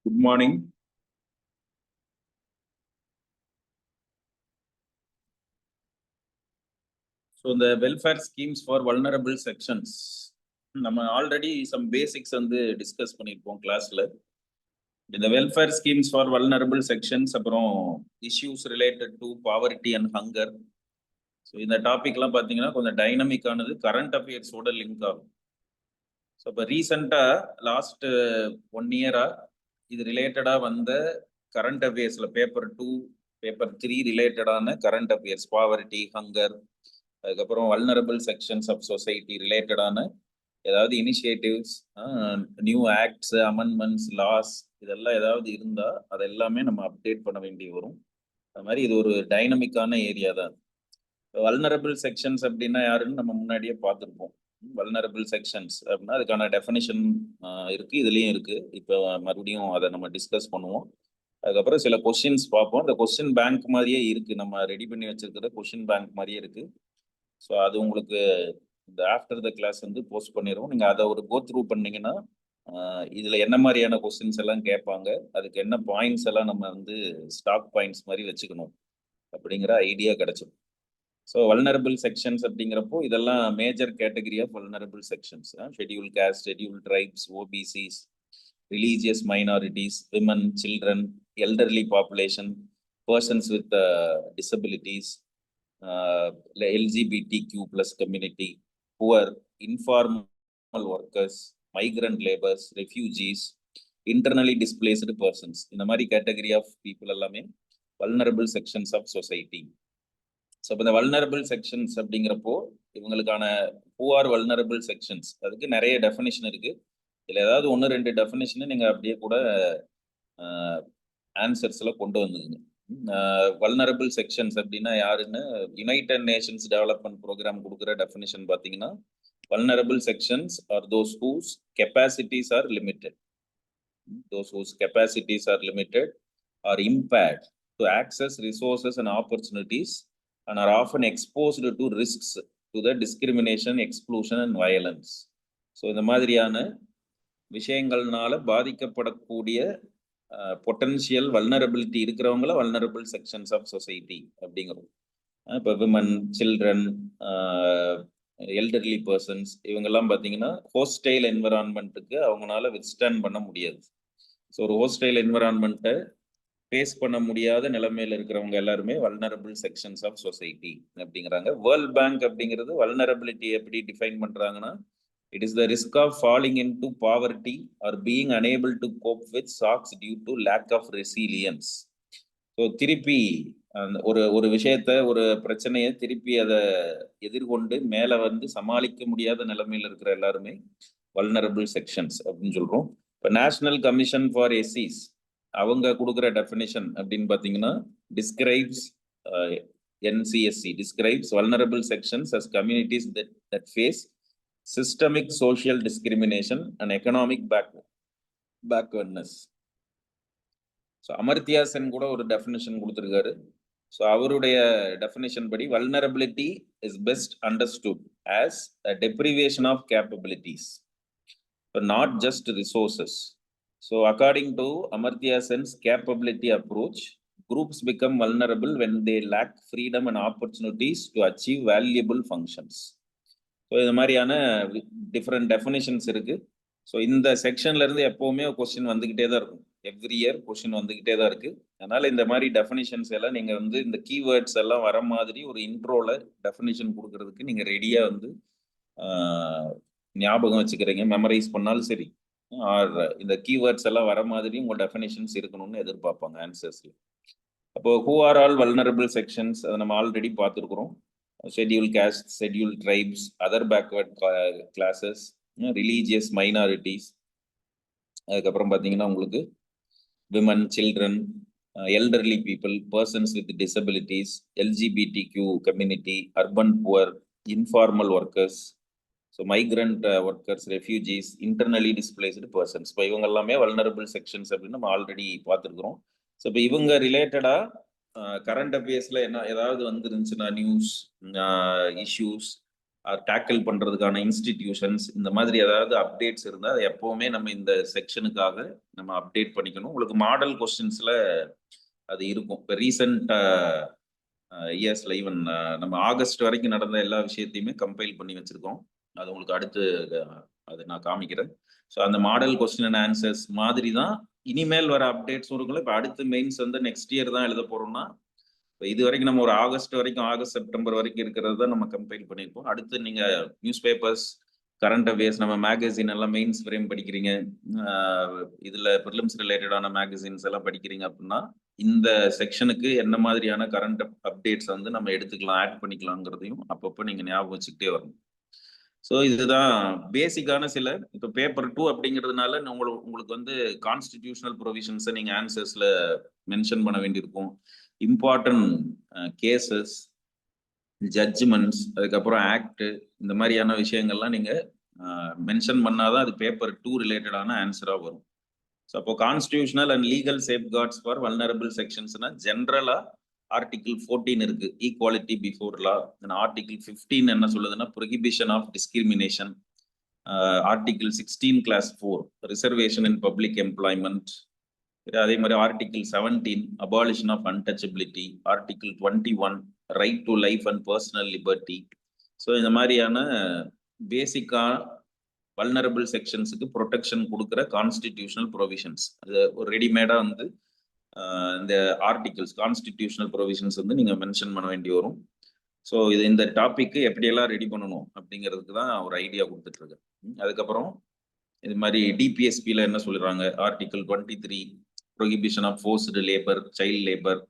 Good morning. So the welfare schemes for vulnerable sections. நம்ம already some basics வந்து discuss பண்ணியிருப்போம் கிளாஸ்ல. இந்த welfare schemes for vulnerable sections, அப்புறம் issues related to poverty and hunger. So இந்த டாபிக்லாம் பார்த்தீங்கன்னா கொஞ்சம் டைனமிக்கானது, கரண்ட் அஃபேர்ஸோட லிங்க் ஆகும். ஸோ இப்போ ரீசெண்டாக லாஸ்ட் 1 இயராக இது ரிலேட்டடாக வந்த கரண்ட் அஃபேர்ஸில் பேப்பர் 2, பேப்பர் 3 ரிலேட்டடான கரண்ட் அஃபேர்ஸ், பாவர்ட்டி, ஹங்கர், அதுக்கப்புறம் வல்னரபிள் செக்ஷன்ஸ் ஆஃப் சொசைட்டி ரிலேட்டடான ஏதாவது initiatives, new acts, amendments, laws, இதெல்லாம் ஏதாவது இருந்தால் அது எல்லாமே நம்ம அப்டேட் பண்ண வேண்டி வரும். அது மாதிரி இது ஒரு டைனமிக்கான ஏரியா தான். வல்னரபிள் செக்ஷன்ஸ் அப்படின்னா யாருன்னு நம்ம முன்னாடியே பார்த்துருப்போம். வல்னரபிள் செக்ஷன்ஸ் அப்படின்னா அதுக்கான டெஃபினிஷன் இருக்குது, இதுலேயும் இருக்குது. இப்போ மறுபடியும் அதை நம்ம டிஸ்கஸ் பண்ணுவோம். அதுக்கப்புறம் சில கொஸ்டின்ஸ் பார்ப்போம். அந்த கொஸ்டின் பேங்க் மாதிரியே இருக்குது, நம்ம ரெடி பண்ணி வச்சிருக்கிற கொஸ்டின் பேங்க் மாதிரியே இருக்குது. ஸோ அது உங்களுக்கு இந்த ஆஃப்டர் த கிளாஸ் வந்து போஸ்ட் பண்ணிடுவோம். நீங்கள் அதை ஒரு கோ த்ரூ பண்ணீங்கன்னா இதில் என்ன மாதிரியான கொஸ்டின்ஸ் எல்லாம் கேட்பாங்க, அதுக்கு என்ன பாயிண்ட்ஸ் எல்லாம் நம்ம வந்து ஸ்டாக் பாயிண்ட்ஸ் மாதிரி வச்சுக்கணும் அப்படிங்கிற ஐடியா கிடைச்சிடும். ஸோ வல்னரபிள் செக்ஷன்ஸ் அப்படிங்கிறப்போ இதெல்லாம் major category of vulnerable sections. Schedule caste, schedule tribes, OBCs, religious minorities, women, children, elderly population, persons with disabilities, LGBTQ+ community, poor, informal workers, migrant laborers, refugees, internally displaced persons. இந்த மாதிரி category of people எல்லாமே vulnerable sections of society. So இப்போ இந்த vulnerable sections அப்படிங்கிறப்போ இவங்களுக்கான பூஆர் vulnerable sections, அதுக்கு நிறைய definition இருக்கு. இதில் ஏதாவது 1-2 டெஃபினேஷனை நீங்கள் அப்படியே கூட ஆன்சர்ஸ்ல கொண்டு வந்துக்குங்க. வல்னரபிள் செக்ஷன்ஸ் அப்படின்னா யாருன்னு யுனைடெட் நேஷன்ஸ் டெவலப்மெண்ட் ப்ரோக்ராம் கொடுக்குற டெஃபினிஷன் பார்த்தீங்கன்னா, vulnerable sections are those whose capacities are limited, those whose capacities are limited or impaired to access resources and opportunities and are often exposed to risks to the discrimination, exclusion and violence. So இந்த மாதிரியான விஷயங்கள்னால பாதிக்கப்படக்கூடிய potential vulnerability இருக்கிறவங்கள vulnerable sections of society அப்படிங்கிறோம். இப்போ women, children, elderly persons, இவங்கெல்லாம் பார்த்தீங்கன்னா hostile என்விரான்மெண்ட்டுக்கு அவங்களால withstand பண்ண முடியாது. ஸோ ஒரு ஹோஸ்டைல் என்விரான்மெண்ட்டை ஃபேஸ் பண்ண முடியாத நிலைமையில் இருக்கிறவங்க எல்லாருமே வல்னரபிள் செக்ஷன்ஸ் ஆஃப் சொசைட்டி அப்படிங்கிறாங்க. வேர்ல்ட் பேங்க் அப்படிங்கிறது வல்னரபிலிட்டி எப்படி டிஃபைன் பண்ணுறாங்கன்னா, it is the risk of falling into poverty or being unable to cope with shocks due to lack of resilience. So திருப்பி ஒரு விஷயத்த, ஒரு பிரச்சனையை திருப்பி அதை எதிர்கொண்டு மேலே வந்து சமாளிக்க முடியாத நிலைமையில் இருக்கிற எல்லாருமே வல்னரபிள் செக்ஷன்ஸ் அப்படின்னு சொல்கிறோம். இப்போ நேஷனல் கமிஷன் ஃபார் எஸ்சிஸ் அவங்க கொடுக்குற டெஃபினேஷன் அப்படின்னு பார்த்தீங்கன்னா, describes NCSC describes vulnerable sections as communities that face systemic social discrimination and economic backwardness. So Amartya Sen கூட ஒரு டெஃபினேஷன் கொடுத்துருக்காரு. ஸோ அவருடைய டெஃபினேஷன் படி vulnerability is best understood as a deprivation of capabilities, not just resources. So according to Amartya Sen's capability approach, groups become vulnerable when they lack freedom and opportunities to achieve valuable functions. So இது மாதிரியான different definitions இருக்கு. So இந்த செக்ஷன்ல இருந்து எப்பவுமே question வந்துகிட்டே தான் இருக்கும். எவ்ரி இயர் கொஸ்டின் வந்துகிட்டே தான் இருக்கு. அதனால இந்த மாதிரி டெஃபினேஷன்ஸ் எல்லாம் நீங்க வந்து இந்த கீவேர்ட்ஸ் எல்லாம் வர மாதிரி ஒரு இன்ட்ரோல டெஃபினேஷன் கொடுக்கறதுக்கு நீங்க ரெடியா வந்து ஞாபகம் வச்சுக்கிறீங்க, மெமரைஸ் பண்ணாலும் சரி, ஆர் இந்த கீவேர்ட்ஸ் எல்லாம் வர மாதிரி உங்க டெஃபினேஷன்ஸ் இருக்கணும்னு எதிர்பார்ப்பாங்க ஆன்சர்ஸ்ல. அப்போ who are all vulnerable sections அதை நம்ம ஆல்ரெடி பார்த்துருக்குறோம். Schedule caste, schedule tribes, other backward classes, religious minorities, அதுக்கப்புறம் பார்த்தீங்கன்னா உங்களுக்கு women, children, elderly people, persons with disabilities, LGBTQ community, urban poor, informal workers, so migrant workers, refugees, internally displaced persons. இப்போ இவங்க எல்லாமே vulnerable sections அப்படின்னு நம்ம already பார்த்துருக்குறோம். So இப்போ இவங்க ரிலேட்டடாக கரண்ட் அஃபேர்ஸில் என்ன ஏதாவது வந்துருந்துச்சுன்னா, நியூஸ், இஷ்யூஸ், டேக்கிள் பண்றதுக்கான இன்ஸ்டிடியூஷன்ஸ், இந்த மாதிரி ஏதாவது அப்டேட்ஸ் இருந்தால் அது எப்பவுமே நம்ம இந்த செக்ஷனுக்காக நம்ம அப்டேட் பண்ணிக்கணும். உங்களுக்கு மாடல் கொஸ்டின்ஸ்ல அது இருக்கும். இப்போ ரீசெண்ட் இயர்ஸ்ல ஈவன் நம்ம ஆகஸ்ட் வரைக்கும் நடந்த எல்லா விஷயத்தையுமே கம்பைல் பண்ணி வச்சிருக்கோம். அது உங்களுக்கு அடுத்து அதை நான் காமிக்கிறேன். ஸோ அந்த மாடல் கொஸ்டின் அண்ட் ஆன்சர்ஸ் மாதிரி தான் இனிமேல் வர அப்டேட்ஸும் இருக்குல்ல. இப்போ அடுத்து மெயின்ஸ் வந்து நெக்ஸ்ட் இயர் தான் எழுத போறோம்னா, இப்போ இது வரைக்கும் நம்ம ஒரு ஆகஸ்ட் வரைக்கும், ஆகஸ்ட் செப்டம்பர் வரைக்கும் இருக்கிறது தான் நம்ம கம்பைல் பண்ணியிருப்போம். அடுத்து நீங்க நியூஸ் பேப்பர்ஸ், கரண்ட் அஃபேர்ஸ், நம்ம மேகசின் எல்லாம் மெயின்ஸ் ஃப்ரேம் படிக்கிறீங்க, இதுல ப்ரிலிம்ஸ் ரிலேட்டடான மேகசின்ஸ் எல்லாம் படிக்கிறீங்க அப்படின்னா, இந்த செக்ஷனுக்கு என்ன மாதிரியான கரண்ட் அப்டேட்ஸ் வந்து நம்ம எடுத்துக்கலாம், ஆட் பண்ணிக்கலாங்கிறதையும் அப்பப்போ நீங்க ஞாபகம் வச்சுக்கிட்டே வரணும். ஸோ இதுதான் பேசிக்கான சில. இப்போ பேப்பர் 2 அப்படிங்கிறதுனால உங்களுக்கு வந்து கான்ஸ்டிடியூஷனல் ப்ரொவிஷன்ஸை நீங்க ஆன்சர்ஸ்ல மென்ஷன் பண்ண வேண்டியிருக்கும். இம்பார்ட்டன்ட் கேசஸ், ஜட்ஜ்மெண்ட்ஸ், அதுக்கப்புறம் ஆக்ட், இந்த மாதிரியான விஷயங்கள்லாம் நீங்க மென்ஷன் பண்ணாதான் அது பேப்பர் 2 ரிலேட்டடான ஆன்சரா வரும். ஸோ அப்போ constitutional and legal safeguards for vulnerable செக்ஷன்ஸ்னா ஜென்ரலா ஆர்டிகிள் 14 இருக்கு, ஈக்வாலிட்டி பிஃபோர் லா. ஆர்டிகிள் 15 என்ன சொல்லுதுன்னா prohibition of discrimination. Article 16 clause 4 reservation in public employment. அதே மாதிரி article 17 abolition of untouchability. Article 21 right to life and personal liberty. So இந்த மாதிரியான பேசிக்கா வல்னரபிள் செக்ஷன்ஸுக்கு ப்ரொடெக்ஷன் கொடுக்குற கான்ஸ்டிடியூஷனல் ப்ரொவிஷன்ஸ், அது ஒரு ரெடிமேடா வந்து இந்த ஆர்டிகிள்ஸ் கான்ஸ்டிடியூஷனல் ப்ரொவிஷன்ஸ் வந்து நீங்க மென்ஷன் பண்ண வேண்டி வரும். ஸோ இது இந்த டாபிக்கு எப்படியெல்லாம் ரெடி பண்ணணும் அப்படிங்கிறதுக்கு தான் ஒரு ஐடியா கொடுத்துட்டு இருக்கேன். அதுக்கப்புறம் இது மாதிரி டிபிஎஸ்பியில் என்ன சொல்லிடுறாங்க, article 23 prohibition of forced labour, child labour.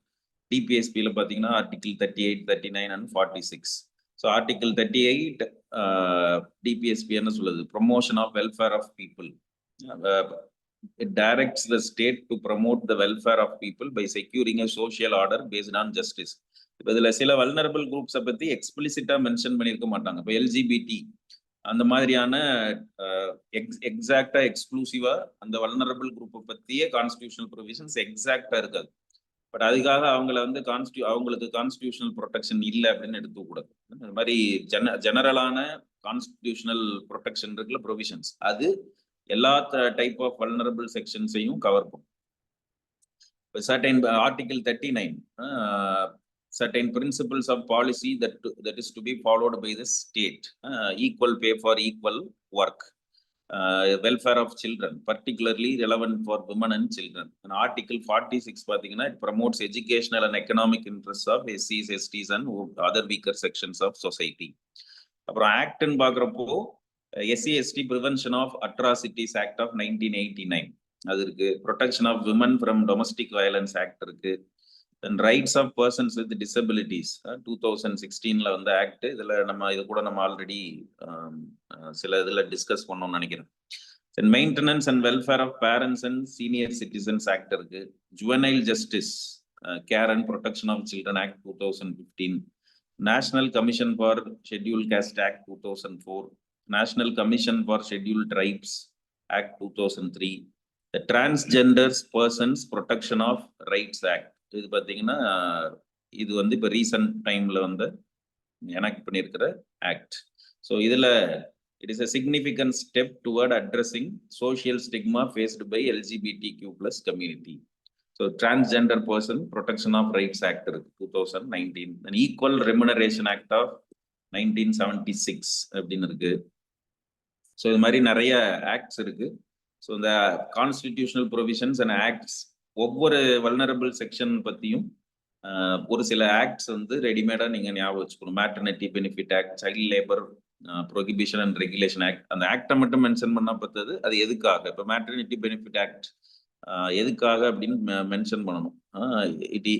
டிபிஎஸ்பியில் பார்த்தீங்கன்னா article 38, 39 and 46. So article 38 DPSP என்ன சொல்லுது, promotion of welfare of people. It directs the state to promote the welfare of people by securing a social order based on justice. இப்போ இதுல சில vulnerable குரூப்ஸை பத்தி எக்ஸ்பிளிசிட்டா mention பண்ணியிருக்க மாட்டாங்க. இப்போ எல்ஜிபிடி அந்த மாதிரியான எக்ஸாக்டா எக்ஸ்க்ளூசிவா அந்த வல்னரபிள் குரூப்பை பத்தியே கான்ஸ்டிடியூஷனல் ப்ரொவிஷன்ஸ் எக்ஸாக்டா இருக்காது. பட் அதுக்காக அவங்கள வந்து அவங்களுக்கு கான்ஸ்டிடியூஷனல் ப்ரொடெக்ஷன் இல்லை அப்படின்னு எடுத்துக்கூடாது. அது மாதிரி ஜெனரலான கான்ஸ்டிடியூஷனல் ப்ரொடெக்ஷன் இருக்குல்ல, ப்ரொவிஷன்ஸ், அது எல்லா டைப் ஆஃப் வல்னரபிள் செக்ஷன்ஸையும் கவர் பண்ணும். இப்போ certain article 39 certain principles of policy that is to be followed by the state, equal pay for equal work, welfare of children, particularly relevant for women and children. And article 46 பாத்தீங்கன்னா it promotes educational and economic interests of SCs, STs and other weaker sections of society. அப்புறம் ஆக்ட்னு பார்க்குறப்போ SC/ST Prevention of Atrocities Act of 1989 அது இருக்கு. Protection of Women from Domestic Violence Act இருக்கு. And rights of persons with disabilities 2016 வந்து act. இதுல இது கூட நம்ம ஆல்ரெடி சில இதுல டிஸ்கஸ் பண்ணோம்னு நினைக்கிறேன். Maintenance and welfare of parents and senior citizens act இருக்கு. Juvenile justice care and protection of children act 2015. National commission for schedule caste act 2004. National commission for schedule tribes act 2003. The Transgenders Persons Protection of Rights Act. இது பார்த்தீங்கன்னா இது வந்து இப்போ recent டைம்ல வந்து enact பண்ணியிருக்கிற act. So இதில் it is a significant step toward addressing social stigma faced by LGBTQ+ community. So transgender person protection of rights act இருக்கு 2019. ஈக்குவல் ரெமுனரேஷன் ஆக்ட் ஆஃப் 1976 அப்படின்னு இருக்கு. ஸோ இது மாதிரி நிறைய ஆக்ட்ஸ் இருக்கு. ஸோ இந்த கான்ஸ்டிடியூஷனல் ப்ரொவிஷன்ஸ் அண்ட் ஆக்ட்ஸ் ஒவ்வொரு vulnerable section பத்தியும் ஒரு சில ஆக்ட்ஸ் வந்து ரெடிமேடா நீங்க ஞாபகம் வச்சுக்கணும். Maternity benefit act, child labour prohibition and regulation act. அந்த ஆக்டை மட்டும் மென்ஷன் பண்ணா பத்தது, அது எதுக்காக. இப்போ மேட்டர்னிட்டி பெனிஃபிட் ஆக்ட் எதுக்காக அப்படின்னு மென்ஷன் பண்ணணும்.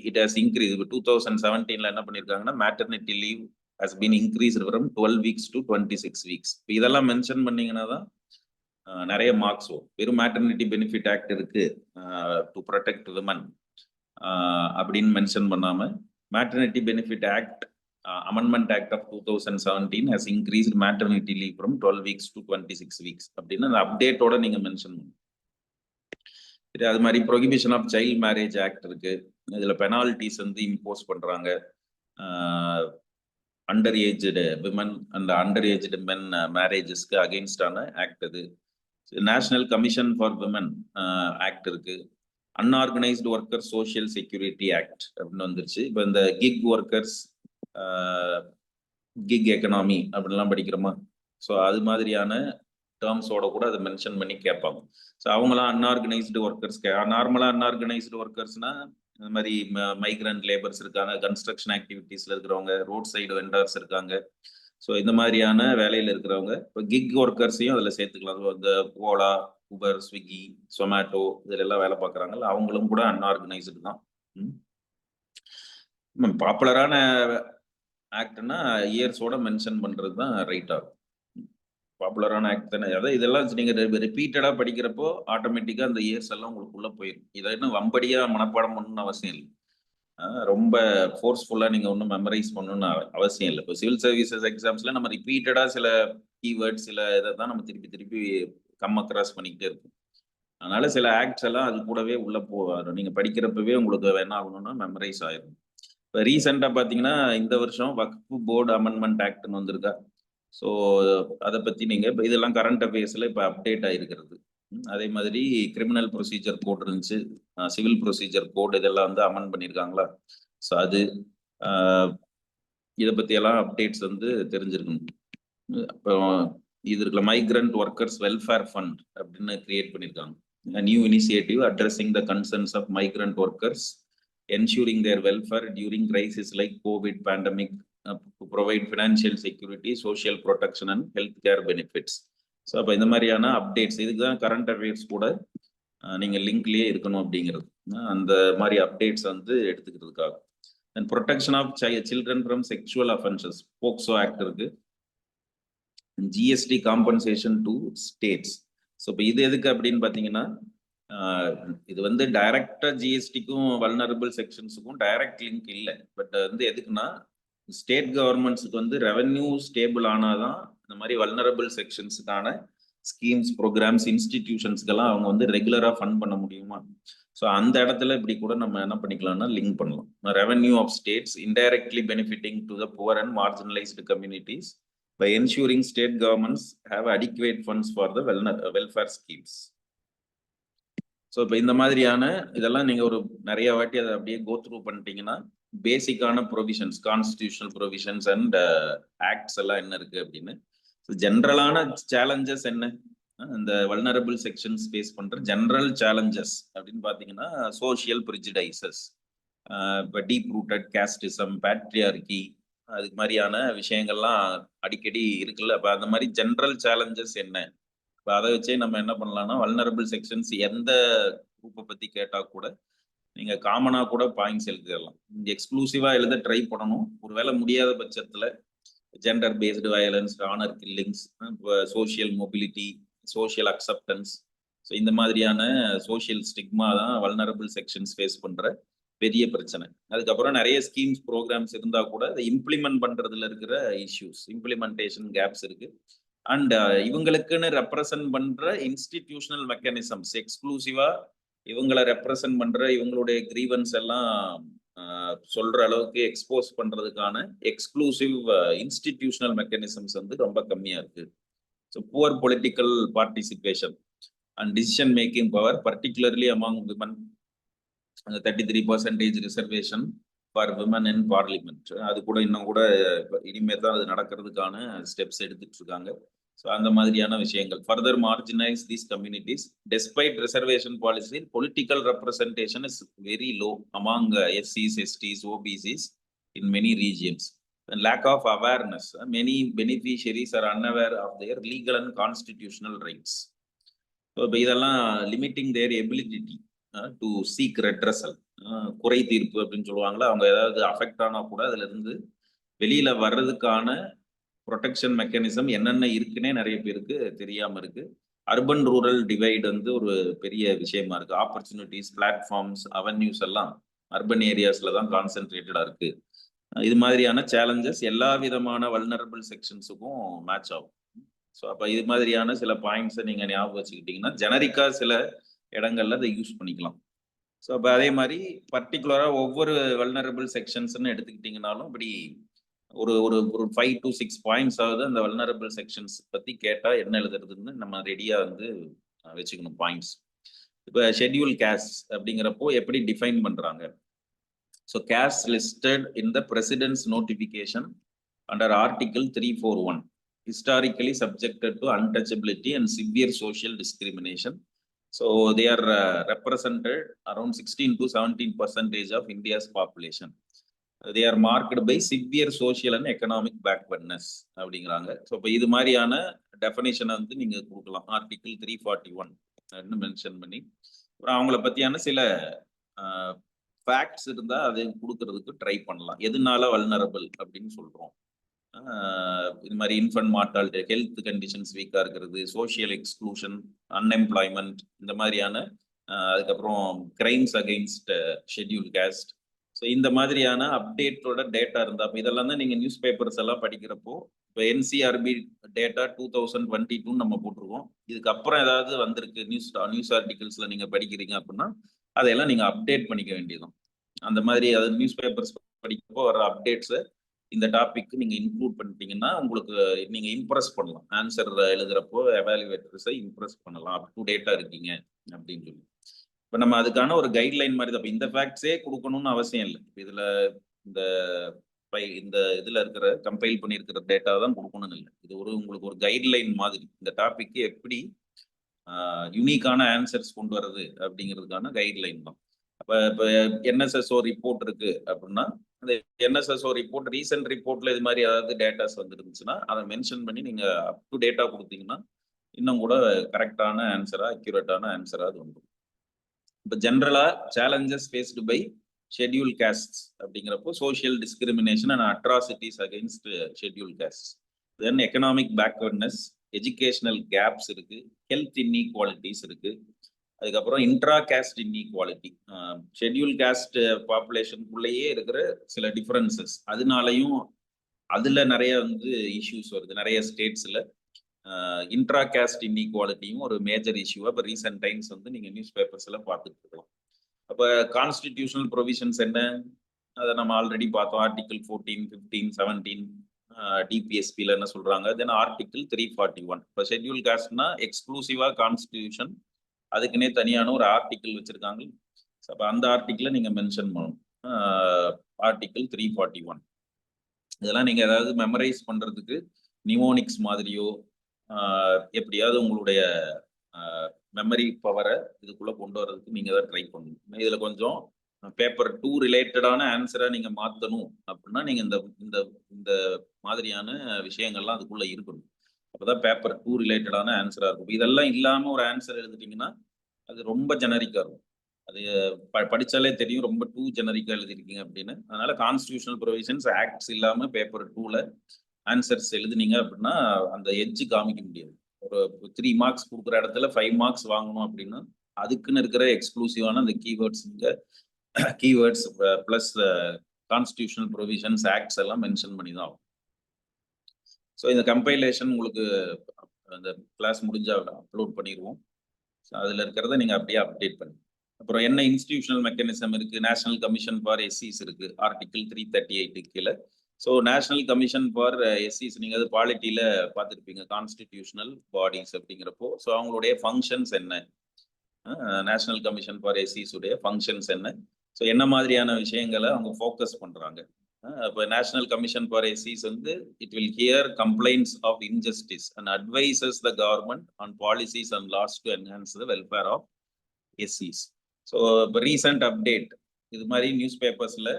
It has increase. இப்போ 2017 என்ன பண்ணியிருக்காங்கன்னா maternity leave has been increased from 12 weeks to 26 weeks. இப்போ இதெல்லாம் மென்ஷன் பண்ணீங்கன்னா தான் நிறைய மார்க்ஸ் வரும். வெறும் மேட்டர்னிட்டி பெனிஃபிட் ஆக்ட் இருக்கு டு ப்ரொடெக்ட் விமன் அப்படின்னு மென்ஷன் பண்ணாம maternity benefit act amendment act of 2017 has increased maternity leave from 12 weeks to 26 weeks அப்படின்னு அந்த அப்டேட்டோட நீங்க மென்ஷன் பண்ணணும். அது மாதிரி prohibition of child marriage act இருக்கு. இதுல பெனால்டிஸ் வந்து இம்போஸ் பண்றாங்க. Under aged women and under aged men மேரேஜஸ்க்கு அகெயின்ஸ்டான ஆக்ட் அது. National commission for women act இருக்கு. Unorganised worker social security act அப்படின்னு வந்துருச்சு. இப்போ இந்த கிக் ஒர்க்கர்ஸ், கிக் எக்கனாமி அப்படின்லாம் படிக்கிறோமா, ஸோ அது மாதிரியான டேர்ம்ஸோட கூட அதை மென்ஷன் பண்ணி கேட்பாங்க. ஸோ அவங்களாம் அன்ஆர்கனைஸ்டு ஒர்க்கர்ஸ், நார்மலாக அன்ஆர்கனைஸ்டு ஒர்க்கர்ஸ்னா இந்த மாதிரி மைக்ரண்ட் லேபர்ஸ் இருக்காங்க, கன்ஸ்ட்ரக்ஷன் ஆக்டிவிட்டீஸ்ல இருக்கிறவங்க, ரோட் சைடு வெண்டர்ஸ் இருக்காங்க. ஸோ இந்த மாதிரியான வேலையில் இருக்கிறவங்க இப்போ கிக் ஒர்க்கர்ஸையும் அதில் சேர்த்துக்கலாம். இந்த ஓலா, உபர், ஸ்விக்கி, சொமேட்டோ இதில் எல்லாம் வேலை பார்க்குறாங்கல்ல, அவங்களும் கூட அன்ஆர்கனைஸ்டு தான். பாப்புலரான ஆக்ட்னா இயர்ஸோட மென்ஷன் பண்ணுறது தான் ரைட் ஆகும். பாப்புலரான ஆக்ட் தானே. அதாவது இதெல்லாம் நீங்கள் ரிப்பீட்டடாக படிக்கிறப்போ ஆட்டோமேட்டிக்காக அந்த இயர்ஸ் எல்லாம் உங்களுக்குள்ளே போயிடும். இதை இன்னும் வம்படியாக மனப்பாடம் பண்ணணும்னு அவசியம் இல்லை. ரொம்ப ஃபோர்ஸ்ஃபுல்லாக நீங்கள் ஒன்றும் மெமரைஸ் பண்ணணும்னு அவசியம் இல்லை. இப்போ சிவில் சர்வீசஸ் எக்ஸாம்ஸில் நம்ம ரிப்பீட்டடாக சில கீவேர்ட்ஸ், சில இதை தான் நம்ம திருப்பி திருப்பி கம் அக்ராஸ் பண்ணிக்கிட்டே இருக்கும். அதனால சில ஆக்ட்ஸ் எல்லாம் அது கூடவே உள்ளே போவார். நீங்கள் படிக்கிறப்பவே உங்களுக்கு என்ன ஆகணும்னா மெமரைஸ் ஆயிடும். இப்போ ரீசெண்டாக பார்த்தீங்கன்னா இந்த வருஷம் வக்ஃபு போர்டு அமெண்ட்மெண்ட் ஆக்ட்னு வந்திருக்கா. ஸோ அதை பற்றி நீங்கள் இப்போ இதெல்லாம் கரண்ட் அஃபேர்ஸில் இப்போ அப்டேட் ஆகிருக்கிறது. அதே மாதிரி கிரிமினல் ப்ரொசீஜர் கோட் இருந்துச்சு, சிவில் ப்ரொசீஜர் கோட் இதெல்லாம் வந்து அமெண்ட் பண்ணியிருக்காங்களா. ஸோ அது இதை பற்றியெல்லாம் அப்டேட்ஸ் வந்து தெரிஞ்சிருக்கணும். அப்புறம் இது இருக்குல்ல, மைக்ரண்ட் ஒர்க்கர்ஸ் வெல்ஃபேர் ஃபண்ட் அப்படின்னு கிரியேட் பண்ணியிருக்காங்க. New initiative addressing the concerns of migrant workers, ensuring their welfare during crisis like COVID pandemic, to provide financial security, social protection and healthcare benefits. So அப்போ இந்த மாதிரியான updates, இதுக்கு தான் current affairs கூட நீங்கள் லிங்க்லேயே இருக்கணும் அப்படிங்கிறது. அந்த மாதிரி அப்டேட்ஸ் வந்து எடுத்துக்கிறதுக்காக. And protection of children from sexual offences, POCSO act இருக்கு. GST compensation to states. So இப்போ இது எதுக்கு அப்படின்னு பார்த்தீங்கன்னா, இது வந்து டைரக்டா ஜிஎஸ்டிக்கும் வல்னரபிள் செக்ஷன்ஸுக்கும் டைரக்ட் லிங்க் இல்லை. பட் வந்து எதுக்குன்னா, ஸ்டேட் கவர்மெண்ட்ஸுக்கு வந்து ரெவென்யூ ஸ்டேபிள் ஆனாதான் இந்த மாதிரி வல்னரபிள் செக்ஷன்ஸுக்கான ஸ்கீம்ஸ், ப்ரோக்ராம்ஸ், இன்ஸ்டிடியூஷன்ஸ்க்கெல்லாம் அவங்க வந்து ரெகுலராக ஃபண்ட் பண்ண முடியுமா. ஸோ அந்த இடத்துல இப்படி கூட நம்ம என்ன பண்ணிக்கலாம்னா லிங்க் பண்ணலாம். Revenue of states indirectly benefiting to the poor and marginalised communities by ensuring state governments have adequate funds for the welfare schemes. So இப்போ இந்த மாதிரியான இதெல்லாம் நீங்கள் ஒரு நிறைய வாட்டி அதை அப்படியே கோ த்ரூ பண்ணிட்டீங்கன்னா பேசிக்கான provisions, constitutional provisions and acts எல்லாம் என்ன இருக்கு அப்படின்னு. ஸோ ஜென்ரலான சேலஞ்சஸ் என்ன, இந்த வல்னரபிள் செக்ஷன்ஸ் ஃபேஸ் பண்ணுற ஜென்ரல் சேலஞ்சஸ் அப்படின்னு பார்த்தீங்கன்னா, சோஷியல் ப்ரிஜுடைசஸ், இப்போ டீப் ரூட்டட் கேஸ்டிசம், பேட்ரியார்கி, அதுக்கு மாதிரியான விஷயங்கள்லாம் அடிக்கடி இருக்குல்ல. அப்போ அந்த மாதிரி ஜென்ரல் சேலஞ்சஸ் என்ன, இப்போ அதை வச்சே நம்ம என்ன பண்ணலாம்னா வல்னரபிள் செக்ஷன்ஸ் எந்த குரூப்பை பற்றி கேட்டால் கூட நீங்கள் காமனாக கூட பாயிண்ட்ஸ் எழுதிடலாம். எக்ஸ்க்ளூசிவாக எழுத ட்ரை பண்ணணும். ஒருவேளை முடியாத பட்சத்தில் gender based violence, honour killings, இப்போ social mobility, social acceptance, so இந்த மாதிரியான சோஷியல் ஸ்டிக்மா தான் வல்னரபிள் செக்ஷன்ஸ் ஃபேஸ் பண்ணுற பெரிய பிரச்சனை. அதுக்கப்புறம் நிறைய ஸ்கீம்ஸ், ப்ரோக்ராம்ஸ் இருந்தால் கூட அதை இம்ப்ளிமெண்ட் பண்ணுறதுல இருக்கிற இஷ்யூஸ், இம்ப்ளிமெண்டேஷன் கேப்ஸ் இருக்குது. அண்ட் இவங்களுக்குன்னு ரெப்ரசன்ட் பண்ற இன்ஸ்டிடியூஷனல் மெக்கானிசம்ஸ், எக்ஸ்க்ளூசிவா இவங்களை ரெப்ரசன்ட் பண்ற, இவங்களுடைய கிரீவன்ஸ் எல்லாம் சொல்ற அளவுக்கு எக்ஸ்போஸ் பண்றதுக்கான எக்ஸ்க்ளூசிவ் இன்ஸ்டிடியூஷனல் மெக்கானிசம்ஸ் வந்து ரொம்ப கம்மியா இருக்கு. So poor political participation and decision making power, particularly among women, அந்த 33% reservation for women in parliament, அது கூட இன்னும் கூட இனிமே தான் அது நடக்கிறதுக்கான ஸ்டெப்ஸ் எடுத்துட்டு இருக்காங்க. ஸோ அந்த மாதிரியான விஷயங்கள் further marginalise these communities despite reservation policy. Political representation is very low among எஸ்சிஸ், STs, OBCs in many regions. Lack of awareness, many beneficiaries are unaware of their legal and constitutional rights. So இதெல்லாம் limiting their ability to seek redressal, குறை தீர்ப்பு அப்படின்னு சொல்லுவாங்களா. அவங்க ஏதாவது affect ஆனா கூட அதுல இருந்து வெளியில வர்றதுக்கான ப்ரொடெக்ஷன் மெக்கானிசம் என்னென்ன இருக்குன்னே நிறைய பேருக்கு தெரியாம இருக்கு. அர்பன் ரூரல் டிவைட் வந்து ஒரு பெரிய விஷயமா இருக்கு. ஆப்பர்ச்சுனிட்டிஸ், பிளாட்ஃபார்ம்ஸ், அவென்யூஸ் எல்லாம் அர்பன் ஏரியாஸ்ல தான் கான்சென்ட்ரேட்டடா இருக்கு. இது மாதிரியான சேலஞ்சஸ் எல்லா விதமான வல்னரபிள் செக்ஷன்ஸுக்கும் மேட்ச் ஆகும். ஸோ அப்போ இது மாதிரியான சில பாயிண்ட்ஸை நீங்கள் ஞாபகம் வச்சுக்கிட்டீங்கன்னா ஜெனரிக்காக சில இடங்கள்ல அதை யூஸ் பண்ணிக்கலாம். ஸோ அப்போ அதே மாதிரி பர்டிகுலராக ஒவ்வொரு வல்னரபிள் செக்ஷன்ஸ்ன்னு எடுத்துக்கிட்டிங்கனாலும் இப்படி ஒரு ஒரு ஒரு 5 to 6 பாயிண்ட்ஸ் ஆகுது அந்த வல்னரபிள் செக்ஷன்ஸ் பத்தி கேட்டா என்ன எழுதுறதுன்னு நம்ம ரெடியா வந்து வச்சுக்கணும் பாயிண்ட்ஸ். இப்போ ஷெட்யூல் கேஸ்ட் அப்படிங்கிறப்போ எப்படி டிஃபைன் பண்றாங்க? So caste listed in the president's notification under article 341 historically subjected to untouchability and severe social discrimination. So they are represented around 16 to 17% of India's population. They are marked by severe social and economic backwardness அப்படிங்கிறாங்க. So இப்போ இது மாதிரியான டெஃபனேஷனை வந்து நீங்கள் கொடுக்கலாம் article 341 mention பண்ணி. அப்புறம் அவங்கள பற்றியான சில ஃபேக்ட்ஸ் இருந்தால் அதை கொடுக்கறதுக்கு ட்ரை பண்ணலாம். எதனால வல்னரபிள் அப்படின்னு சொல்கிறோம்? இது மாதிரி இன்ஃபன்ட் மார்டாலிட்டி, ஹெல்த் கண்டிஷன்ஸ் வீக்காக இருக்கிறது, சோஷியல் எக்ஸ்க்ளூஷன், அன்எம்ப்ளாய்மெண்ட், இந்த மாதிரியான அதுக்கப்புறம் crimes against schedule caste. So இந்த மாதிரியான அப்டேட்டோட டேட்டா இருந்தால், இப்போ இதெல்லாம் தான் நீங்கள் நியூஸ் பேப்பர்ஸ் எல்லாம் படிக்கிறப்போ, இப்போ என்சிஆர்பி டேட்டா 2022 நம்ம போட்டிருக்கோம். இதுக்கப்புறம் ஏதாவது வந்திருக்கு நியூஸ் ஆர்டிகல்ஸில் நீங்கள் படிக்கிறீங்க அப்படின்னா அதையெல்லாம் நீங்கள் அப்டேட் பண்ணிக்க வேண்டியதும். அந்த மாதிரி அது நியூஸ் பேப்பர்ஸ் படிக்கிறப்போ வர அப்டேட்ஸை இந்த டாபிக் நீங்க இன்க்ளூட் பண்ணிட்டீங்கன்னா உங்களுக்கு நீங்க இம்ப்ரெஸ் பண்ணலாம். ஆன்சர் எழுதுறப்போ எவாலுவேட்டர்ஸை இம்ப்ரெஸ் பண்ணலாம், அப் டு டேட்டா இருக்கீங்க அப்படின்னு சொல்லி. இப்போ நம்ம அதுக்கான ஒரு கைட்லைன் மாதிரி தான். இந்த ஃபேக்ட்ஸே கொடுக்கணும்னு அவசியம் இல்லை. இதுல இந்த இதுல இருக்கிற கம்பைல் பண்ணியிருக்கிற டேட்டா தான் கொடுக்கணும்னு இல்லை. இது உங்களுக்கு ஒரு கைட்லைன் மாதிரி. இந்த டாபிக்கு எப்படி யூனிக்கான ஆன்சர்ஸ் கொண்டு வர்றது அப்படிங்கிறதுக்கான கைட்லைன் தான். அப்போ இப்போ என்எஸ்எஸ்ஓ ரிப்போர்ட் இருக்கு அப்படின்னா அந்த என்எஸ்எஸ்ஓ ரிப்போர்ட் ரீசெண்ட் ரிப்போர்ட்ல இது மாதிரி ஏதாவது டேட்டாஸ் வந்துருந்துச்சுன்னா அதை மென்ஷன் பண்ணி நீங்க அப் டு டேட்டா கொடுத்தீங்கன்னா இன்னும் கூட கரெக்டான ஆன்சரா, அக்யூரேட்டான ஆன்சரா அது வந்துடும். இப்போ ஜென்ரலா challenges faced by schedule caste அப்படிங்கிறப்போ social discrimination and atrocities against schedule caste, then economic backwardness, educational gaps இருக்கு, ஹெல்த் இன்இக்வாலிட்டிஸ் இருக்கு, அதுக்கப்புறம் intra caste inequality, schedule caste பாப்புலேஷனுக்குள்ளேயே இருக்கிற சில டிஃபரன்சஸ், அதனாலையும் அதுல நிறைய வந்து இஷ்யூஸ் வருது. நிறைய ஸ்டேட்ஸ்ல இன்ட்ரா கேஸ்ட் இன்இக்வாலிட்டியும் ஒரு மேஜர் இஷ்யூ. இப்போ ரீசெண்ட் டைம்ஸ் வந்து நீங்க நியூஸ் பேப்பர்ஸ் எல்லாம் பார்த்துட்டு இருக்கலாம். அப்போ கான்ஸ்டிடியூஷனல் ப்ரொவிஷன்ஸ் என்ன, அதை நம்ம ஆல்ரெடி பார்த்தோம். ஆர்டிகிள் 14, 15, 17 டிபிஎஸ்பியில் என்ன சொல்றாங்க. தென் ஆர்டிகிள் 341. இப்போ ஷெட்யூல் காஸ்ட்னா எக்ஸ்க்ளூசிவா கான்ஸ்டிடியூஷன், அதுக்குன்னே தனியான ஒரு ஆர்டிக்கிள் வச்சிருக்காங்க. அப்போ அந்த ஆர்டிக்கிளை நீங்க மென்ஷன் பண்ணணும். ஆர்டிகிள் 341 இதெல்லாம் நீங்க ஏதாவது மெமரைஸ் பண்றதுக்கு நிமோனிக்ஸ் மாதிரியோ எப்படியாவது உங்களுடைய மெமரி பவரை இதுக்குள்ள கொண்டு வர்றதுக்கு நீங்க தான் ட்ரை பண்ணணும். இதுல கொஞ்சம் பேப்பர் 2 ரிலேட்டடான ஆன்சரை நீங்க மாத்தணும் அப்படின்னா நீங்க இந்த இந்த மாதிரியான விஷயங்கள்லாம் அதுக்குள்ள இருக்கணும். அப்பதான் பேப்பர் 2 ரிலேட்டடான ஆன்சரா இருக்கும். இதெல்லாம் இல்லாம ஒரு ஆன்சர் எழுதிட்டீங்கன்னா அது ரொம்ப ஜெனரிக்கா இருக்கும். அது படிச்சாலே தெரியும் ரொம்ப டூ ஜெனரிக்கா எழுதிருக்கீங்க அப்படின்னு. அதனால கான்ஸ்டிடியூஷனல் ப்ரொவிஷன்ஸ் ஆக்ட்ஸ் இல்லாம பேப்பர் 2ல ஆன்சர்ஸ் எழுதுனீங்க அப்படின்னா அந்த எட்ஜ் காமிக்க முடியாது. ஒரு 3 மார்க்ஸ் கொடுக்குற இடத்துல 5 மார்க்ஸ் வாங்கணும் அப்படின்னா அதுக்குன்னு இருக்கிற எக்ஸ்க்ளூசிவான அந்த keywords plus constitutional provisions acts எல்லாம் மென்ஷன் பண்ணி தான் ஆகும். ஸோ இந்த கம்பைலேஷன் உங்களுக்கு அந்த கிளாஸ் முடிஞ்சா அப்லோட் பண்ணிடுவோம். அதுல இருக்கிறத நீங்க அப்படியே அப்டேட் பண்ணி. அப்புறம் என்ன இன்ஸ்டிடியூஷனல் மெக்கானிசம் இருக்கு, நேஷனல் கமிஷன் ஃபார் எஸ்சிஸ் இருக்கு ஆர்டிகிள் 338 கீழே. ஸோ நேஷனல் கமிஷன் ஃபார் எஸ்சிஸ் நீங்க அது பாலிட்டியில பார்த்துருப்பீங்க, கான்ஸ்டிடியூஷனல் பாடிஸ் அப்படிங்கிறப்போ. ஸோ அவங்களுடைய ஃபங்க்ஷன்ஸ் என்ன, நேஷனல் கமிஷன் ஃபார் எஸ்சிஸ் உடைய ஃபங்க்ஷன்ஸ் என்ன, ஸோ என்ன மாதிரியான விஷயங்களை அவங்க ஃபோக்கஸ் பண்றாங்க. இப்போ நேஷனல் கமிஷன் ஃபார் எஸ்சிஸ் வந்து it will hear complaints of injustice and advises the government on policies and laws to enhance the welfare of எஸ்சிஸ். ஸோ இப்போ ரீசெண்ட் அப்டேட் இது மாதிரி நியூஸ் பேப்பர்ஸ்ல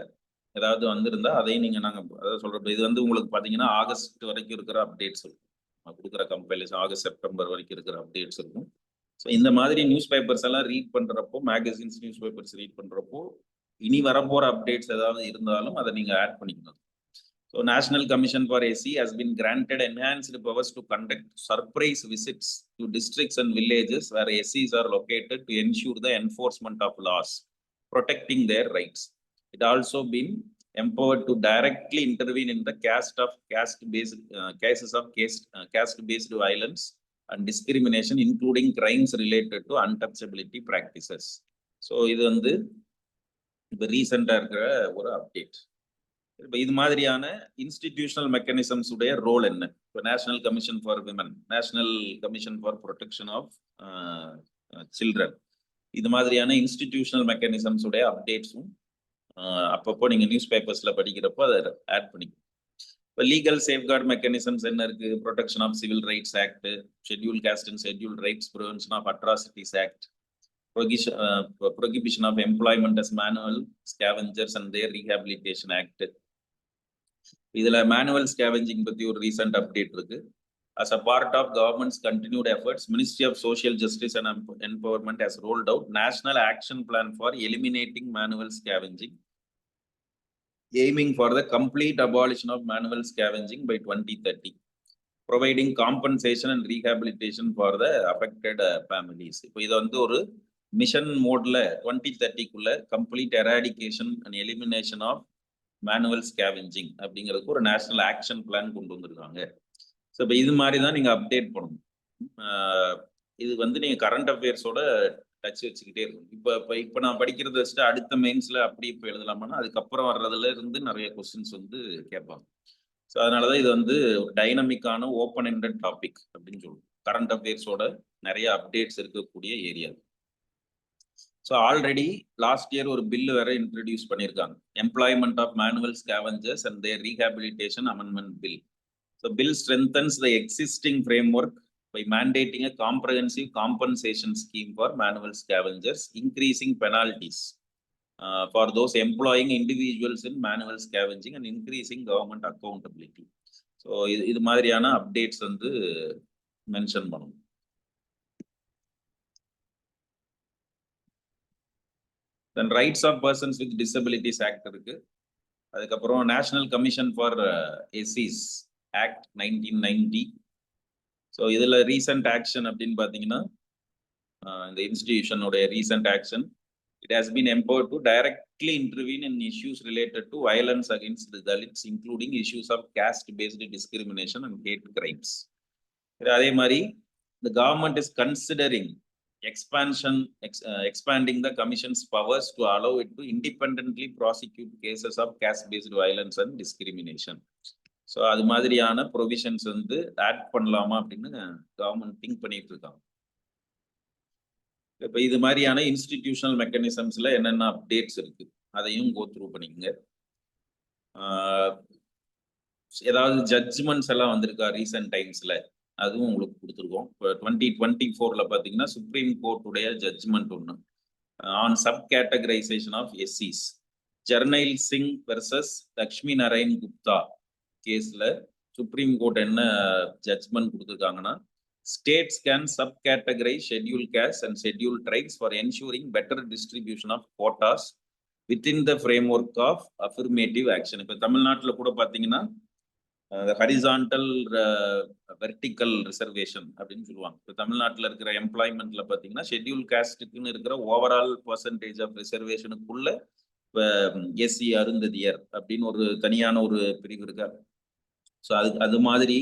ஏதாவது வந்திருந்தா அதையும் நீங்க அதாவது சொல்றப்ப இது வந்து உங்களுக்கு பாத்தீங்கன்னா ஆகஸ்ட் வரைக்கும் இருக்கிற அப்டேட்ஸ் இருக்கும். கொடுக்குற கம்பைலேஷன் ஆகஸ்ட் செப்டம்பர் வரைக்கும் இருக்கிற அப்டேட்ஸ் இருக்கும். ஸோ இந்த மாதிரி நியூஸ் பேப்பர்ஸ் எல்லாம் ரீட் பண்றப்போ, மேகசின்ஸ் நியூஸ் பேப்பர்ஸ் ரீட் பண்றப்போ இனி வரப்போற அப்டேட்ஸ் ஏதாவது இருந்தாலும் அதை நீங்க ஆட் பண்ணிக்கணும். So national commission for SC has been granted enhanced powers to conduct surprise visits to districts and villages where SCs are located to ensure the enforcement of laws protecting their rights. It also been empowered to directly intervene in the cases of caste-based violence and discrimination, including crimes related to untouchability practices. So இது வந்து இப்போ ரீசெண்டாக இருக்கிற ஒரு update. இப்போ இது மாதிரியான institutional mechanisms உடைய ரோல் என்ன? இப்போ national commission for women, national commission for protection of children, இது மாதிரியான இன்ஸ்டிடியூஷனல் மெக்கானிசம்ஸ் உடைய அப்டேட்ஸும் அப்பப்போ நீங்க நியூஸ் பேப்பர்ஸ்ல படிக்கிறப்போ அதை ஆட் பண்ணிக்கணும். இப்போ லீகல் சேஃப்கார்ட் மெக்கானிசம்ஸ் என்ன இருக்கு? Protection of civil rights act, schedule caste and schedule rights, prevention of atrocities act, prohibition of employment as manual scavengers and their rehabilitation act. இதுல manual scavenging பத்தி ஒரு recent update இருக்கு. As a part of government's continued efforts, Ministry of Social Justice and Empowerment has rolled out National Action Plan for eliminating manual scavenging, aiming for the complete abolition of manual scavenging by 2030, providing compensation and rehabilitation for the affected families. இப்போ இது வந்து ஒரு mission மோட்ல 2030க்குள்ள complete eradication and elimination of manual scavenging அப்படிங்கிறதுக்கு ஒரு national action plan கொண்டு வந்திருக்காங்க. ஸோ இப்போ இது மாதிரி தான் நீங்கள் அப்டேட் பண்ணணும். இது வந்து நீங்கள் கரண்ட் அஃபேர்ஸோட டச் வச்சுக்கிட்டே இருக்கணும். இப்போ நான் படிக்கிறத வச்சுட்டு அடுத்த மெயின்ஸில் அப்படி இப்போ எழுதலாமான்னா அதுக்கப்புறம் வர்றதுல இருந்து நிறைய கொஸ்டின்ஸ் வந்து கேட்பாங்க. ஸோ அதனால தான் இது வந்து ஒரு டைனமிக்கான ஓப்பன் எண்டட் டாபிக் அப்படின்னு சொல்லுவோம். கரண்ட் அஃபேர்ஸோட நிறைய அப்டேட்ஸ் இருக்கக்கூடிய area. So already last year ஒரு பில்லு வேற இன்ட்ரடியூஸ் பண்ணியிருக்காங்க, employment of manual scavengers and their rehabilitation amendment bill. So bill strengthens the existing framework by mandating a comprehensive compensation scheme for manual scavengers, increasing penalties for those employing individuals in manual scavenging and increasing government accountability. So இது மாதிரியான updates வந்து mention பண்ணணும். Then Rights of Persons with Disabilities Act இருக்கு. அதுக்கப்புறம் national commission for எஸ்சிஸ் act 1990. So இதில் recent action அப்படின்னு பார்த்தீங்கன்னா இந்த இன்ஸ்டிடியூஷனுடைய recent action, it has been empowered to directly intervene in issues related to violence against Dalits, including issues of caste based discrimination and hate crimes. அதே மாதிரி the government is considering expanding the commission's powers to allow it to independently prosecute cases of caste-based violence and discrimination. So அது மாதிரியான provisions வந்து add பண்ணலாமா அப்படின்னு government think பண்ணிட்டு இருக்காங்க. இப்போ இது மாதிரியான இன்ஸ்டிடியூஷனல் மெக்கானிசம்ஸ்ல என்னென்ன அப்டேட்ஸ் இருக்கு அதையும் கோ த்ரூ பண்ணிக்கங்க. ஏதாவது ஜட்ஜ்மெண்ட்ஸ் எல்லாம் வந்திருக்கா ரீசெண்ட் டைம்ஸ்ல, அதுவும் உங்களுக்கு கொடுத்துருக்கோம். இப்போ 2024 பார்த்தீங்கன்னா சுப்ரீம் கோர்ட்டுடைய ஜட்ஜ்மெண்ட் ஒன்று ஆன் சப் கேட்டகரைசேஷன் ஆஃப் எஸ்சிஸ், ஜர்னைல் சிங் வெர்சஸ் லக்ஷ்மி நாராயண் குப்தா கேஸ்ல சுப்ரீம் கோர்ட் என்ன ஜட்ஜ்மெண்ட் கொடுத்துருக்காங்கன்னா, states can sub categorise schedule caste and schedule tribes for ensuring better distribution of quotas within the framework of affirmative action. இப்போ தமிழ்நாட்டில் கூட பார்த்தீங்கன்னா horizontal vertical reservation அப்படின்னு சொல்லுவாங்க. இப்போ தமிழ்நாட்டில் இருக்கிற எம்ப்ளாய்மெண்ட்ல பார்த்தீங்கன்னா ஷெட்யூல் காஸ்ட்டுக்குன்னு இருக்கிற ஓவரால் பர்சன்டேஜ் ஆஃப் ரிசர்வேஷனுக்குள்ள இப்போ எஸ்சி அருந்ததியர் அப்படின்னு ஒரு தனியான ஒரு பிரிவு இருக்கா. ஸோ அது மாதிரி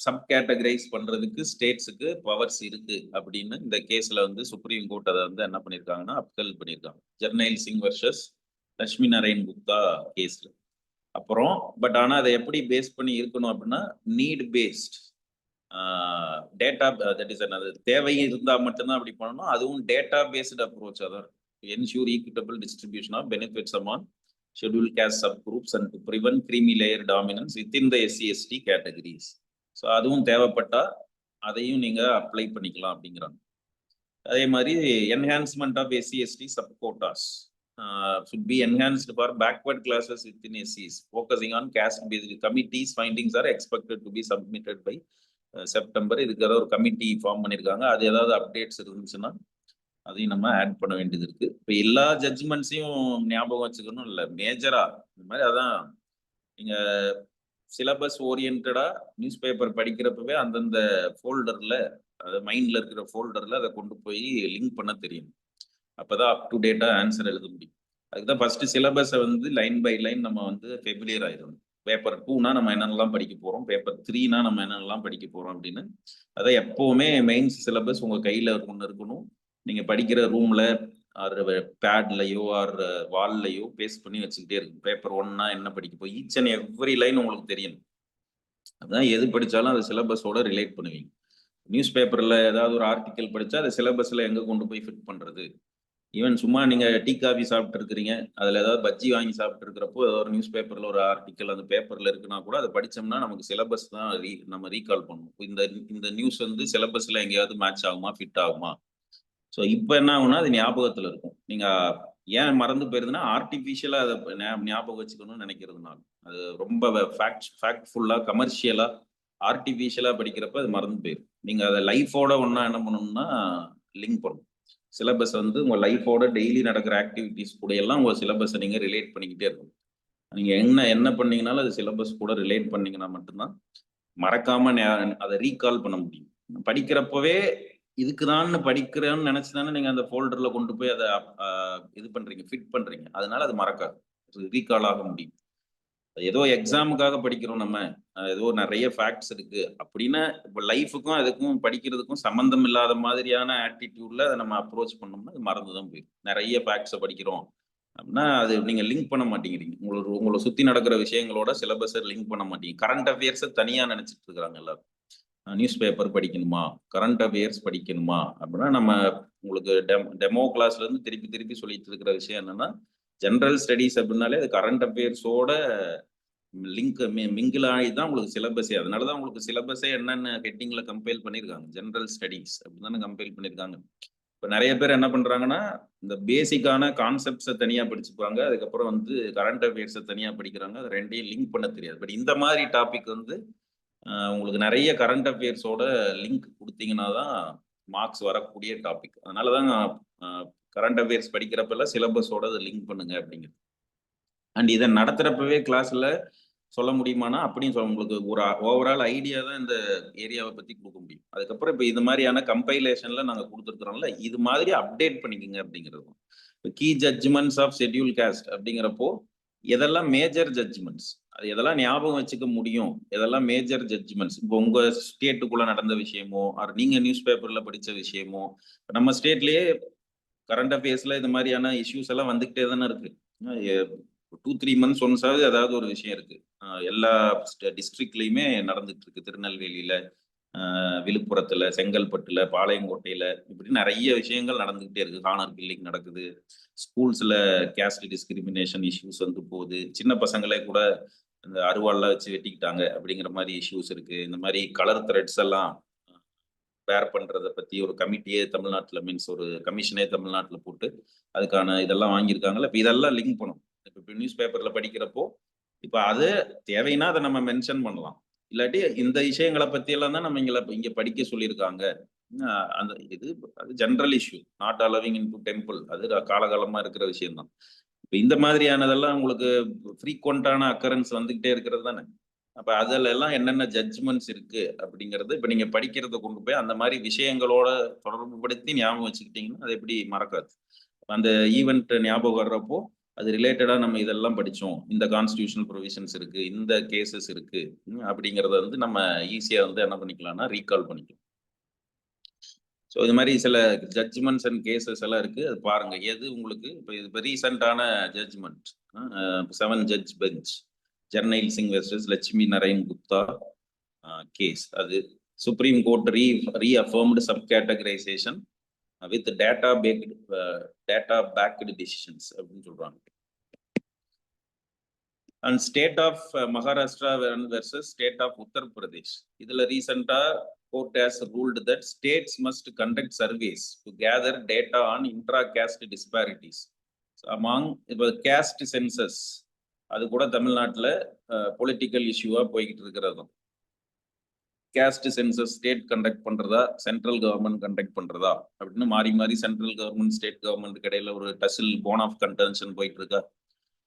சப் கேட்டகரைஸ் பண்றதுக்கு ஸ்டேட்ஸுக்கு பவர்ஸ் இருக்கு அப்படின்னு இந்த கேஸ்ல வந்து சுப்ரீம் கோர்ட் அதை வந்து என்ன பண்ணியிருக்காங்கன்னா அப்கல் பண்ணியிருக்காங்க, ஜர்னைல் சிங் வர்சஸ் லக்ஷ்மி நாராயண் குப்தா கேஸ்ல. அப்புறம் பட் ஆனால் அதை எப்படி பேஸ் பண்ணி இருக்கணும் அப்படின்னா need based data, that is அது தேவை இருந்தால் மட்டும்தான் அப்படி பண்ணணும். அதுவும் டேட்டா பேஸ்டு அப்ரோச் அதான் ensure equitable distribution of benefits among scheduled caste subgroups and to prevent creamy layer dominance within the SC/ST categories. So அதுவும் தேவைப்பட்டா அதையும் நீங்க அப்ளை பண்ணிக்கலாம் அப்படிங்கிறாங்க. அதே மாதிரி enhancement of SC/ST sub quotas should be enhanced for backward classes within SCs, focusing on caste based committees. Findings are expected to be submitted by September. இதுக்கு ஏதாவது ஒரு கமிட்டி ஃபார்ம் பண்ணியிருக்காங்க. அது ஏதாவது அப்டேட்ஸ் இருந்துச்சுன்னா அதையும் நம்ம ஆட் பண்ண வேண்டியது இருக்கு. இப்போ எல்லா ஜட்ஜ்மெண்ட்ஸையும் ஞாபகம் வச்சுக்கணும் இல்லை, மேஜரா இந்த மாதிரி அதான் நீங்க சிலபஸ் ஓரியன்டா நியூஸ் பேப்பர் படிக்கிறப்பவே அந்தந்த ஃபோல்டர்ல, அது மைண்ட்ல இருக்கிற ஃபோல்டர்ல அதை கொண்டு போய் லிங்க் பண்ண தெரியும். அப்பதான் அப் டு டேட்டா ஆன்சர் எழுத முடியும். அதுக்குதான் ஃபர்ஸ்ட் சிலபஸை வந்து லைன் பை லைன் நம்ம வந்து ஃபெமிலியர் ஆயிடணும். பேப்பர் 2னா நம்ம என்னென்னலாம் படிக்க போறோம், பேப்பர் 3னா நம்ம என்னென்னலாம் படிக்க போறோம் அப்படின்னு. அதை எப்பவுமே மெயின்ஸ் சிலபஸ் உங்க கையில ஒன்று இருக்கணும். நீங்க படிக்கிற ரூம்ல ஆர் பேட்லையோ ஆர் வால்லையோ பேஸ்ட் பண்ணி வச்சுக்கிட்டே இருக்கும். பேப்பர் 1னா என்ன படிக்க போய் ஈச் அண்ட் எவ்ரி லைன் உங்களுக்கு தெரியணும். அதான் எது படிச்சாலும் அது சிலபஸோட ரிலேட் பண்ணுவீங்க. நியூஸ் பேப்பர்ல ஏதாவது ஒரு ஆர்டிக்கல் படிச்சா அது சிலபஸ்ல எங்க கொண்டு போய் ஃபிட் பண்றது? ஈவன் சும்மா நீங்க டீ காஃபி சாப்பிட்டு இருக்கிறீங்க, அதுல ஏதாவது பஜ்ஜி வாங்கி சாப்பிட்டு இருக்கிறப்போ ஏதாவது ஒரு நியூஸ் பேப்பர்ல ஒரு ஆர்டிக்கல் அந்த பேப்பர்ல இருக்குன்னா கூட அதை படிச்சோம்னா நமக்கு சிலபஸ் தான் நம்ம ரீகால் பண்ணுவோம். இந்த இந்த நியூஸ் வந்து சிலபஸ்ல எங்கேயாவது மேட்ச் ஆகுமா, ஃபிட் ஆகுமா? ஸோ இப்போ என்ன ஆகும்னா அது ஞாபகத்துல இருக்கும். நீங்க ஏன் மறந்து போயிருதுன்னா ஆர்டிஃபிஷியலா அதை ஞாபகம் வச்சுக்கணும்னு நினைக்கிறதுனால. அது ரொம்ப ஃபேக்ட்ஃபுல்லா கமர்ஷியலா ஆர்டிஃபிஷியலா படிக்கிறப்ப அது மறந்து போயிடும். நீங்க அதை லைஃபோட ஒண்ணா என்ன பண்ணணும்னா லிங்க் பண்ணணும். சிலபஸ் வந்து உங்க லைஃபோட டெய்லி நடக்கிற ஆக்டிவிட்டிஸ் கூட எல்லாம் உங்க சிலபஸை நீங்க ரிலேட் பண்ணிக்கிட்டே இருக்கணும். நீங்க என்ன என்ன பண்ணீங்கனாலும் அது சிலபஸ் கூட ரிலேட் பண்ணீங்கன்னா மட்டும்தான் மறக்காம அதை ரீகால் பண்ண முடியும். படிக்கிறப்பவே இதுக்குதான்னு படிக்கிறேன்னு நினைச்சு தானே நீங்க அந்த ஃபோல்டர்ல கொண்டு போய் அதை இது பண்றீங்க, ஃபிட் பண்றீங்க. அதனால அது மறக்காது, ரீகால் ஆக முடியும். ஏதோ எக்ஸாமுக்காக படிக்கிறோம் நம்ம, ஏதோ நிறைய ஃபேக்ட்ஸ் இருக்கு அப்படின்னா இப்போ லைஃபுக்கும் அதுக்கும் படிக்கிறதுக்கும் சம்பந்தம் இல்லாத மாதிரியான ஆட்டிடியூட்ல அதை நம்ம அப்ரோச் பண்ணோம்னா அது மறந்துதான் போயிடும். நிறைய ஃபேக்ட்ஸை படிக்கிறோம் அப்படின்னா அது நீங்க லிங்க் பண்ண மாட்டேங்கிறீங்க. உங்களை சுத்தி நடக்கிற விஷயங்களோட சிலபஸை லிங்க் பண்ண மாட்டீங்க. கரண்ட் அஃபேர்ஸை தனியா நினைச்சிட்டு இருக்கிறாங்க எல்லாரும். நியூஸ் பேப்பர் படிக்கணுமா, கரண்ட் அஃபேர்ஸ் படிக்கணுமா அப்படின்னா நம்ம உங்களுக்கு டெமோ கிளாஸ்ல இருந்து திருப்பி திருப்பி சொல்லிட்டு இருக்கிற விஷயம் என்னன்னா ஜென்ரல் ஸ்டடீஸ் அப்படின்னாலே அது கரண்ட் அஃபேர்ஸோட லிங்க் மிங்கிள் ஆகி தான் உங்களுக்கு சிலபஸே. அதனாலதான் உங்களுக்கு சிலபஸே என்னென்ன ஹெட்டிங்ல கம்பைல் பண்ணியிருக்காங்க, ஜென்ரல் ஸ்டடீஸ் அப்படின்னு தானே கம்பைல் பண்ணியிருக்காங்க. இப்போ நிறைய பேர் என்ன பண்றாங்கன்னா இந்த பேசிக்கான கான்செப்ட்ஸை தனியா படிச்சுப்பாங்க, அதுக்கப்புறம் வந்து கரண்ட் அஃபேர்ஸை தனியா படிக்கிறாங்க. அது ரெண்டையும் லிங்க் பண்ண தெரியாது. பட் இந்த மாதிரி டாபிக் வந்து உங்களுக்கு நிறைய கரண்ட் அஃபேர்ஸோட லிங்க் கொடுத்தீங்கன்னா தான் மார்க்ஸ் வரக்கூடிய டாபிக். அதனாலதான் கரண்ட் அஃபேர்ஸ் படிக்கிறப்பெல்லாம் சிலபஸோட அதை லிங்க் பண்ணுங்க அப்படிங்கிறது. அண்ட் இதை நடத்துறப்பவே கிளாஸ்ல சொல்ல முடியுமானா அப்படின்னு சொல்ல உங்களுக்கு ஒரு ஓவரால் ஐடியா தான் இந்த ஏரியாவை பத்தி கொடுக்க முடியும். அதுக்கப்புறம் இப்போ இது மாதிரியான கம்பைலேஷன்ல நாங்க கொடுத்துருக்குறோம்ல, இது மாதிரி அப்டேட் பண்ணிக்கங்க அப்படிங்கிறது. இப்போ key judgments of schedule caste அப்படிங்கிறப்போ எதெல்லாம் மேஜர் ஜட்ஜ்மெண்ட்ஸ், அது எதெல்லாம் ஞாபகம் வச்சுக்க முடியும், எதெல்லாம் மேஜர் ஜட்ஜ்மெண்ட்ஸ், இப்போ உங்க ஸ்டேட்டுக்குள்ள நடந்த விஷயமோ ஆர் நீங்க நியூஸ் பேப்பர்ல படிச்ச விஷயமோ, நம்ம ஸ்டேட்லயே கரண்ட் அஃபேர்ஸ்ல இது மாதிரியான இஷ்யூஸ் எல்லாம் வந்துகிட்டே தானே இருக்கு. 2-3 months ஒன்ஸாவது ஏதாவது ஒரு விஷயம் இருக்கு. எல்லா டிஸ்ட்ரிக்ட்லயுமே நடந்துட்டு இருக்கு. திருநெல்வேலியில, விழுப்புரத்துல, செங்கல்பட்டுல, பாளையங்கோட்டையில இப்படி நிறைய விஷயங்கள் நடந்துகிட்டே இருக்கு. ஹானர் கில்லிங் நடக்குது, ஸ்கூல்ஸ்ல கேஸ்ட் டிஸ்கிரிமினேஷன் இஷ்யூஸ் வந்து போகுது, சின்ன பசங்களே கூட இந்த அருவாள்லாம் வச்சு வெட்டிக்கிட்டாங்க அப்படிங்கிற மாதிரி இஷ்யூஸ் இருக்கு. இந்த மாதிரி கலர் த்ரெட்ஸ் எல்லாம் வேர் பண்றதை பத்தி ஒரு கமிட்டியே தமிழ்நாட்டில் மீன்ஸ் ஒரு கமிஷனே தமிழ்நாட்டில் போட்டு அதுக்கான இதெல்லாம் வாங்கியிருக்காங்கல்ல. இப்போ இதெல்லாம் லிங்க் பண்ணும். இப்போ நியூஸ் பேப்பர்ல படிக்கிறப்போ இப்போ அது தேவைன்னா அதை நம்ம மென்ஷன் பண்ணலாம். இல்லாட்டி இந்த விஷயங்களை பத்தி எல்லாம் தான் நம்ம இங்க படிக்க சொல்லியிருக்காங்க. அந்த இது அது general issue, not allowing in to temple, அது காலகாலமா இருக்கிற விஷயம் தான். இப்போ இந்த மாதிரியானதெல்லாம் உங்களுக்கு ஃப்ரீக்வெண்டான அக்கரன்ஸ் வந்துகிட்டே இருக்கிறது தானே. அப்ப அதுல எல்லாம் என்னென்ன ஜட்ஜ்மெண்ட்ஸ் இருக்கு அப்படிங்கறது இப்ப நீங்க படிக்கிறத கொண்டு போய் அந்த மாதிரி விஷயங்களோட தொடர்பு படுத்தி ஞாபகம் வச்சுக்கிட்டீங்கன்னா அது எப்படி மறக்காது. அந்த ஈவெண்ட் ஞாபகம் வர்றப்போ அது ரிலேட்டடா நம்ம இதெல்லாம் படிச்சோம், இந்த கான்ஸ்டியூஷனல் ப்ரொவிஷன்ஸ் இருக்கு, இந்த கேசஸ் இருக்கு அப்படிங்கறத வந்து நம்ம ஈஸியா வந்து என்ன பண்ணிக்கலாம்னா ரீகால் பண்ணிக்கலாம். ஸோ இது மாதிரி சில ஜட்ஜ்மெண்ட்ஸ் அண்ட் கேசஸ் எல்லாம் இருக்கு, அது பாருங்க எது உங்களுக்கு இப்போ ரீசெண்டான judgement 7 judge bench Jarnail Singh versus Lakshmi Narayan Gupta case. அது supreme court reaffirmed sub categorisation with data backed decisions அப்படின்னு சொல்றாங்க. And state of Maharashtra versus state of Uttar Pradesh. இதுல ரீசெண்டா court has ruled that states must conduct surveys to gather data on intra-caste disparities. So among caste census, அது கூட தமிழ்நாட்டில் political இஷ்யூவா போய்கிட்டு இருக்கிறது. Caste census state conduct பண்றதா, சென்ட்ரல் கவர்மெண்ட் கண்டக்ட் பண்றதா அப்படின்னு மாறி மாறி சென்ட்ரல் கவர்மெண்ட் ஸ்டேட் கவர்மெண்ட் இடையில ஒரு டசில் போன் ஆஃப் கன்டென்ஷன் போயிட்டு இருக்கா.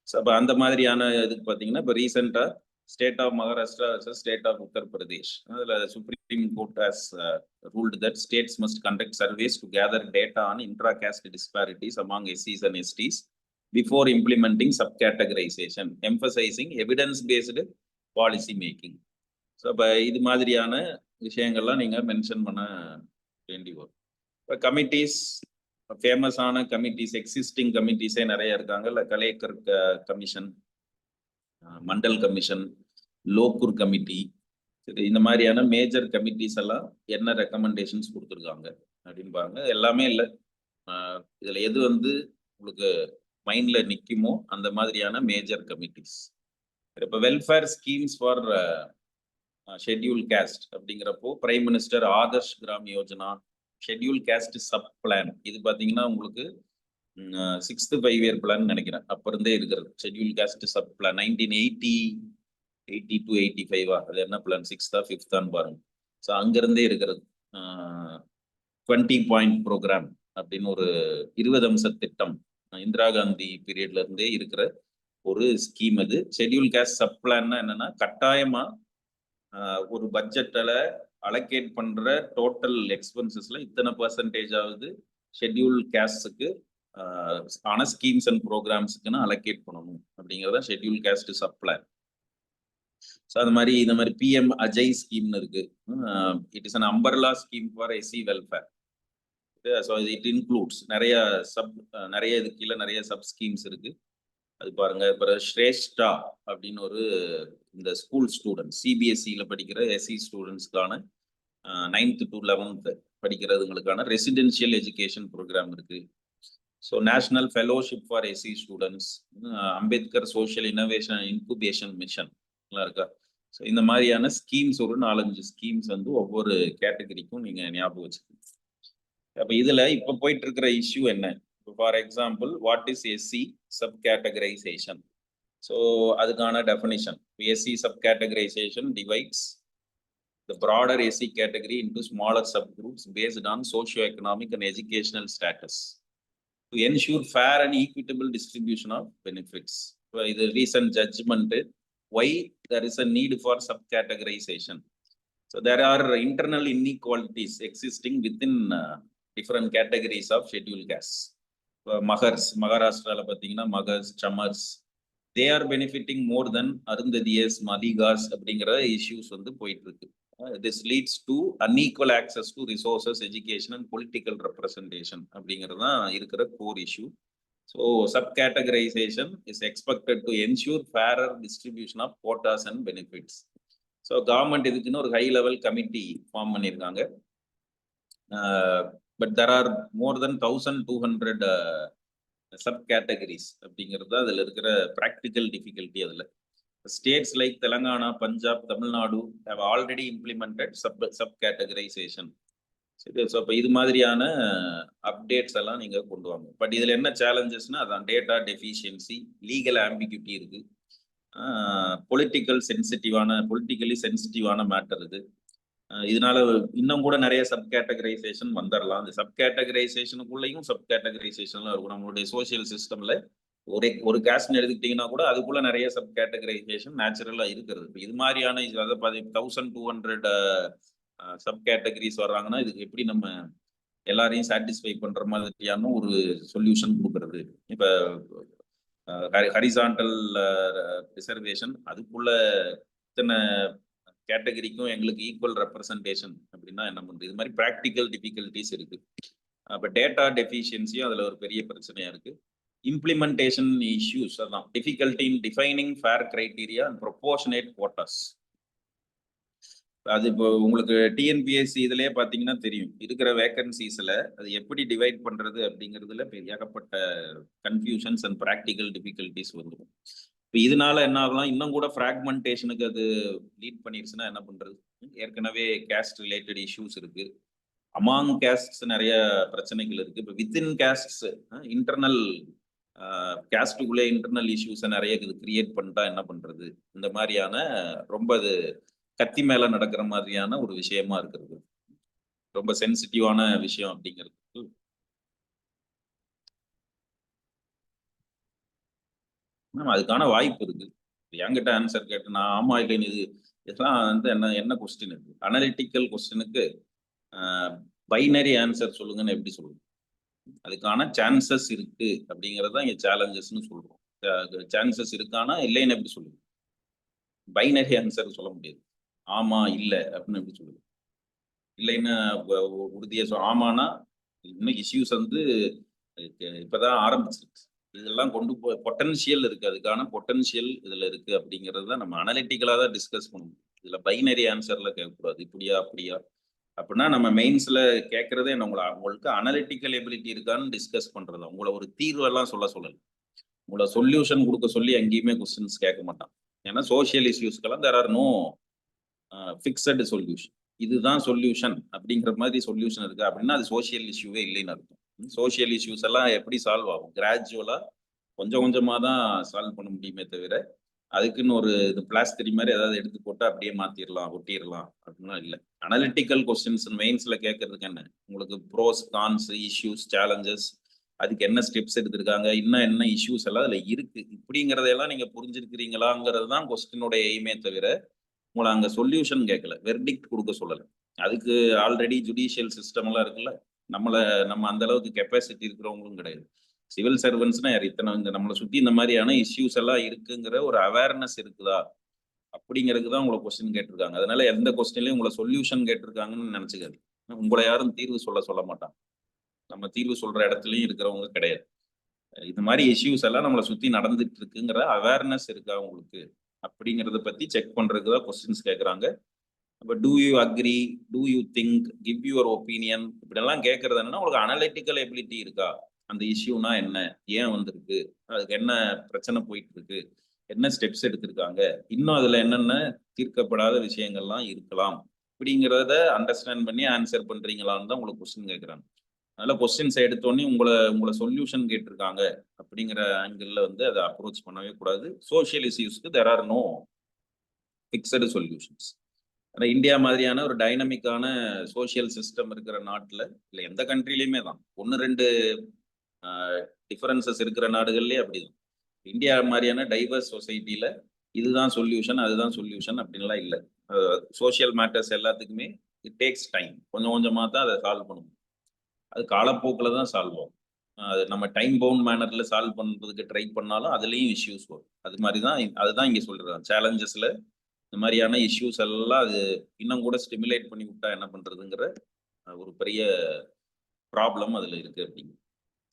அப்ப அந்த மாதிரியான இதுக்கு பாத்தீங்கன்னா இப்போ ரீசெண்டா state of Maharashtra versus state of Uttar Pradesh, அதுல supreme court has ruled that states must conduct surveys to gather data on intra caste disparities among எஸ்சிஸ் and STs before implementing sub categorisation, emphasising evidence based policy making. So இப்போ இது மாதிரியான விஷயங்கள்லாம் நீங்க mention பண்ண வேண்டி வரும். இப்போ கமிட்டிஸ் ஃபேமஸான கமிட்டிஸ், எக்ஸிஸ்டிங் கமிட்டிஸே நிறைய இருக்காங்க. இல்லை Kalelkar commission, Mandal commission, Lokur committee, இந்த மாதிரியான மேஜர் கமிட்டிஸ் எல்லாம் என்ன ரெக்கமெண்டேஷன்ஸ் கொடுத்துருக்காங்க அப்படின்னு பாருங்க. எல்லாமே இல்லை, இதுல எது வந்து உங்களுக்கு மைண்ட்ல நிக்குமோ அந்த மாதிரியான மேஜர் கமிட்டிஸ். இப்போ welfare schemes for schedule caste அப்படிங்கிறப்போ prime minister Adarsh Gram Yojana, schedule caste sub plan, இது பார்த்தீங்கன்னா உங்களுக்கு 6th 5-year பிளான் நினைக்கிறேன், அப்போ இருந்தே இருக்கிறது. Schedule caste sub plan 1980 to 85 அது என்ன பிளான், 6th or 5th பாருங்க. ஸோ அங்கிருந்தே இருக்கிறது. 20 point ப்ரோக்ராம் அப்படின்னு ஒரு 20 அம்ச திட்டம் இந்திரா காந்தி பீரியட்ல இருந்தே இருக்கிற ஒரு ஸ்கீம். அது ஷெட்யூல் கேஸ்ட் சப் பிளான்னா என்னன்னா, கட்டாயமா ஒரு பட்ஜெட்டில் அலோகேட் பண்ற டோட்டல் எக்ஸ்பென்சஸ்ல இத்தனை % ஆகுது ஷெட்யூல் கேஸ்டுக்கு ஆன ஸ்கீம்ஸ் அண்ட் ப்ரோக்ராம்ஸுக்குன்னு அலோகேட் பண்ணணும் அப்படிங்கிறத schedule caste sub plan. So அது மாதிரி இந்த மாதிரி PM அஜய் ஸ்கீம்னு இருக்கு. It is an umbrella scheme for SC welfare. So it includes நிறைய இது கீழே நிறைய சப் ஸ்கீம்ஸ் இருக்கு. அது பாருங்க. அப்புறம் ஸ்ரேஷ்டா அப்படின்னு ஒரு இந்த ஸ்கூல் ஸ்டூடெண்ட் CBSEல படிக்கிற SC ஸ்டூடெண்ட்ஸ்க்கான 9th to 11th படிக்கிறதுங்களுக்கான ரெசிடென்ஷியல் எஜுகேஷன் ப்ரோக்ராம் இருக்கு. So national fellowship for SC students, Ambedkar social innovation incubation mission எல்லாம் இருக்கா. ஸோ இந்த மாதிரியான ஸ்கீம்ஸ் ஒரு 4-5 ஸ்கீம்ஸ் வந்து ஒவ்வொரு கேட்டகரிக்கும் நீங்க ஞாபகம் வச்சுக்கணும். அப்போ இதுல இப்போ போயிட்டு இருக்கிற இஷ்யூ என்ன? For example, what is SC sub categorisation? So அதுக்கான definition, SC sub categorisation divides the broader SC category into smaller subgroups based on socio-economic and educational status to ensure fair and equitable distribution of benefits. So, this recent judgment, why there is a need for subcategorization. So, there are internal inequalities existing within different categories of scheduled castes. Mahars, Maharashtra, Mahars, Chamars, they are benefiting more than Arundhadiyas, Maligas, அப்படிங்கிற issues வந்து போயிட்டு இருக்கு. This leads to unequal access to resources, education and political representation அப்படிங்கிறது தான் இருக்கிற core issue. So subcategorization is expected to ensure fairer distribution of quotas and benefits. So government இதுக்குன்னு ஒரு high level committee form பண்ணியிருக்காங்க. But there are more than 1200 subcategories அப்படிங்கிறது அதில் இருக்கிற practical difficulty. அதில் states like Telangana, Punjab, Tamil Nadu have already implemented subcategorization. So இப்போ இது மாதிரியான அப்டேட்ஸ் எல்லாம் நீங்கள் கொண்டு வாங்க. பட் இதில் என்ன சேலஞ்சஸ்னா, அதான் டேட்டா டெஃபிஷியன்சி, லீகல் ஆம்பிகியூட்டி இருக்கு, பொலிட்டிக்கலி சென்சிட்டிவான மேட்டர் இது. இதனால இன்னும் கூட நிறைய சப் கேட்டகரைசேஷன் வந்துடலாம். அந்த சப் கேட்டகரைசேஷனுக்குள்ளேயும் சப் கேட்டகரைசேஷன்லாம் இருக்கும். நம்மளுடைய சோசியல் சிஸ்டம்ல ஒரு கேஸ்ட்னு எடுத்துக்கிட்டீங்கன்னா கூட அதுக்குள்ள நிறைய சப் கேட்டகரைசேஷன் நேச்சுரலா இருக்கிறது. இது மாதிரியான 1200 சப் கேட்டகரிஸ் வர்றாங்கன்னா இதுக்கு எப்படி நம்ம எல்லாரையும் சாட்டிஸ்ஃபை பண்ற மாதிரியான ஒரு சொல்யூஷன் கொடுக்கறது? இப்ப ஹரிசான்டல் ரிசர்வேஷன், அதுக்குள்ள இத்தனை கேட்டகரிக்கும் எங்களுக்கு ஈக்குவல் ரெப்ரசன்டேஷன் அப்படின்னா என்ன பண்றது? இது மாதிரி ப்ராக்டிக்கல் டிஃபிகல்டிஸ் இருக்கு. அப்ப டேட்டா டெஃபிஷியன்சியும் அதுல ஒரு பெரிய பிரச்சனையா இருக்கு. Implementation issues, difficulty in defining fair criteria and proportionate quotas. அது இப்போ உங்களுக்கு TNPSC இதுலயே பார்த்தீங்கன்னா தெரியும், இருக்கிற வேகன்சிஸ்ல அது எப்படி டிவைட் பண்றது அப்படிங்கிறதுல ஏகப்பட்ட கன்ஃபியூஷன்ஸ் அண்ட் ப்ராக்டிக்கல் டிஃபிகல்டிஸ் வந்துடும். இப்போ இதனால என்ன ஆகலாம், இன்னும் கூட ஃப்ராக்மெண்டேஷனுக்கு அது லீட் பண்ணிருச்சுன்னா என்ன பண்றது? ஏற்கனவே கேஸ்ட் ரிலேட்டட் இஷ்யூஸ் இருக்கு, அமாங் கேஸ்ட்ஸ் நிறைய பிரச்சனைகள் இருக்கு. இப்போ வித்தின் கேஸ்ட்ஸ் இன்டர்னல் கேஸ்டுக்குள்ளே இன்டர்னல் இஷ்யூஸை நிறைய இது கிரியேட் பண்ணிட்டா என்ன பண்றது? இந்த மாதிரியான ரொம்ப அது கத்தி மேல நடக்கிற மாதிரியான ஒரு விஷயமா இருக்கிறது, ரொம்ப சென்சிட்டிவான விஷயம் அப்படிங்கிறது. அதுக்கான வாய்ப்பு இருக்கு. என்கிட்ட ஆன்சர் கேட்டு நான் ஆமா இல்லைன்னு இதெல்லாம் வந்து என்ன கொஸ்டின் இருக்கு? அனலிட்டிக்கல் கொஸ்டினுக்கு பைனரி ஆன்சர் சொல்லுங்கன்னு எப்படி சொல்லுங்க? அதுக்கான சான்சஸ் இருக்கு அப்படிங்கறத இங்க சேலஞ்சஸ்னு சொல்றோம். சான்சஸ் இருக்கானா இல்லைன்னு எப்படி சொல்லுங்க? பைனரி ஆன்சர் சொல்ல முடியாது. ஆமா இல்ல அப்படின்னு எப்படி சொல்லுங்க? இல்லைன்னு உறுதியா ஆமானா இன்னும் இஷ்யூஸ் வந்து இப்பதான் ஆரம்பிச்சிருக்கு. இதெல்லாம் கொண்டு போய் பொட்டன்ஷியல் இருக்கு, அதுக்கான பொட்டன்ஷியல் இதுல இருக்கு அப்படிங்கறத நம்ம அனலிட்டிக்கலா தான் டிஸ்கஸ் பண்ணணும். இதுல பைனரி ஆன்சர்ல கேட்கக்கூடாது, இப்படியா அப்படியா. அப்படின்னா நம்ம மெயின்ஸ்ல கேட்கறதே என்ன, உங்களுக்கு அனலிட்டிக்கல் எபிலிட்டி இருக்கான்னு டிஸ்கஸ் பண்றது. உங்களை ஒரு தீர்வெல்லாம் சொல்லல, உங்களை சொல்யூஷன் கொடுக்க சொல்லி எங்கேயுமே கொஸ்டின்ஸ் கேட்க மாட்டான். ஏன்னா சோசியல் இஷ்யூஸ்க்கெல்லாம் there are no fixed solution. இதுதான் சொல்யூஷன் அப்படிங்கிற மாதிரி சொல்யூஷன் இருக்கு அப்படின்னா அது சோசியல் இஷ்யூவே இல்லைன்னு அர்த்தம். சோசியல் இஷ்யூஸ் எல்லாம் எப்படி சால்வ் ஆகும், கிராஜுவலா கொஞ்சம் கொஞ்சமா தான் சால்வ் பண்ண முடியுமே தவிர அதுக்குன்னு ஒரு இது பிளாஸ்டரி மாதிரி ஏதாவது எடுத்து போட்டு அப்படியே மாத்திரலாம் ஒட்டிடலாம் அப்படின்னா இல்லை. அனலிட்டிக்கல் கொஸ்டின்ஸ் மெயின்ஸ்ல கேட்கறதுக்கு என்ன, உங்களுக்கு ப்ரோஸ் கான்ஸ் இஷ்யூஸ் சேலஞ்சஸ், அதுக்கு என்ன ஸ்டெப்ஸ் எடுத்திருக்காங்க, இன்னும் என்ன இஷ்யூஸ் எல்லாம் அதுல இருக்கு இப்படிங்கிறதெல்லாம் நீங்க புரிஞ்சிருக்கிறீங்களாங்கிறது தான் கொஸ்டினோட எய்மே தவிர உங்களை அங்க சொல்யூஷன் கேட்கல, வெர்டிக்ட் கொடுக்க சொல்லலை. அதுக்கு ஆல்ரெடி ஜுடிஷியல் சிஸ்டம் எல்லாம் இருக்குல்ல, நம்ம அந்த அளவுக்கு கெப்பாசிட்டி இருக்கிறவங்களும் கிடையாது. சிவில் சர்வன்ஸ்னா யார், இத்தனை நம்மளை சுத்தி இந்த மாதிரியான இஷ்யூஸ் எல்லாம் இருக்குங்கிற ஒரு அவேர்னஸ் இருக்குதா அப்படிங்கிறதுக்கு தான் உங்களை கொஸ்டின் கேட்டிருக்காங்க. அதனால எந்த கொஸ்டின்லயும் உங்களை சொல்யூஷன் கேட்டிருக்காங்கன்னு நினைச்சுக்காது. உங்களை யாரும் தீர்வு சொல்ல மாட்டாங்க. நம்ம தீர்வு சொல்ற இடத்துலயும் இருக்கிறவங்க கிடையாது. இது மாதிரி இஷ்யூஸ் எல்லாம் நம்மளை சுத்தி நடந்துட்டு இருக்குங்கிற அவேர்னஸ் இருக்கா உங்களுக்கு அப்படிங்கிறத பத்தி செக் பண்றதுக்கு தான் கொஸ்டின்ஸ் கேட்கறாங்க. அப்போ do you agree, do you think, give your opinion இப்படிலாம் கேட்கறது என்னன்னா உங்களுக்கு அனலிட்டிக்கல் எபிலிட்டி இருக்கா, அந்த இஷ்யூனா என்ன, ஏன் வந்திருக்கு, அதுக்கு என்ன பிரச்சனை போயிட்டு இருக்கு, என்ன ஸ்டெப்ஸ் எடுத்திருக்காங்க, இன்னும் அதுல என்னென்ன தீர்க்கப்படாத விஷயங்கள்லாம் இருக்கலாம் அப்படிங்கிறத அண்டர்ஸ்டாண்ட் பண்ணி ஆன்சர் பண்றீங்களான்னு தான் உங்களுக்கு கொஸ்டின் கேட்குறாங்க. அதனால கொஸ்டின்ஸ் எடுத்தோடனே உங்களை சொல்யூஷன் கேட்டிருக்காங்க அப்படிங்கிற ஆங்கிள் வந்து அதை அப்ரோச் பண்ணவே கூடாது. சோசியல் இஷ்யூஸ்க்கு there are no fixed solutions. ஆனால் இந்தியா மாதிரியான ஒரு டைனமிக்கான சோசியல் சிஸ்டம் இருக்கிற நாட்டில் இல்லை எந்த கண்ட்ரிலையுமே தான் 1-2 டிஃபரன்சஸ் இருக்கிற நாடுகள்லேயே அப்படிதான். இந்தியா மாதிரியான டைவர்ஸ் சொசைட்டியில் இதுதான் சொல்யூஷன் அதுதான் சொல்யூஷன் அப்படின்லாம் இல்லை. சோசியல் மேட்டர்ஸ் எல்லாத்துக்குமே இட் டேக்ஸ் டைம், கொஞ்சம் கொஞ்சமாக தான் அதை சால்வ் பண்ணணும். அது காலப்போக்கில் தான் சால்வ் ஆகும். அது நம்ம டைம் பவுண்ட் மேனரில் சால்வ் பண்ணுறதுக்கு ட்ரை பண்ணாலும் அதுலேயும் இஷ்யூஸ் வரும். அது மாதிரி தான் அதுதான் இங்கே சொல்கிறேன், சேலஞ்சஸில் இந்த மாதிரியான இஷ்யூஸ் எல்லாம் அது இன்னும் கூட ஸ்டிமுலேட் பண்ணி விட்டா என்ன பண்றதுங்கிற ஒரு பெரிய ப்ராப்ளம் அதுல இருக்கு அப்படிங்க.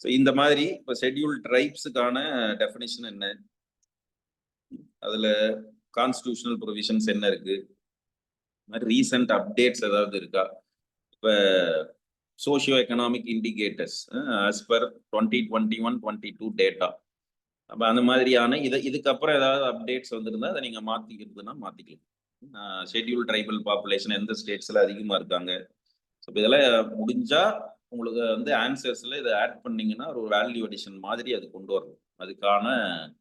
ஸோ இந்த மாதிரி இப்போ ஷெட்யூல் ட்ரைப்ஸுக்கான டெஃபினிஷன் என்ன, அதுல கான்ஸ்டிடியூஷனல் ப்ரொவிஷன்ஸ் என்ன இருக்கு, மாதிரி ரீசன்ட் அப்டேட்ஸ் ஏதாவது இருக்கா, இப்போ socio economic indicators as per 2021-22 data, அப்போ அந்த மாதிரியான இதுக்கப்புறம் ஏதாவது அப்டேட்ஸ் வந்திருந்தா அதை நீங்கள் மாற்றிக்கிறதுனா மாற்றிக்கலாம். ஷெட்யூல் ட்ரைபல் பாப்புலேஷன் எந்த ஸ்டேட்ஸில் அதிகமாக இருக்காங்க, ஸோ இதெல்லாம் முடிஞ்சா உங்களுக்கு வந்து ஆன்சர்ஸில் இதை ஆட் பண்ணிங்கன்னா ஒரு வேல்யூ அடிஷன் மாதிரி அது கொண்டு வரணும். அதுக்கான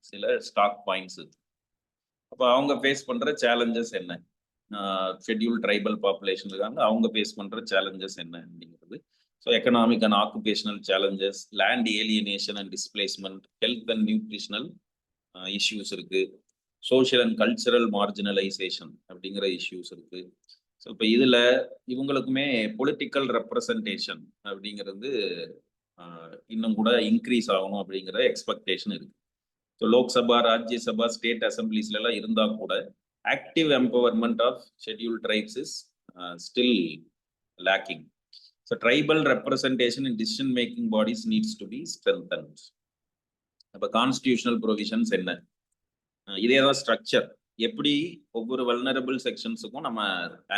சில ஸ்டாக் பாயிண்ட்ஸ் இருக்கு. அப்போ அவங்க ஃபேஸ் பண்ணுற சேலஞ்சஸ் என்ன, ஷெட்யூல் ட்ரைபல் பாப்புலேஷன் இருக்காங்க, அவங்க ஃபேஸ் பண்ணுற சேலஞ்சஸ் என்ன அப்படிங்கிறது. So economic and occupational challenges, land alienation and displacement, health and nutritional issues இருக்கு, சோஷியல் அண்ட் கல்ச்சரல் மார்ஜினலைசேஷன் அப்படிங்கிற இஷ்யூஸ் இருக்கு. ஸோ இப்போ இதில் இவங்களுக்குமே பொலிட்டிக்கல் ரெப்ரசன்டேஷன் அப்படிங்கிறது இன்னும் கூட இன்க்ரீஸ் ஆகணும் அப்படிங்கிற எக்ஸ்பெக்டேஷன் இருக்கு. ஸோ லோக்சபா, ராஜ்யசபா, ஸ்டேட் அசம்பிளிஸ்லாம் இருந்தால் கூட active empowerment of schedule tribes is still lacking. So tribal representation in decision making bodies needs to be strengthened. அப்போ கான்ஸ்டிடியூஷனல் ப்ரொவிஷன்ஸ் என்ன, இதே தான் ஸ்ட்ரக்சர். எப்படி ஒவ்வொரு வல்னரபிள் செக்ஷன்ஸுக்கும் நம்ம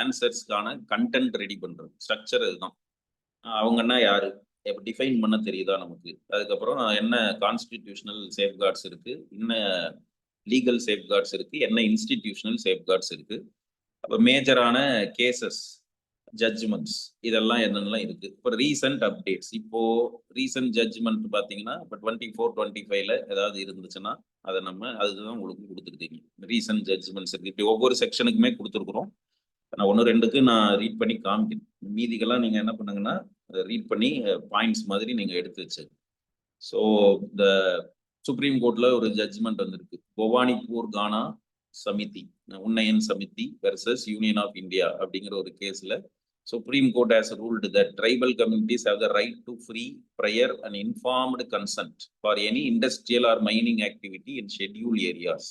ஆன்சர்ஸ்க்கான கண்டென்ட் ரெடி பண்றது ஸ்ட்ரக்சர் இதுதான். அவங்கன்னா யாரு எப்போ டிஃபைன் பண்ண தெரியுதா நமக்கு, அதுக்கப்புறம் என்ன கான்ஸ்டிடியூஷனல் சேஃப்கார்ட்ஸ் இருக்கு, என்ன லீகல் சேஃப்கார்ட்ஸ் இருக்கு, என்ன இன்ஸ்டிடியூஷனல் சேஃப்கார்ட்ஸ் இருக்கு, அப்போ மேஜரான கேசஸ், ஜட்ஜ்மெண்ட்ஸ் இதெல்லாம் என்னென்னலாம் இருக்கு. இப்போ ரீசன்ட் அப்டேட்ஸ், இப்போ ரீசன்ட் ஜட்ஜ்மெண்ட் பார்த்தீங்கன்னா இப்போ 24-25 ஏதாவது இருந்துச்சுன்னா அதை நம்ம அதுதான் உங்களுக்கு கொடுத்துருக்கீங்க. ரீசன்ட் ஜட்ஜ்மெண்ட்ஸ் இருக்கு, இப்படி ஒவ்வொரு செக்ஷனுக்குமே கொடுத்துருக்குறோம். நான் 1-2க்கு நான் ரீட் பண்ணி காமிக்கிறேன், மீதிகெல்லாம் நீங்க என்ன பண்ணுங்கன்னா ரீட் பண்ணி பாயிண்ட்ஸ் மாதிரி நீங்க எடுத்து வச்சு. ஸோ இந்த சுப்ரீம் கோர்ட்ல ஒரு ஜட்ஜ்மெண்ட் வந்திருக்கு, Bhawanipur Gana Samiti Unnayan Samiti versus union of India அப்படிங்கிற ஒரு கேஸ்ல Supreme Court has ruled that tribal communities have the right to free, prior and informed consent for any industrial or mining activity in scheduled areas.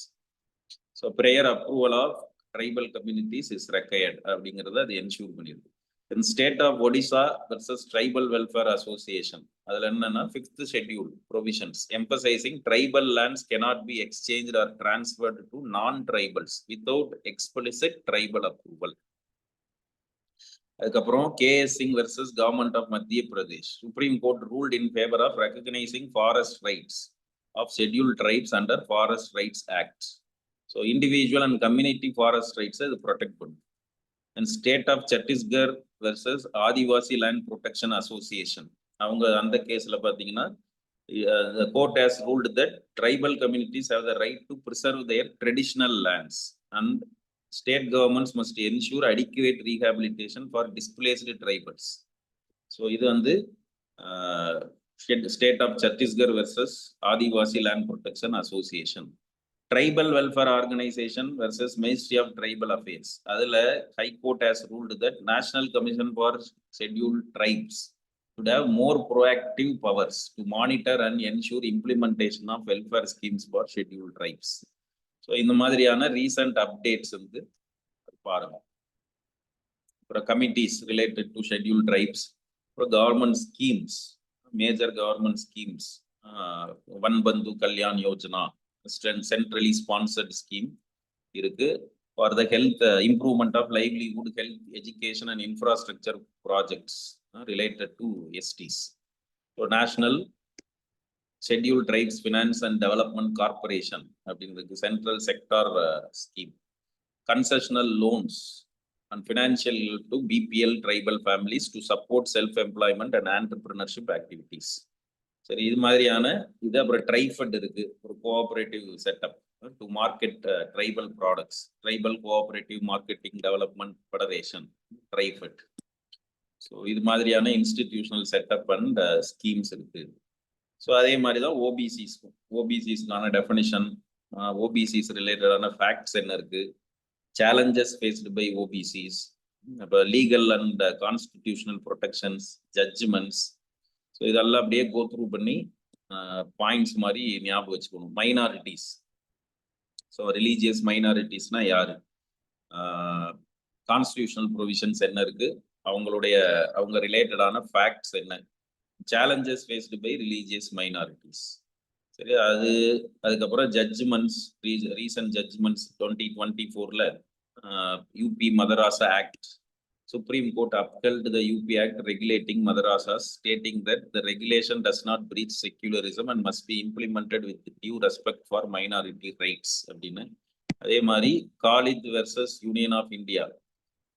So prior approval of tribal communities is required அப்படிங்கிறத அது ensure பண்ணிருக்கு. In state of Odisha versus Tribal Welfare Association. அதில் என்னன்னா 5th schedule provisions emphasizing tribal lands cannot be exchanged or transferred to non-tribals without explicit tribal approval. அதுக்கப்புறம் KS Singh versus Government of Madhya Pradesh. Supreme Court ruled in favor of recognizing forest rights of scheduled tribes under Forest Rights Act. So individual and community forest rights is protected. And state of Chhattisgarh versus Adivasi Land Protection Association. அவங்க அந்த கேஸ்ல பாத்தீங்கன்னா the court has ruled that tribal communities have the right to preserve their traditional lands and state governments must ensure adequate rehabilitation for displaced tribals. So இது வந்து state of Chhattisgarh versus Adivasi Land Protection Association. Tribal Welfare Organization versus Ministry of Tribal Affairs. Adila High Court has ruled that National Commission for Scheduled Tribes should have more proactive powers to monitor and ensure implementation of welfare schemes for scheduled tribes. So இந்த மாதிரியான recent updates வந்து பாருங்க. For committees related to scheduled tribes, for government schemes, major government schemes, One Bandhu Kalyan Yojana, centrally sponsored scheme இருக்கு for the health improvement of livelihood, health, education and infrastructure projects related to STs. So National Scheduled Tribes Finance and Development Corporation அப்படிங்கிறது central sector scheme. Concessional loans and financial to BPL tribal families to support self-employment and entrepreneurship activities. சரி, இது மாதிரியான இது அப்புறம் TRIFED இருக்கு, ஒரு cooperative setup to market tribal products, tribal cooperative marketing development federation TRIFED. So இது மாதிரியான institutional setup and schemes இருக்கு. ஸோ அதே மாதிரி தான் ஓபிசிஸ்க்கான டெஃபினிஷன், ஓபிசிஸ் ரிலேட்டடான ஃபேக்ட்ஸ் என்ன இருக்கு, சேலஞ்சஸ் ஃபேஸ்டு பை ஓபிசிஸ், இப்போ legal and constitutional protections, judgements. So இதெல்லாம் அப்படியே கோ த்ரூ பண்ணி பாயிண்ட்ஸ் மாதிரி ஞாபகம் வச்சுக்கணும். மைனாரிட்டிஸ், ஸோ ரிலீஜியஸ் மைனாரிட்டிஸ்னா யாரு, கான்ஸ்டிடியூஷனல் ப்ரொவிஷன்ஸ் என்ன இருக்கு, அவங்க ரிலேட்டடான ஃபேக்ட்ஸ் என்ன, challenges faced by religious minorities. சரி, அதுக்கப்புறம் judgments, recent judgments 2024 UP Madrasa act. Supreme Court upheld the UP Act regulating madrasas, stating that the regulation does not breach secularism and must be implemented with due respect for minority rights. அப்படின்னா அதே மாதிரி Khalid versus Union of India.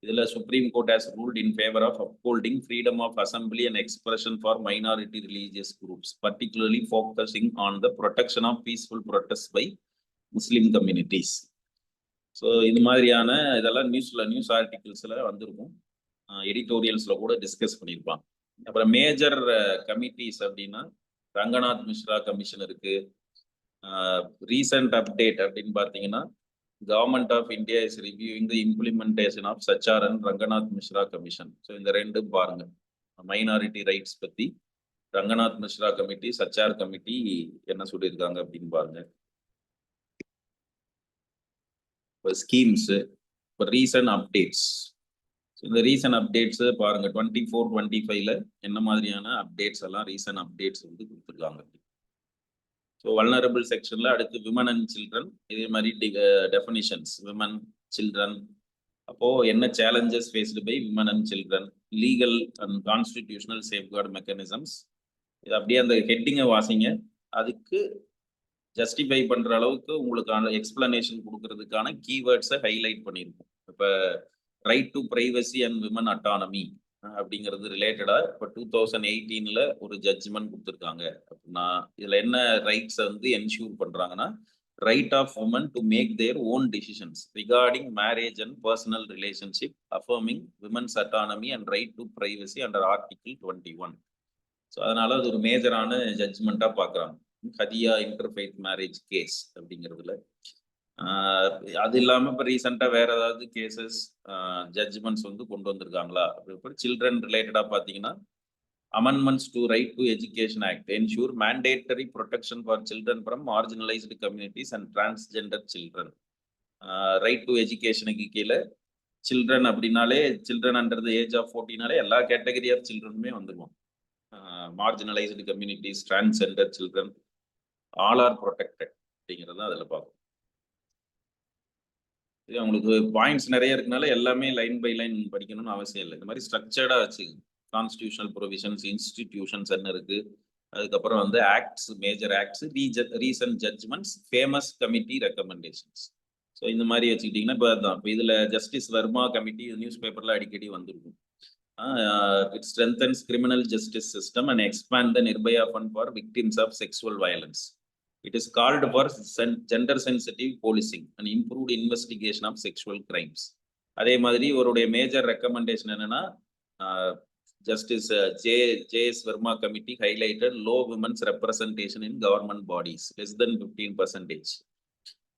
இதில் Supreme Court has ruled in favor of upholding freedom of assembly and expression for minority religious groups, particularly focusing on the protection of peaceful protests by Muslim communities. So இது மாதிரியான இதெல்லாம் news ஆர்டிகிள்ஸில் வந்திருக்கும், எடிட்டோரியல்ஸில் கூட discuss பண்ணியிருப்பாங்க. அப்புறம் major committees அப்படின்னா Ranganath Mishra commission இருக்கு. Recent update அப்படின்னு பார்த்தீங்கன்னா government of India is reviewing the implementation of Sachar and Ranganath Mishra commission. So இந்த ரெண்டும் பாருங்க, மைனாரிட்டி ரைட்ஸ் பற்றி ரங்கநாத் மிஸ்ரா கமிட்டி, சச்சார் கமிட்டி என்ன சொல்லியிருக்காங்க அப்படின்னு பாருங்க. ஸ்கீம்ஸ், இப்போ ரீசன்ட் அப்டேட்ஸ், இந்த ரீசன்ட் அப்டேட்ஸ் பாருங்க 24-25 என்ன மாதிரியான அப்டேட்ஸ் எல்லாம் ரீசன்ட் அப்டேட்ஸ் வந்து கொடுத்துருக்காங்க. ஸோ வல்னரபிள் செக்ஷன்ல அடுத்து விமன் அண்ட் சில்ட்ரன், இதே மாதிரி டெஃபினிஷன்ஸ் விமன் சில்ட்ரன், அப்போ என்ன challenges faced by women and children, legal and constitutional safeguard mechanisms. இது அப்படியே அந்த ஹெட்டிங்கை வாசிங்க, அதுக்கு ஜஸ்டிஃபை பண்ற அளவுக்கு உங்களுக்கான எக்ஸ்பிளனேஷன் கொடுக்கறதுக்கான கீவேர்ட்ஸை ஹைலைட் பண்ணியிருக்கோம். இப்போ right to privacy and women autonomy அப்படிங்கிறது ரிலேட்டடா இப்போ 2018 ஒரு ஜட்ஜ்மெண்ட் கொடுத்துருக்காங்க. அப்படின்னா இதுல என்ன ரைட்ஸை வந்து என்ஷூர் பண்றாங்கன்னா, right of woman to make their own decisions regarding marriage and personal relationship, affirming women's autonomy and right to privacy under article 21. ஸோ அதனால அது ஒரு மேஜரான ஜட்ஜ்மெண்ட்டா பார்க்குறாங்க. ஹதியா இன்டர்ஃபெய்த் மேரேஜ் கேஸ் அப்படிங்கிறதுல. அது இல்லாமல் இப்போ ரீசெண்டாக வேற ஏதாவது கேசஸ் ஜட்ஜ்மெண்ட்ஸ் வந்து கொண்டு வந்திருக்காங்களா அப்படி சில்ட்ரன் ரிலேட்டடாக பார்த்தீங்கன்னா, amendments to right to education act ensure mandatory protection for children from marginalised communities and transgender children. Right to எஜுகேஷனுக்கு கீழே சில்ட்ரன் அப்படின்னாலே children under the age of 14 எல்லா கேட்டகரி ஆஃப் சில்ட்ரனுமே வந்துடுவோம். Marginalised communities, transgender children, all are protected அப்படிங்கிறத அதில் பார்க்கும். அவங்களுக்கு பாயிண்ட்ஸ் நிறைய இருக்கனால எல்லாமே லைன் பை லைன் படிக்கணும்னு அவசியம் இல்லை. இந்த மாதிரி ஸ்ட்ரக்சர்டா வச்சு கான்ஸ்டியூஷனல் ப்ரொவிஷன்ஸ், இன்ஸ்டிடியூஷன்ஸ் என்ன இருக்கு, அதுக்கப்புறம் வந்து acts, major acts, recent judgements, famous committee recommendations. So இந்த மாதிரி வச்சுக்கிட்டீங்கன்னா இப்போ அதுதான். இப்போ இதில் ஜஸ்டிஸ் வர்மா கமிட்டி நியூஸ் பேப்பர்ல அடிக்கடி வந்திருக்கும். It strengthens criminal justice system and expand the Nirbhaya fund for victims of sexual violence. It is called for gender sensitive policing and improved investigation of sexual crimes. அதே மாதிரி அவருடைய மேஜர் ரெக்கமெண்டேஷன் என்னன்னா, justice J S Verma committee highlighted low women's representation in government bodies less than 15%.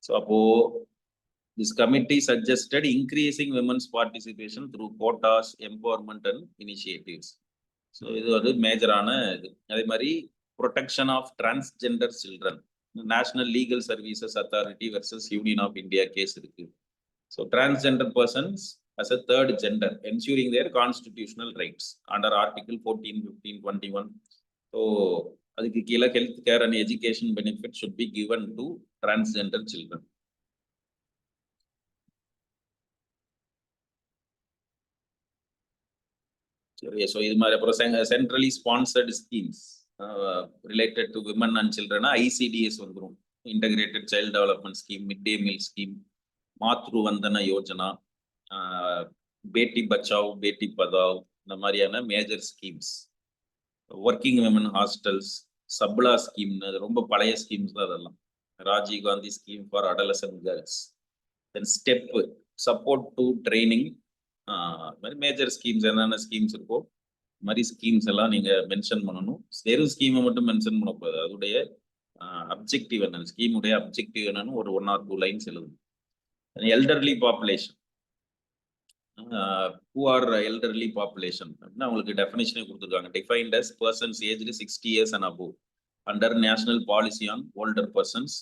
So அப்போ this committee suggested increasing women's participation through quotas, empowerment and initiatives. So இது ஒரு மேஜரான இது. அதே மாதிரி protection of transgender children, national legal services authority versus union of India case இருக்கு. So transgender persons as a third gender, ensuring their constitutional rights under Article 14, 15, 21. So அதுக்கு கீழே health care and education benefit should be given to transgender children. சரி, so இது மாதிரி அப்புறம் centrally sponsored schemes related to women and children, ICDS வந்துரும், integrated child development scheme, mid day meal scheme, Matru Vandana Yojana, Beti Bachao Beti Padhao, இந்த மாதிரியான major schemes. Working women hostels, Sabla ஸ்கீம்னு ரொம்ப பழைய ஸ்கீம்ஸ் தான் அதெல்லாம். Rajiv Gandhi scheme for adolescent girls. Then step support to training, மாதிரி major schemes என்னென்ன ஸ்கீம்ஸ் இருக்கோ மாதிரி ஸ்கீம்ஸ் எல்லாம் நீங்க மென்ஷன் பண்ணணும். வெறும் ஸ்கீமை மட்டும் மென்ஷன் பண்ணக்கூடாது, அதோடைய அப்ஜெக்டிவ் என்ன, ஸ்கீமுடைய அப்ஜெக்டிவ் என்னன்னு ஒரு 1 or 2 லைன்ஸ் எழுதணும். Elderly population, who are elderly population அப்படின்னா அவங்களுக்கு டெஃபினிஷனே கொடுத்துருக்காங்க. Defined as persons aged 60 years and above under national policy on older persons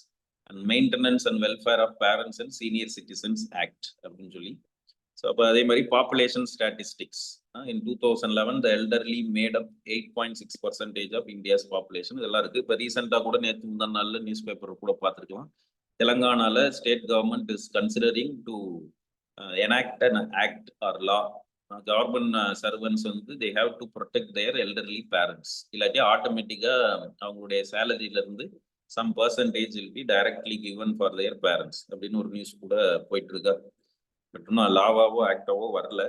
and maintenance and welfare of parents and senior citizens act அப்படின்னு சொல்லி. So அப்போ அதே மாதிரி population statistics, in 2011 the elderly made up 8.6% of India's population. இதெல்லாம் இருக்கு. இப்போ ரீசெண்டாக கூட நேற்று முந்தான நாளில் நியூஸ் பேப்பர் கூட பார்த்துருக்கலாம். தெலங்கானால state government is considering to enact an act or law. Government servants வந்து they have to protect their elderly parents. இல்லாட்டி ஆட்டோமேட்டிக்கா அவங்களுடைய சேலரியில இருந்து some percentage will be directly given for their parents அப்படின்னு ஒரு நியூஸ் கூட போயிட்டு இருக்கா. பட் இன்னும் லாவாவோ ஆக்டாவோ வரல.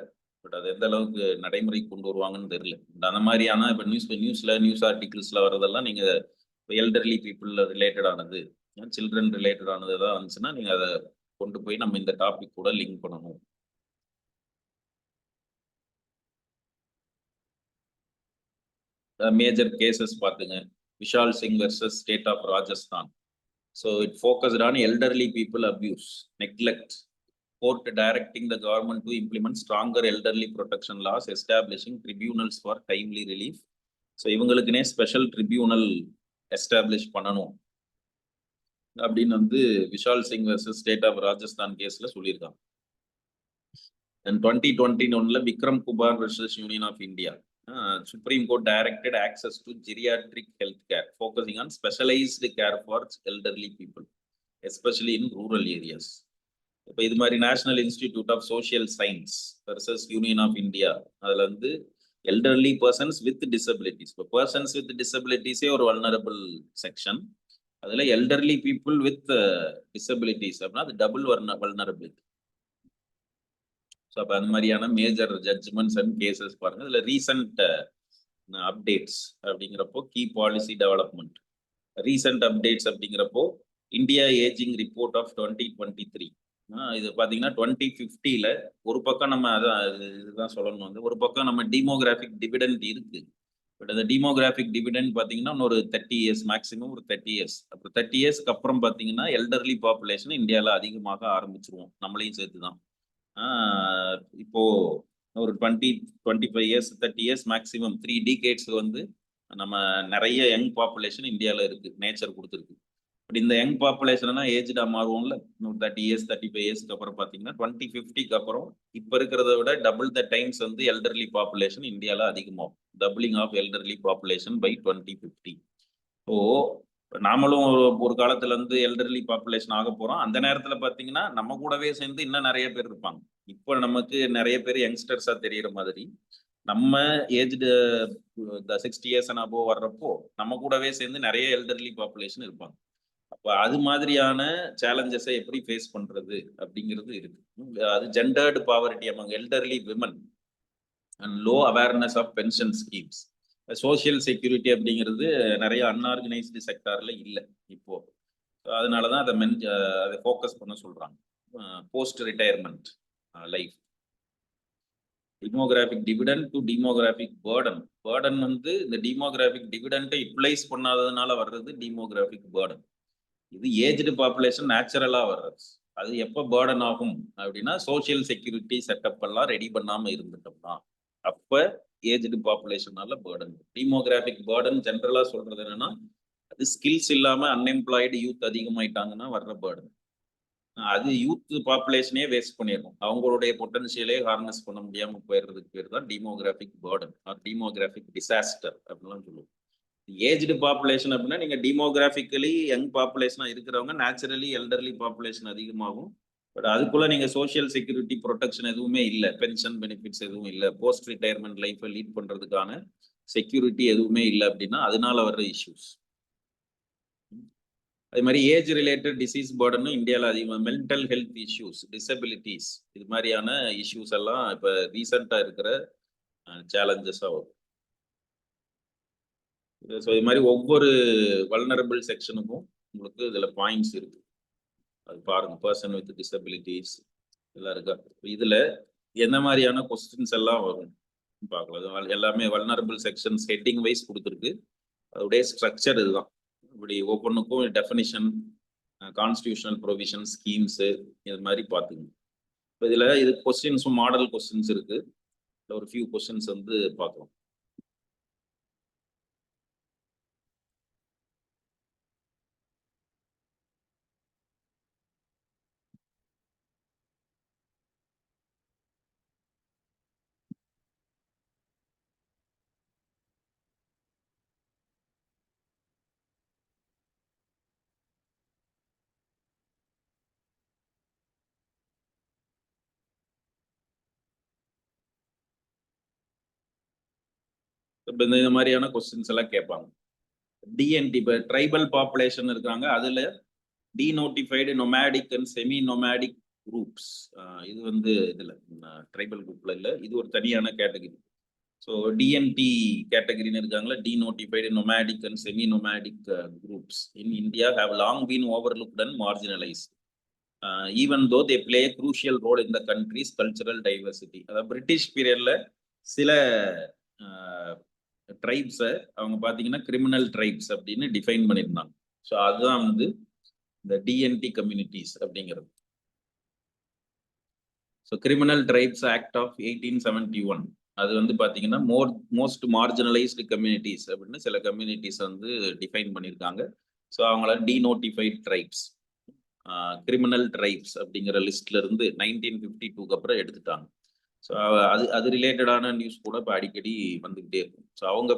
பட் அது எந்த அளவுக்கு நடைமுறை கொண்டு வருவாங்கன்னு தெரியல. அந்த மாதிரியான இப்போ நியூஸ் ஆர்டிகிள்ஸ்ல வர்றதெல்லாம் நீங்க எல்டர்லி பீப்புள் ரிலேட்டடானது, சில்ட்ரன் ரிலேட்டடானது தான் வந்துச்சுன்னா நீங்க அதை கொண்டு போய் நம்ம இந்த டாபிக் கூட லிங்க் பண்ணணும். மேஜர் கேசஸ் பார்த்துங்க. Vishal Singh versus state of Rajasthan. So it focused on elderly people abuse, neglect. Court directing the government to implement stronger elderly protection laws, establishing tribunals for timely relief. So இவங்களுக்குனே special tribunal establish பண்ணணும் அப்படின்னு வந்து Vishal Singh versus state of Rajasthan கேஸ்ல சொல்லியிருக்காங்க. And 2021 Vikram Kumar versus union of India, supreme court directed access to geriatric health care, focusing on specialised care for elderly people especially in rural areas. இப்போ இது மாதிரி national institute of social science versus union of India, அதில் வந்து elderly persons with disabilities. இப்போ persons with டிசபிலிட்டிஸே ஒரு vulnerable section, அதில் elderly people with disabilities அப்படின்னா அது டபுள் வல்னரபிலிட்டி. ஸோ அப்போ அந்த மாதிரியான மேஜர் ஜட்ஜ்மெண்ட்ஸ் அண்ட் கேசஸ் பாருங்க. இதில் ரீசன்ட் அப்டேட்ஸ் அப்படிங்கிறப்போ key policy development, recent updates அப்படிங்கிறப்போ இந்தியா ஏஜிங் ரிப்போர்ட் ஆஃப் 2023. இது பார்த்தீங்கன்னா 2050 ஒரு பக்கம் நம்ம அதான் இதுதான் சொல்லணும், வந்து ஒரு பக்கம் நம்ம டீமோகிராஃபிக் டிவிடெண்ட் இருக்கு. பட் அந்த டீமோகிராஃபிக் டிவிடெண்ட் பார்த்தீங்கன்னா இன்னொரு 30 years, மேக்ஸிமம் ஒரு 30 years. அப்புறம் 30 yearsக்கு அப்புறம் பார்த்தீங்கன்னா எல்டர்லி பாப்புலேஷன் இந்தியாவில் அதிகமாக ஆரம்பிச்சிருவோம், நம்மளையும் சேர்த்து தான். இப்போ ஒரு 25 years 30 years மேக்ஸிமம் 3 decades வந்து நம்ம நிறைய யங் பாப்புலேஷன் இந்தியாவில் இருக்கு, நேச்சர் கொடுத்துருக்கு. பட் இந்த யங் பாப்புலேஷன்னா ஏஜ்டா மாறுவோம்ல, 30 இயர்ஸ் 35 இயர்ஸ்க்கு அப்புறம் பார்த்தீங்கன்னா 2050க்கு அப்புறம் இப்போ இருக்கிறத விட டபுள் த டைம்ஸ் வந்து எல்டர்லி பாப்புலேஷன் இந்தியாவில் அதிகமாகும். Doubling of elderly population by 2050. So நாமளும் ஒரு காலத்துல இருந்து எல்டர்லி பாப்புலேஷன் ஆக போறோம். அந்த நேரத்துல பாத்தீங்கன்னா நம்ம கூடவே சேர்ந்து இன்னும் நிறைய பேர் இருப்பாங்க. இப்போ நமக்கு நிறைய பேர் யங்ஸ்டர்ஸா தெரியற மாதிரி நம்ம ஏஜ்டு 60 இயர்ஸ் அண்ட் அபோவ் வர்றப்போ நம்ம கூடவே சேர்ந்து நிறைய எல்டர்லி பாப்புலேஷன் இருப்பாங்க. அப்ப அது மாதிரியான சேலஞ்சஸை எப்படி ஃபேஸ் பண்றது அப்படிங்கிறது இருக்கு. அது gendered poverty among elderly women and low awareness of pension schemes. Social security அப்படிங்கிறது நிறைய அன்ஆர்கனைஸ்டு செக்டார்ல இல்லை இப்போ. அதனாலதான் அதை ஃபோக்கஸ் பண்ண சொல்றாங்க. Post retirement life, demographic dividend to demographic burden. Burden வந்து இந்த டிமோகிராபிக் டிவிடெண்டை யூட்டிலைஸ் பண்ணாததுனால வர்றது டிமோகிராபிக் பேர்டன். இது ஏஜ்டு பாப்புலேஷன் நேச்சுரலா வர்றது. அது எப்போ பேர்டன் ஆகும் அப்படின்னா சோசியல் செக்யூரிட்டி செட்டப் எல்லாம் ரெடி பண்ணாம இருந்துட்டோம்னா அப்ப ஏஜ்டு பாப்புலேஷனால பேர்டன். டிமோகிராபிக் பேர்டன் ஜென்ரலா சொல்றது என்னன்னா அது ஸ்கில்ஸ் இல்லாம அன்எம்ப்ளாய்டு யூத் அதிகமாயிட்டாங்கன்னா வர்ற பேர்டன். அது யூத் பாப்புலேஷனே வேஸ்ட் பண்ணிடணும். அவங்களுடைய பொட்டன்ஷியலே ஹார்னஸ் பண்ண முடியாம போயிடுறதுக்கு பேர் தான் டிமோகிராபிக் பேர்டன் ஆர் டிமோகிராபிக் டிசாஸ்டர் அப்படின்லாம் சொல்லுவோம். ஏஜ்டு பாப்புலேஷன் அப்படின்னா நீங்க டிமோகிராபிக்கலி யங் பாப்புலேஷனா இருக்கிறவங்க நேச்சுரலி எல்டர்லி பாப்புலேஷன் அதிகமாகும். பட் அதுக்குள்ள நீங்க சோசியல் செக்யூரிட்டி ப்ரொடெக்ஷன் எதுவுமே இல்லை, பென்ஷன் பெனிஃபிட்ஸ் எதுவும் இல்லை, போஸ்ட் ரிட்டையர்மெண்ட் லைஃப்பை லீட் பண்றதுக்கான செக்யூரிட்டி எதுவுமே இல்லை அப்படின்னா அதனால வர்ற இஷ்யூஸ். அதே மாதிரி ஏஜ் ரிலேட்டட் டிசீஸ் பேர்டனும் இந்தியாவில் அதிகமாக, மென்டல் ஹெல்த் இஷ்யூஸ், டிசபிலிட்டிஸ், இது மாதிரியான இஷ்யூஸ் எல்லாம் இப்போ ரீசெண்டாக இருக்கிற சேலஞ்சஸாக வரும். ஸோ இது மாதிரி ஒவ்வொரு வல்னரபிள் செக்ஷனுக்கும் உங்களுக்கு இதில் பாயிண்ட்ஸ் இருக்கு, அது பாருங்க. பர்சன் வித் டிசபிலிட்டிஸ் எல்லாம் இருக்கா. இதில் எந்த மாதிரியான கொஸ்டின்ஸ் எல்லாம் வரும் பார்க்கலாம். எல்லாமே வல்னரபிள் செக்ஷன்ஸ் ஹெட்டிங் வைஸ் கொடுத்துருக்கு. அதோடைய ஸ்ட்ரக்சர் இதுதான். இப்படி ஒவ்வொன்றுக்கும் டெஃபினிஷன், கான்ஸ்டியூஷனல் ப்ரொவிஷன், ஸ்கீம்ஸு, இது மாதிரி பார்த்துங்க. இப்போ இதில் இது கொஸ்டின்ஸும் மாடல் கொஸ்டின்ஸ் இருக்கு. ஒரு ஃபியூ கொஸ்டின்ஸ் வந்து பார்க்கலாம். இப்போ இந்த மாதிரியான கொஸ்டின்ஸ் எல்லாம் கேட்பாங்க. டிஎன்டி இப்போ ட்ரைபல் பாப்புலேஷன் இருக்காங்க, அதில் denotified nomadic and semi nomadic groups. இது வந்து இதில் ட்ரைபல் குரூப்ல இல்லை, இது ஒரு தனியான கேட்டகரி. ஸோ டிஎன்டி கேட்டகரின்னு இருக்காங்களா, denotified nomadic and semi nomadic groups in India have long been overlooked and marginalised even though they play crucial role in the country's cultural diversity. அதாவது பிரிட்டிஷ் பீரியட்ல சில ட்ரைப்ஸை அவங்க பார்த்தீங்கன்னா கிரிமினல் ட்ரைப்ஸ் அப்படின்னு define பண்ணியிருந்தாங்க. ஸோ அதுதான் வந்து இந்த டிஎன்டி கம்யூனிட்டிஸ் அப்படிங்கிறது. So criminal tribes act of 1871 அது வந்து பார்த்தீங்கன்னா மோஸ்ட் மார்ஜினலைஸ்டு கம்யூனிட்டிஸ் அப்படின்னு சில கம்யூனிட்டிஸ் வந்து டிஃபைன் பண்ணியிருக்காங்க. ஸோ அவங்கள டீநோட்டிஃபைட் ட்ரைப்ஸ், கிரிமினல் ட்ரைப்ஸ் அப்படிங்கிற லிஸ்ட்ல இருந்து 1952க்கு அப்புறம் எடுத்துட்டாங்க. ஸோ அது ரிலேட்டடான நியூஸ் கூட இப்போ அடிக்கடி வந்துகிட்டே இருக்கும். ஸோ அவங்க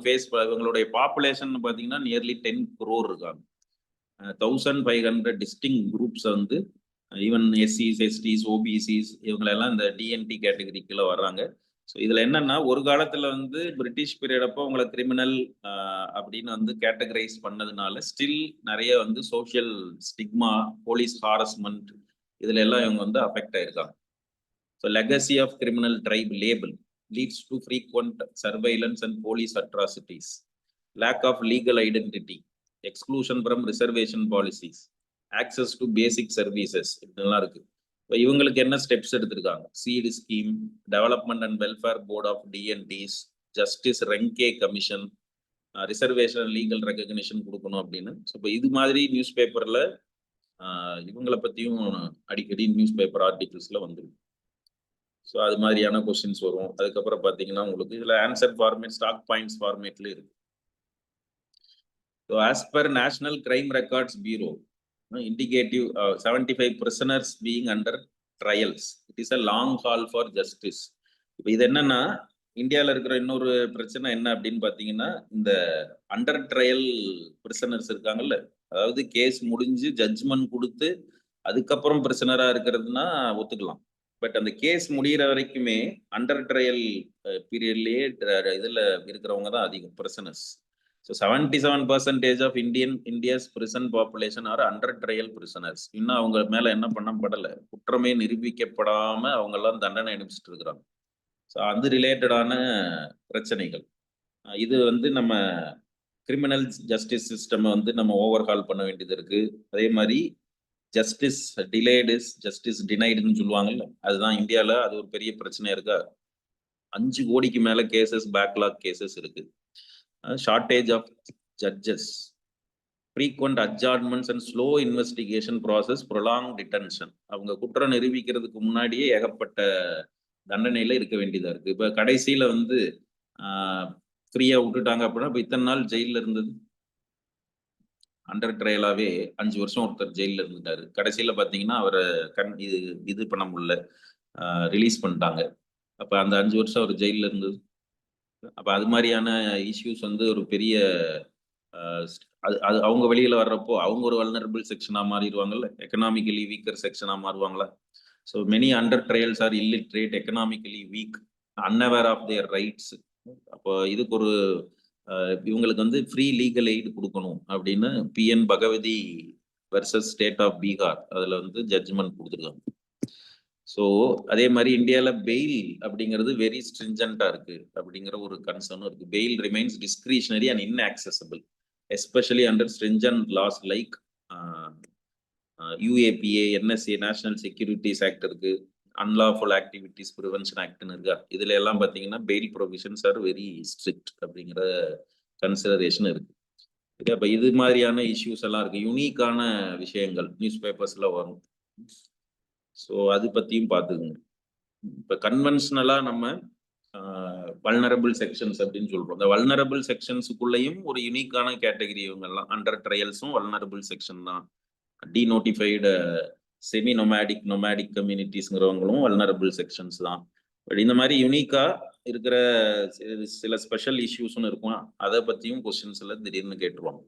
இவங்களுடைய பாப்புலேஷன் பார்த்தீங்கன்னா நியர்லி 10 crore இருக்காங்க. 1500 டிஸ்டிங் குரூப்ஸ் வந்து ஈவன் எஸ்சிஸ், எஸ்டிஸ், ஓபிசிஸ் இவங்களெல்லாம் இந்த டிஎன்டி கேட்டகரிக்குள்ள வர்றாங்க. ஸோ இதில் என்னன்னா ஒரு காலத்தில் வந்து பிரிட்டிஷ் பீரியட் அப்போ உங்களை கிரிமினல் அப்படின்னு வந்து கேட்டகரைஸ் பண்ணதுனால ஸ்டில் நிறைய வந்து சோஷியல் ஸ்டிக்மா, போலீஸ் ஹாரஸ்மெண்ட் இதுல எல்லாம் இவங்க வந்து அஃபெக்ட் ஆயிருக்காங்க. So legacy of criminal tribe label leads to frequent surveillance and police atrocities, lack of legal identity, exclusion from reservation policies, access to basic services. இதெல்லாம் இருக்கு. இப்போ இவங்களுக்கு என்ன ஸ்டெப்ஸ் எடுத்திருக்காங்க? Seed scheme, development and welfare board of DNTs, justice Renke commission, reservation legal recognition கொடுக்கணும் அப்படின்னு. So இப்போ இது மாதிரி நியூஸ் பேப்பர்ல இவங்களை பற்றியும் அடிக்கடி நியூஸ் பேப்பர் ஆர்டிகிள்ஸ்ல வந்துருக்கு. ஸோ அது மாதிரியான கொஸ்டின்ஸ் வரும். அதுக்கப்புறம் பார்த்தீங்கன்னா உங்களுக்கு இதில் ஆன்சர் ஃபார்மேட் ஸ்டாக் பாயிண்ட்ஸ் ஃபார்மேட்ல இருக்கு. So as per national crime records bureau indicative 75 prisoners being under trials. It is a long haul for justice. இப்போ இது என்னன்னா இந்தியாவில் இருக்கிற இன்னொரு பிரச்சனை என்ன அப்படின்னு பார்த்தீங்கன்னா இந்த அண்டர் ட்ரையல் பிரிசனர்ஸ் இருக்காங்கல்ல, அதாவது கேஸ் முடிஞ்சு ஜட்ஜ்மெண்ட் கொடுத்து அதுக்கப்புறம் பிரிசனரா இருக்கிறதுனா ஒத்துக்கலாம். பட் அந்த கேஸ் முடிகிற வரைக்குமே அண்டர் ட்ரையல் பீரியட்லயே இதுல இருக்கிறவங்க தான் அதிகம் prisoners. So 77% of India's prison population are under trial prisoners. இன்னும் அவங்க மேல என்ன பண்ணப்படலை, குற்றமே நிரூபிக்கப்படாம அவங்க எல்லாம் தண்டனை அனுப்பிச்சிட்டு இருக்கிறாங்க. ஸோ அது ரிலேட்டடான பிரச்சனைகள். இது வந்து நம்ம கிரிமினல் ஜஸ்டிஸ் சிஸ்டம் வந்து நம்ம ஓவர்ஹால் பண்ண வேண்டியது இருக்கு. அதே மாதிரி ஜஸ்டிஸ் டிலேடு இஸ் ஜஸ்டிஸ் டினைடுன்னு சொல்லுவாங்கல்ல, அதுதான் இந்தியாவில் அது ஒரு பெரிய பிரச்சனை இருக்கா. 5 கோடிக்கு மேல கேசஸ் பேக்லாக் கேசஸ் இருக்கு. Shortage of judges, frequent adjournments and slow investigation process, prolonged detention. அவங்க குற்றம் நிரூபிக்கிறதுக்கு முன்னாடியே ஏகப்பட்ட தண்டனையில இருக்க வேண்டியதா இருக்கு. இப்ப கடைசியில வந்து ஃப்ரீயா விட்டுட்டாங்க அப்படின்னா இப்ப இத்தனை நாள் ஜெயில இருந்தது அண்டர் ட்ரையலாவே 5 வருஷம் ஒருத்தர் ஜெயில இருந்துட்டாரு. கடைசியில பாத்தீங்கன்னா அவரை இது பண்ண முடியல, ரிலீஸ் பண்ணிட்டாங்க. அப்ப அந்த 5 வருஷம் அவர் ஜெயில இருந்தது. அப்ப அது மாதிரியான இஷ்யூஸ் வந்து ஒரு பெரிய அது அவங்க வெளியில வர்றப்போ அவங்க ஒரு வல்னரபிள் செக்ஷனா மாறிடுவாங்கல்ல, எக்கனாமிக்கலி வீக்கர் செக்ஷனா மாறுவாங்களா. So many undertrials are illiterate, economically weak, unaware of their rights. அப்போ இதுக்கு ஒரு இவங்களுக்கு வந்து ஃப்ரீ லீகல் எய்டு கொடுக்கணும் அப்படின்னு PN Bhagwati versus state of Bihar அதுல வந்து ஜட்ஜ்மெண்ட் கொடுத்துருக்காங்க. ஸோ அதே மாதிரி இந்தியாவில் பெயில் அப்படிங்கிறது வெரி ஸ்ட்ரிஞ்சண்டா இருக்கு அப்படிங்கிற ஒரு கன்சர்னும் இருக்கு. Bail remains discretionary and inaccessible, especially under stringent laws like UAPA, NSA, national securities act இருக்கு, அன்லாஃபுல் ஆக்டிவிட்டிஸ் ப்ரிவென்ஷன் ஆக்ட்னு இருக்கா. இதுல எல்லாம் பார்த்தீங்கன்னா bail provisions are very strict அப்படிங்கிற கன்சிடரேஷன் இருக்கு. அப்போ இது மாதிரியான இஷ்யூஸ் எல்லாம் இருக்கு, யூனிக்கான விஷயங்கள் நியூஸ் பேப்பர்ஸ்ல வரும். ஸோ அது பற்றியும் பார்த்துக்குங்க. இப்போ கன்வென்ஷனலாக நம்ம வல்னரபிள் செக்ஷன்ஸ் அப்படின்னு சொல்கிறோம். இந்த வல்னரபிள் செக்ஷன்ஸுக்குள்ளேயும் ஒரு யூனிக்கான கேட்டகரி இவங்கெல்லாம் அண்டர் ட்ரையல்ஸும் வல்னரபிள் செக்ஷன் தான். டிநோட்டிஃபைடு செமி நொமேடிக் கம்யூனிட்டிஸ்ங்கிறவங்களும் வல்னரபிள் செக்ஷன்ஸ் தான். பட் இந்த மாதிரி யூனிக்காக இருக்கிற சில ஸ்பெஷல் இஷ்யூஸ்னு இருக்கும், அதை பற்றியும் கொஸ்டின்ஸில் திடீர்னு கேட்டுருவாங்க.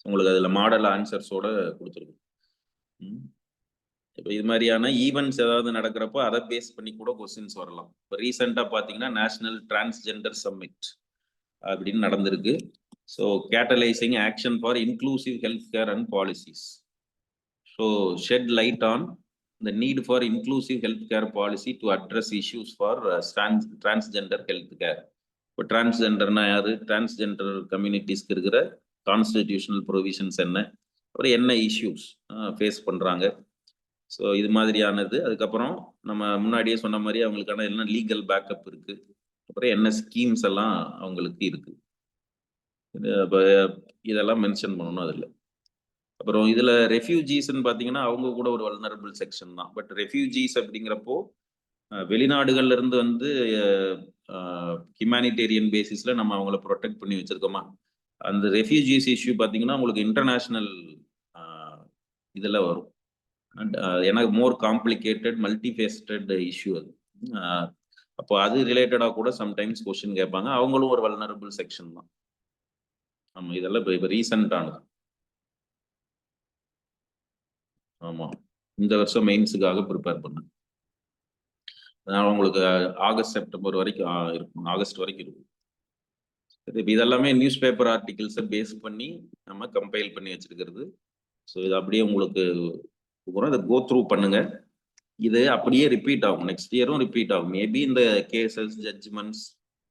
உங்களுக்கு அதில் மாடல் ஆன்சர்ஸோட கொடுத்துருக்கும். இப்போ இது மாதிரியான ஈவெண்ட்ஸ் ஏதாவது நடக்கிறப்போ அதை பேஸ் பண்ணி கூட கொஸ்டின்ஸ் வரலாம். இப்போ ரீசெண்டாக பார்த்தீங்கன்னா நேஷனல் டிரான்ஸ்ஜெண்டர் சம்மிட் அப்படின்னு நடந்திருக்கு. So catalysing action for inclusive health care and policies. So shed light on the need for inclusive health care policy to address issues for transgender health care. இப்போ டிரான்ஸ்ஜெண்டர்னா யாரு, transgender கம்யூனிட்டிஸ்க்கு இருக்கிற constitutional provisions என்ன, அப்புறம் என்ன issues face பண்ணுறாங்க. So இது மாதிரியானது. அதுக்கப்புறம் நம்ம முன்னாடியே சொன்ன மாதிரி அவங்களுக்கான என்ன லீகல் பேக்கப் இருக்கு, அப்புறம் என்ன ஸ்கீம்ஸ் எல்லாம் அவங்களுக்கு இருக்கு, இதெல்லாம் மென்ஷன் பண்ணணும் அதில். அப்புறம் இதில் ரெஃப்யூஜிஸ்ன்னு பார்த்தீங்கன்னா அவங்க கூட ஒரு வல்னரபிள் செக்ஷன் தான். பட் ரெஃப்யூஜிஸ் அப்படிங்கிறப்போ வெளிநாடுகள்ல இருந்து வந்து ஹியூமானிட்டேரியன் பேசிஸில் நம்ம அவங்கள ப்ரொடெக்ட் பண்ணி வச்சிருக்கோமா. அந்த ரெஃப்யூஜிஸ் இஷ்யூ பார்த்தீங்கன்னா உங்களுக்கு இன்டர்நேஷ்னல் இதில் வரும். எனக்கு மோர் காம்ப்ளிகேட்டட் மல்டிஃபேஸ்டட் இஷ்யூ அது. அப்போ அது ரிலேட்டடாக கூட சம்டைம்ஸ் கொஸ்டின் கேட்பாங்க. அவங்களும் ஒரு வல்னரபிள் செக்ஷன் தான். ஆமாம், இதெல்லாம் இப்போ ரீசெண்டானது. ஆமாம், இந்த வருஷம் மெயின்ஸுக்காக ப்ரிப்பேர் பண்ணேன். அதனால் உங்களுக்கு ஆகஸ்ட் செப்டம்பர் வரைக்கும் இருக்கும், ஆகஸ்ட் வரைக்கும் இருக்கும். இப்போ இதெல்லாமே நியூஸ் பேப்பர் ஆர்டிகிள்ஸை பேஸ் பண்ணி நம்ம கம்பைல் பண்ணி வச்சிருக்கிறது. ஸோ இது அப்படியே உங்களுக்கு இதை கோ த்ரூ பண்ணுங்க. இது அப்படியே ரிப்பீட் ஆகும், நெக்ஸ்ட் இயரும் ரிப்பீட் ஆகும். மேபி இந்த கேசஸ் ஜட்ஜ்மெண்ட்ஸ்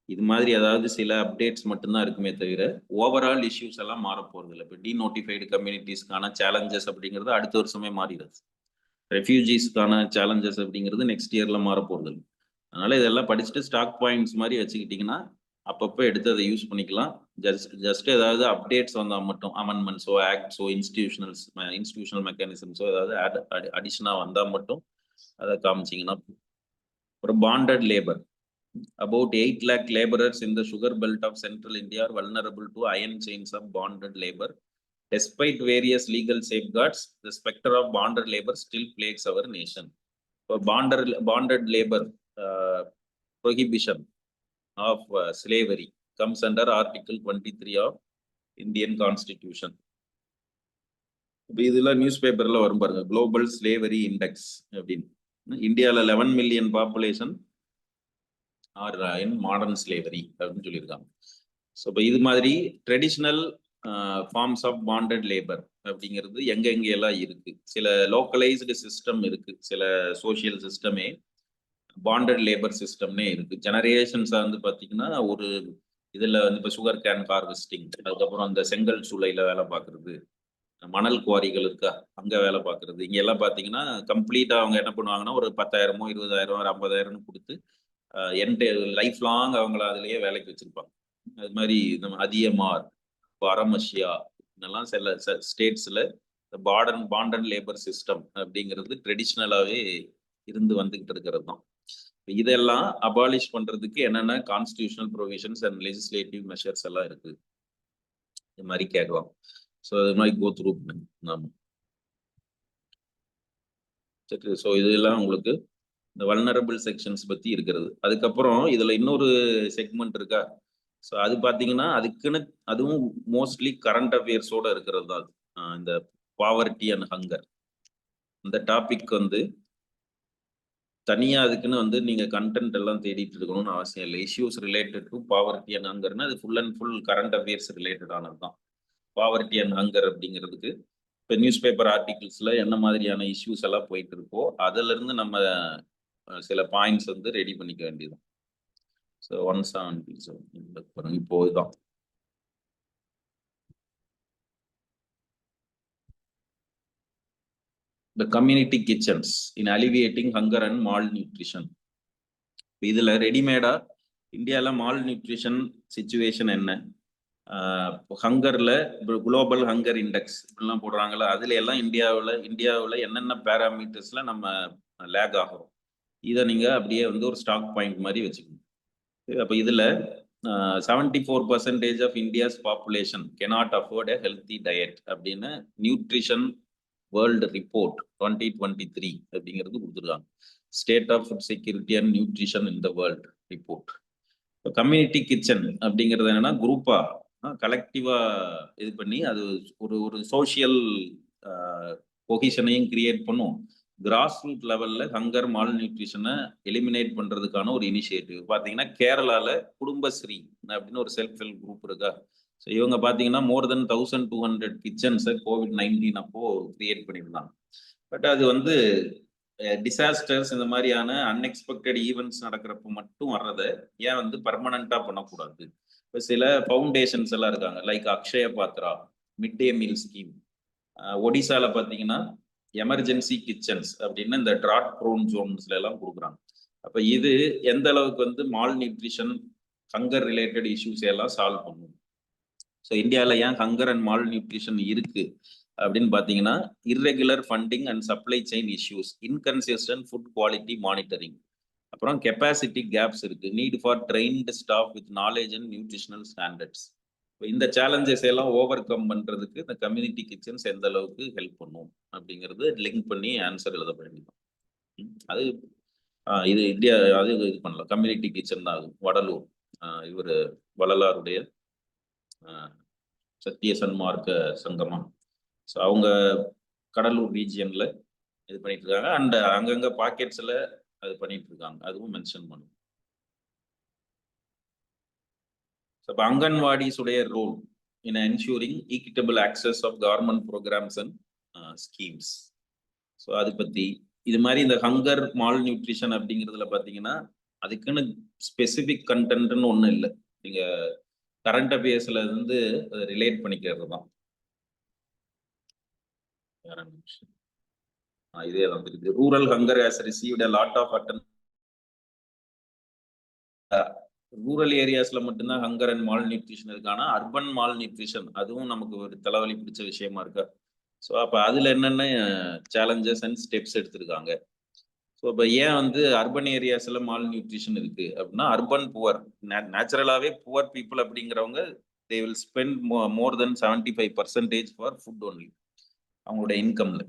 இது மாதிரி ஏதாவது சில அப்டேட்ஸ் மட்டும்தான் இருக்குமே தவிர ஓவரால் இஷ்யூஸ் எல்லாம் மாற போறது இல்லை. இப்போ டிநோட்டிஃபைடு கம்யூனிட்டிஸ்க்கான சேலஞ்சஸ் அப்படிங்கிறது அடுத்த வருஷமே மாறிடுது. ரெஃப்யூஜிஸ்க்கான சேலஞ்சஸ் அப்படிங்கிறது நெக்ஸ்ட் இயர்ல மாற போறது இல்லை. அதனால இதெல்லாம் படிச்சுட்டு ஸ்டாக் பாயிண்ட்ஸ் மாதிரி வச்சுக்கிட்டீங்கன்னா அப்பப்போ எடுத்து அதை யூஸ் பண்ணிக்கலாம். ஜஸ்ட் ஏதாவது அப்டேட்ஸ் வந்தால் மட்டும், அமெண்ட்மெண்ட்ஸோ ஆக்ட்ஸோ இன்ஸ்டிடியூஷனல் மெக்கானிசம்ஸோ ஏதாவது அடிஷனாக வந்தால் மட்டும் அதை காமிச்சிங்கன்னா. அப்புறம் bonded labour, about 8 lakh laborers in the sugar belt of central India are vulnerable to iron chains of bonded labor Despite various legal safeguards, the specter of bonded labor still plagues our nation. So bonded labor prohibition of slavery comes under Article 23 of Indian Constitution. இதுல news பேப்பர்ல வரும் பாருங்க, global slavery index அப்படின்னு. இந்தியாவில் 11 million population are in modern slavery அப்படின்னு சொல்லியிருக்காங்க. So இப்போ இது மாதிரி traditional forms of bonded labour அப்படிங்கிறது எங்கெங்கெல்லாம் இருக்கு. சில லோக்கலைஸ்டு சிஸ்டம் இருக்கு, சில சோசியல் சிஸ்டமே பாண்டட் லேபர் சிஸ்டம்னே இருக்கு. ஜெனரேஷன்ஸாக வந்து பார்த்தீங்கன்னா ஒரு இதில் வந்து இப்போ சுகர் கேன் ஹார்வெஸ்டிங், அதுக்கப்புறம் அந்த செங்கல் சூளையில் வேலை பார்க்குறது, மணல் குவாரிகள் இருக்கா அங்கே வேலை பார்க்குறது, இங்கே எல்லாம் பார்த்தீங்கன்னா கம்ப்ளீட்டாக அவங்க என்ன பண்ணுவாங்கன்னா ஒரு 10,000 20,000 ஒரு 50,000 கொடுத்து லைஃப் லாங் அவங்கள அதுலேயே வேலைக்கு வச்சிருப்பாங்க. அது மாதிரி நம்ம அதியமார், பரமஷியா இதெல்லாம் சில ஸ்டேட்ஸில் பாண்டன் லேபர் சிஸ்டம் அப்படிங்கிறது ட்ரெடிஷ்னலாகவே இருந்து வந்துகிட்டு இருக்கிறது தான். இதெல்லாம் அபாலிஷ் பண்றதுக்கு என்னென்ன constitutional provisions and legislative measures எல்லாம் இருக்கு இது மாதிரி கேட்கலாம். ஸோ அது மாதிரி கோ த்ரூ நாம. சரி, ஸோ இதெல்லாம் உங்களுக்கு இந்த வல்னரபிள் செக்ஷன்ஸ் பத்தி இருக்கிறது. அதுக்கப்புறம் இதுல இன்னொரு செக்மெண்ட் இருக்கா, ஸோ அது பார்த்தீங்கன்னா அதுக்குன்னு அதுவும் மோஸ்ட்லி கரண்ட் அஃபேர்ஸோட இருக்கிறது தான். இந்த பாவர்ட்டி அண்ட் ஹங்கர் இந்த டாபிக் வந்து தனியாக அதுக்குன்னு வந்து நீங்கள் கண்டென்ட் எல்லாம் தேடிட்டு இருக்கணும்னு அவசியம் இல்லை. Issues related to poverty and ஹங்கர்னா அது full and full current affairs ரிலேட்டடானது தான். பாவர்ட்டி அண்ட் ஹங்கர் அப்படிங்கிறதுக்கு இப்போ நியூஸ் பேப்பர் ஆர்டிகிள்ஸில் என்ன மாதிரியான இஷ்யூஸ் எல்லாம் போயிட்டு இருக்கோ அதிலிருந்து நம்ம சில பாயிண்ட்ஸ் வந்து ரெடி பண்ணிக்க வேண்டியது. ஸோ 170 இப்போ இதுதான் the community kitchens in alleviating hunger and malnutrition. இதுல ரெடிமேடா இந்தியாவில் மால் நியூட்ரிஷன் சிச்சுவேஷன் என்ன, ஹங்கர்ல குளோபல் ஹங்கர் இண்டெக்ஸ் இப்படிலாம் போடுறாங்களா, அதுல எல்லாம் இந்தியாவில் என்னென்ன பேராமீட்டர்ஸ்ல நம்ம லேக் ஆகிறோம் இதை நீங்க அப்படியே வந்து ஒரு ஸ்டாக் பாயிண்ட் மாதிரி வச்சுக்கணும். அப்போ இதுல 74% of India's population cannot afford a healthy diet அப்படின்னு நியூட்ரிஷன் வேர்ல்டு ரிப்போர்ட் 2023 அப்படிங்கிறது கொடுத்துருக்காங்க. State of food security and nutrition in the world report. Community kitchen அப்படிங்கிறது என்னன்னா குரூப்பா கலெக்டிவா இது பண்ணி அது ஒரு சோசியல் பொசிஷனையும் கிரியேட் பண்ணும். கிராஸ் ரூட் லெவல்ல ஹங்கர் மால் நியூட்ரிஷனை எலிமினேட் பண்றதுக்கான ஒரு இனிஷியேட்டிவ். பார்த்தீங்கன்னா கேரளால குடும்பஸ்ரீ அப்படின்னு ஒரு செல்ஃப் ஹெல்ப் குரூப் இருக்கா. ஸோ இவங்க பார்த்தீங்கன்னா மோர் தென் 1200 கிச்சன்ஸை COVID-19 அப்போ கிரியேட் பண்ணியிருந்தாங்க. பட் அது வந்து டிசாஸ்டர்ஸ் இந்த மாதிரியான அன்எக்ஸ்பெக்டட் ஈவெண்ட்ஸ் நடக்கிறப்ப மட்டும் வர்றதை ஏன் வந்து பர்மனண்டா பண்ணக்கூடாது. இப்போ சில ஃபவுண்டேஷன்ஸ் எல்லாம் இருக்காங்க, like Akshaya Patra, mid day meal scheme. ஒடிசால பார்த்தீங்கன்னா எமர்ஜென்சி கிச்சன்ஸ் அப்படின்னு இந்த ட்ராட் ப்ரோன் ஜோன்ஸ்ல எல்லாம் கொடுக்குறாங்க. அப்போ இது எந்த அளவுக்கு வந்து mall nutrition hunger related issues எல்லாம் சால்வ் பண்ணும். ஸோ இந்தியாவில் ஏன் ஹங்கர் அண்ட் மால் நியூட்ரிஷன் இருக்கு அப்படின்னு பார்த்தீங்கன்னா irregular funding and supply chain issues, inconsistent food quality monitoring, அப்புறம் கெப்பாசிட்டி கேப்ஸ் இருக்கு, need for trained staff with knowledge and nutritional standards. இந்த சேலஞ்சஸ் எல்லாம் ஓவர் கம் பண்றதுக்கு இந்த கம்யூனிட்டி கிச்சன்ஸ் எந்த அளவுக்கு ஹெல்ப் பண்ணும் அப்படிங்கிறது லிங்க் பண்ணி ஆன்சர் எழுத வேண்டியதான். அது இது இந்தியா அது இது பண்ணலாம். கம்யூனிட்டி கிச்சன் தான் அது வடலூர் இவர் வள்ளலாருடைய சத்திய சன்மார்க்க சங்கமம். ஸோ அவங்க கடலூர் ரீஜியன்ல இது பண்ணிட்டு இருக்காங்க. அண்ட் அங்கங்க பாக்கெட்ஸ்ல அது பண்ணிட்டு இருக்காங்க, அதுவும் மென்ஷன் பண்ணும். இப்போ அங்கன்வாடிஸுடைய role in ensuring equitable access of government programmes and schemes. So அதை பத்தி இது மாதிரி இந்த ஹங்கர் மால் நியூட்ரிஷன் அப்படிங்கிறதுல பார்த்தீங்கன்னா அதுக்குன்னு ஸ்பெசிபிக் கண்டென்ட்னு ஒன்றும் இல்லை. நீங்க கரண்ட் அஃபேர்ஸ்ல இருந்து ரிலேட் பண்ணிக்கிறது தான். இதே வந்துருக்கு. Rural hunger has received a lot of attention. Rural ஏரியாஸ்ல மட்டும்தான் ஹங்கர் அண்ட் மால் நியூட்ரிஷன் இருக்கானா அர்பன் மால் நியூட்ரிஷன் அதுவும் நமக்கு ஒரு தலைவலி பிடிச்ச விஷயமா இருக்கா. ஸோ அப்போ அதுல என்னென்ன சேலஞ்சஸ் அண்ட் ஸ்டெப்ஸ் எடுத்திருக்காங்க. ஸோ இப்போ ஏன் வந்து அர்பன் ஏரியாஸ்ல மால் நியூட்ரிஷன் இருக்கு அப்படின்னா அர்பன் புவர் நேச்சுரலாகவே புவர் பீப்புள் அப்படிங்கிறவங்க they will spend more than 75% for food only. அவங்களோட இன்கம்ல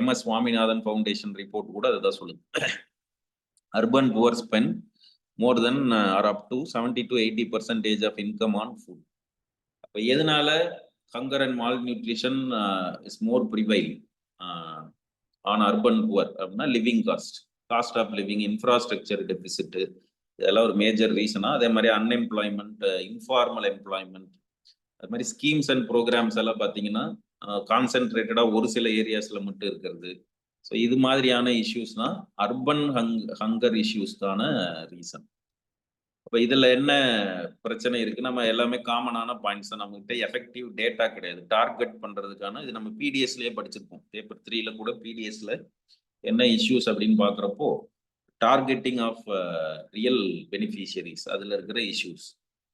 MS சுவாமிநாதன் ஃபவுண்டேஷன் ரிப்போர்ட் கூட அதுதான் சொல்லுது. Urban poor spend more than or up to 70 to 80% of income on food. அப்போ எதனால hunger and malnutrition is more prevalent on urban poor அப்படின்னா living cost of living, infrastructure deficit, இதெல்லாம் ஒரு major ரீசனா. அதே மாதிரி அன்எம்ப்ளாய்மெண்ட், இன்ஃபார்மல் எம்ப்ளாய்மெண்ட், அது மாதிரி ஸ்கீம்ஸ் அண்ட் ப்ரோக்ராம்ஸ் எல்லாம் பார்த்தீங்கன்னா கான்சென்ட்ரேட்டடாக ஒரு சில ஏரியாஸில் மட்டும் இருக்கிறது. ஸோ இது மாதிரியான இஷ்யூஸ்னா அர்பன் ஹங்கர் இஷ்யூஸ்க்கான ரீசன். அப்போ இதில் என்ன பிரச்சனை இருக்குது? நம்ம எல்லாமே காமனான பாயிண்ட்ஸ் தான். நம்மகிட்ட எஃபெக்டிவ் டேட்டா கிடையாது டார்கெட் பண்ணுறதுக்கான. இது நம்ம பிடிஎஸ்லேயே படிச்சிருப்போம். பேப்பர் 3ல கூட பிடிஎஸ்ல என்ன இஷ்யூஸ் அப்படின்னு பார்க்குறப்போ டார்கெட்டிங் ஆஃப் ரியல் பெனிஃபிஷியரிஸ் அதில் இருக்கிற இஷ்யூஸ்.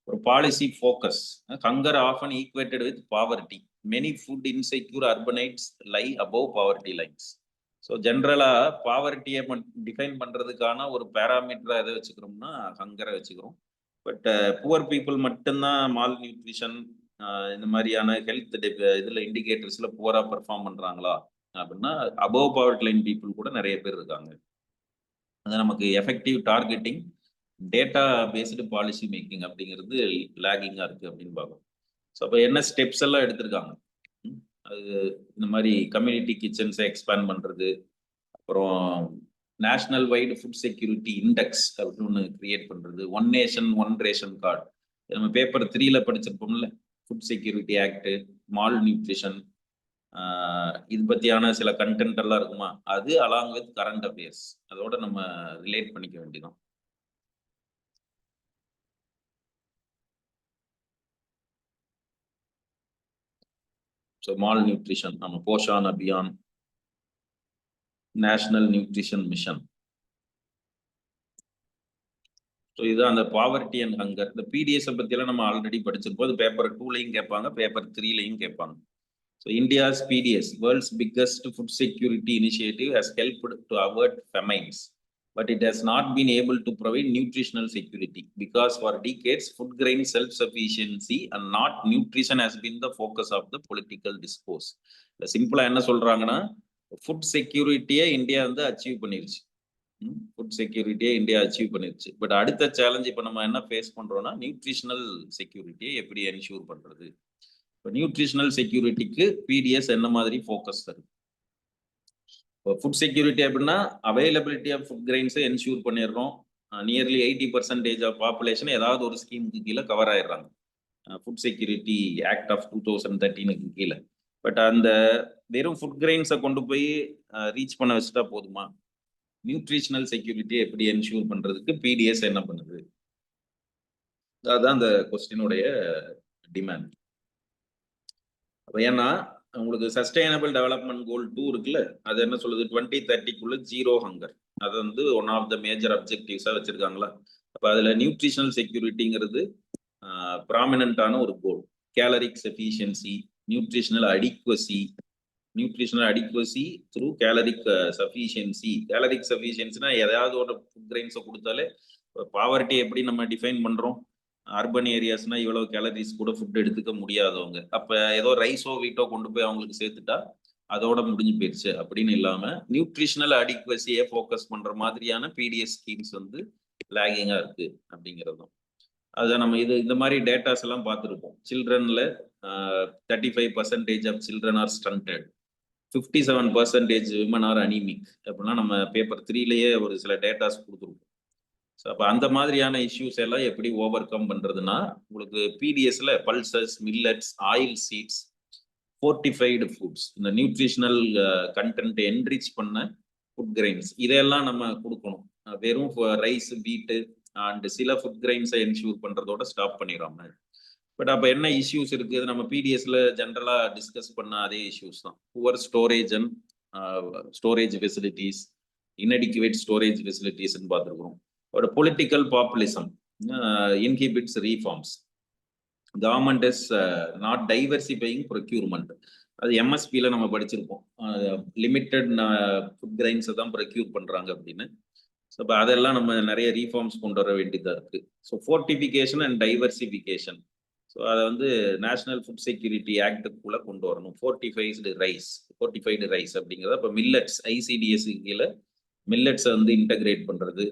ஒரு policy focus. Hunger often equated with poverty. Many food insecure urbanites lie above poverty lines. So ஜென்ரலாக பாவர்ட்டியை டிஃபைன் பண்ணுறதுக்கான ஒரு பேராமீட்டரை எதை வச்சுக்கிறோம்னா ஹங்கரை வச்சுக்கிறோம். பட் புவர் பீப்புள் மட்டும்தான் மால் நியூட்ரிஷன் இந்த மாதிரியான ஹெல்த் இதில் இண்டிகேட்டர்ஸில் புவராக பெர்ஃபார்ம் பண்ணுறாங்களா அப்படின்னா அபவ் பாவர்ட்டி லைன் பீப்புள் கூட நிறைய பேர் இருக்காங்க. அது நமக்கு effective targeting, data based policy making அப்படிங்கிறது லேகிங்காக இருக்குது அப்படின்னு பார்க்கணும். ஸோ அப்போ என்ன ஸ்டெப்ஸ் எல்லாம் எடுத்திருக்காங்க? அது இந்த மாதிரி கம்யூனிட்டி கிச்சன்ஸை எக்ஸ்பேண்ட் பண்ணுறது, அப்புறம் national wide food security index அப்படின்னு ஒன்று கிரியேட் பண்ணுறது, one nation one ration card. நம்ம பேப்பர் 3ல படிச்சிருப்போம்ல, food security act, malnutrition, இது பற்றியான சில கண்டென்ட் எல்லாம் இருக்குமா, அது அலாங் வித் கரண்ட் அஃபேர்ஸ் அதோட நம்ம ரிலேட் பண்ணிக்க வேண்டியதான். ஸோ மால் நியூட்ரிஷன், நம்ம Poshan Abhiyan, national nutrition mission. So இதுதான் அந்த பாவர்ட்டி அண்ட் ஹங்கர். இந்த பிடிஎஸை பற்றியெல்லாம் நம்ம ஆல்ரெடி படிச்சிருப்போம். அது பேப்பர் 2லையும் கேட்பாங்க, பேப்பர் 3லையும் கேட்பாங்க. So India's PDS, world's biggest food security initiative, has helped to avoid famines, but it has not been able to provide nutritional security because for decades food grain self-sufficiency and not nutrition has been the focus of the political discourse. சிம்பிளா என்ன சொல்றாங்கன்னா, food செக்யூரிட்டியை India வந்து achieve பண்ணிருச்சு. Food செக்யூரிட்டியை India achieve பண்ணிருச்சு. But அடுத்த challenge இப்போ நம்ம என்ன ஃபேஸ் பண்றோம்னா, நியூட்ரிஷனல் செக்யூரிட்டியை எப்படி என்ஷூர் பண்றது. இப்போ நியூட்ரிஷனல் செக்யூரிட்டிக்கு பிடிஎஸ் என்ன மாதிரி ஃபோக்கஸ் தருது? ஃபுட் செக்யூரிட்டி அப்படின்னா அவைலபிலிட்டி ஆஃப் ஃபுட் கிரெயின்ஸை என்ஷூர் பண்ணிடுறோம். நியர்லி 80% ஆஃப் பாப்புலேஷன் ஏதாவது ஒரு ஸ்கீமுக்கு கீழே கவர் ஆயிடுறாங்க ஃபுட் செக்யூரிட்டி ஆக்ட் ஆஃப் 2013க்கு கீழே. பட் அந்த வெறும் ஃபுட் கிரெயின்ஸை கொண்டு போய் ரீச் பண்ண வச்சுட்டா போதுமா? நியூட்ரிஷனல் செக்யூரிட்டியை எப்படி என்ஷூர் பண்ணுறதுக்கு பிடிஎஸ் என்ன பண்ணுது? அதுதான் அந்த கொஸ்டினுடைய டிமாண்ட். அப்போ ஏன்னா உங்களுக்கு சஸ்டைனபிள் டெவலப்மெண்ட் கோல் 2 இருக்குல்ல, அது என்ன சொல்லுது? 2030க்குள்ள ஜீரோ ஹங்கர். அது வந்து ஒன் ஆஃப் த மேஜர் அப்ஜெக்டிவ்ஸாக வச்சிருக்காங்களா. அப்போ அதில் நியூட்ரிஷனல் செக்யூரிட்டிங்கிறது ப்ராமினன்டான ஒரு goal. Caloric sufficiency, nutritional adequacy through caloric sufficiency. கேலரிக் சஃபிஷியன்சினா ஏதாவது ஒரு ஃபுட் கிரெயின்ஸை கொடுத்தாலே, பாவர்ட்டி எப்படி நம்ம டிஃபைன் பண்ணுறோம்? அர்பன் ஏரியாஸ்னா இவ்வளவு கேலரிஸ் கூட ஃபுட் எடுத்துக்க முடியாதவங்க, அப்ப ஏதோ ரைஸோ வீட்டோ கொண்டு போய் அவங்களுக்கு சேர்த்துட்டா அதோட முடிஞ்சு போயிடுச்சு அப்படின்னு இல்லாம நியூட்ரிஷனல் அடிக்வசியை ஃபோக்கஸ் பண்ற மாதிரியான பிடிஎஸ் ஸ்கீம்ஸ் வந்து லேகிங்கா இருக்கு அப்படிங்கிறதும். அதை நம்ம இந்த மாதிரி டேட்டாஸ் எல்லாம் பார்த்துருப்போம். சில்ட்ரன்ல 35% of children are stunted, 57% women are anaemic அப்படின்னா நம்ம பேப்பர் 3லயே ஒரு சில டேட்டாஸ் கொடுத்துருப்போம். ஸோ அப்போ அந்த மாதிரியான இஷ்யூஸ் எல்லாம் எப்படி ஓவர் கம் பண்ணுறதுன்னா, உங்களுக்கு பிடிஎஸ்ல pulses, millets, oil seeds, fortified foods, இந்த நியூட்ரிஷனல் கண்டென்ட் என்ரிச் பண்ண ஃபுட் கிரெயின்ஸ் இதெல்லாம் நம்ம கொடுக்கணும். வெறும் ரைஸ், வீட்டு அண்ட் சில ஃபுட் கிரெயின்ஸை என்ஷூர் பண்ணுறதோட ஸ்டாப் பண்ணிடுறாங்க. பட் அப்போ என்ன இஷ்யூஸ் இருக்குது? நம்ம பிடிஎஸ்ல ஜென்ரலாக டிஸ்கஸ் பண்ண அதே இஷ்யூஸ் தான். Poor storage and storage facilities, inadequate storage ஃபெசிலிட்டிஸ்ன்னு பார்த்துருக்குறோம். ஒரு political populism inhibits reforms. Government is not diversifying procurement. அது எம்எஸ்பியில் நம்ம படிச்சிருப்போம். லிமிட்டட் ஃபுட் கிரெயின்ஸை தான் ப்ரொக்யூர் பண்ணுறாங்க அப்படின்னு. ஸோ இப்போ அதெல்லாம் நம்ம நிறைய ரீஃபார்ம்ஸ் கொண்டு வர வேண்டியதாக இருக்குது. So fortification and diversification. So அதை வந்து நேஷனல் ஃபுட் செக்யூரிட்டி ஆக்டுக்குள்ளே கொண்டு வரணும். ஃபோர்ட்டிஃபைடு ரைஸ் அப்படிங்கிறத இப்போ மில்லட்ஸ் ICDS கீழே மில்லட்ஸை வந்து இன்டகிரேட் பண்ணுறது,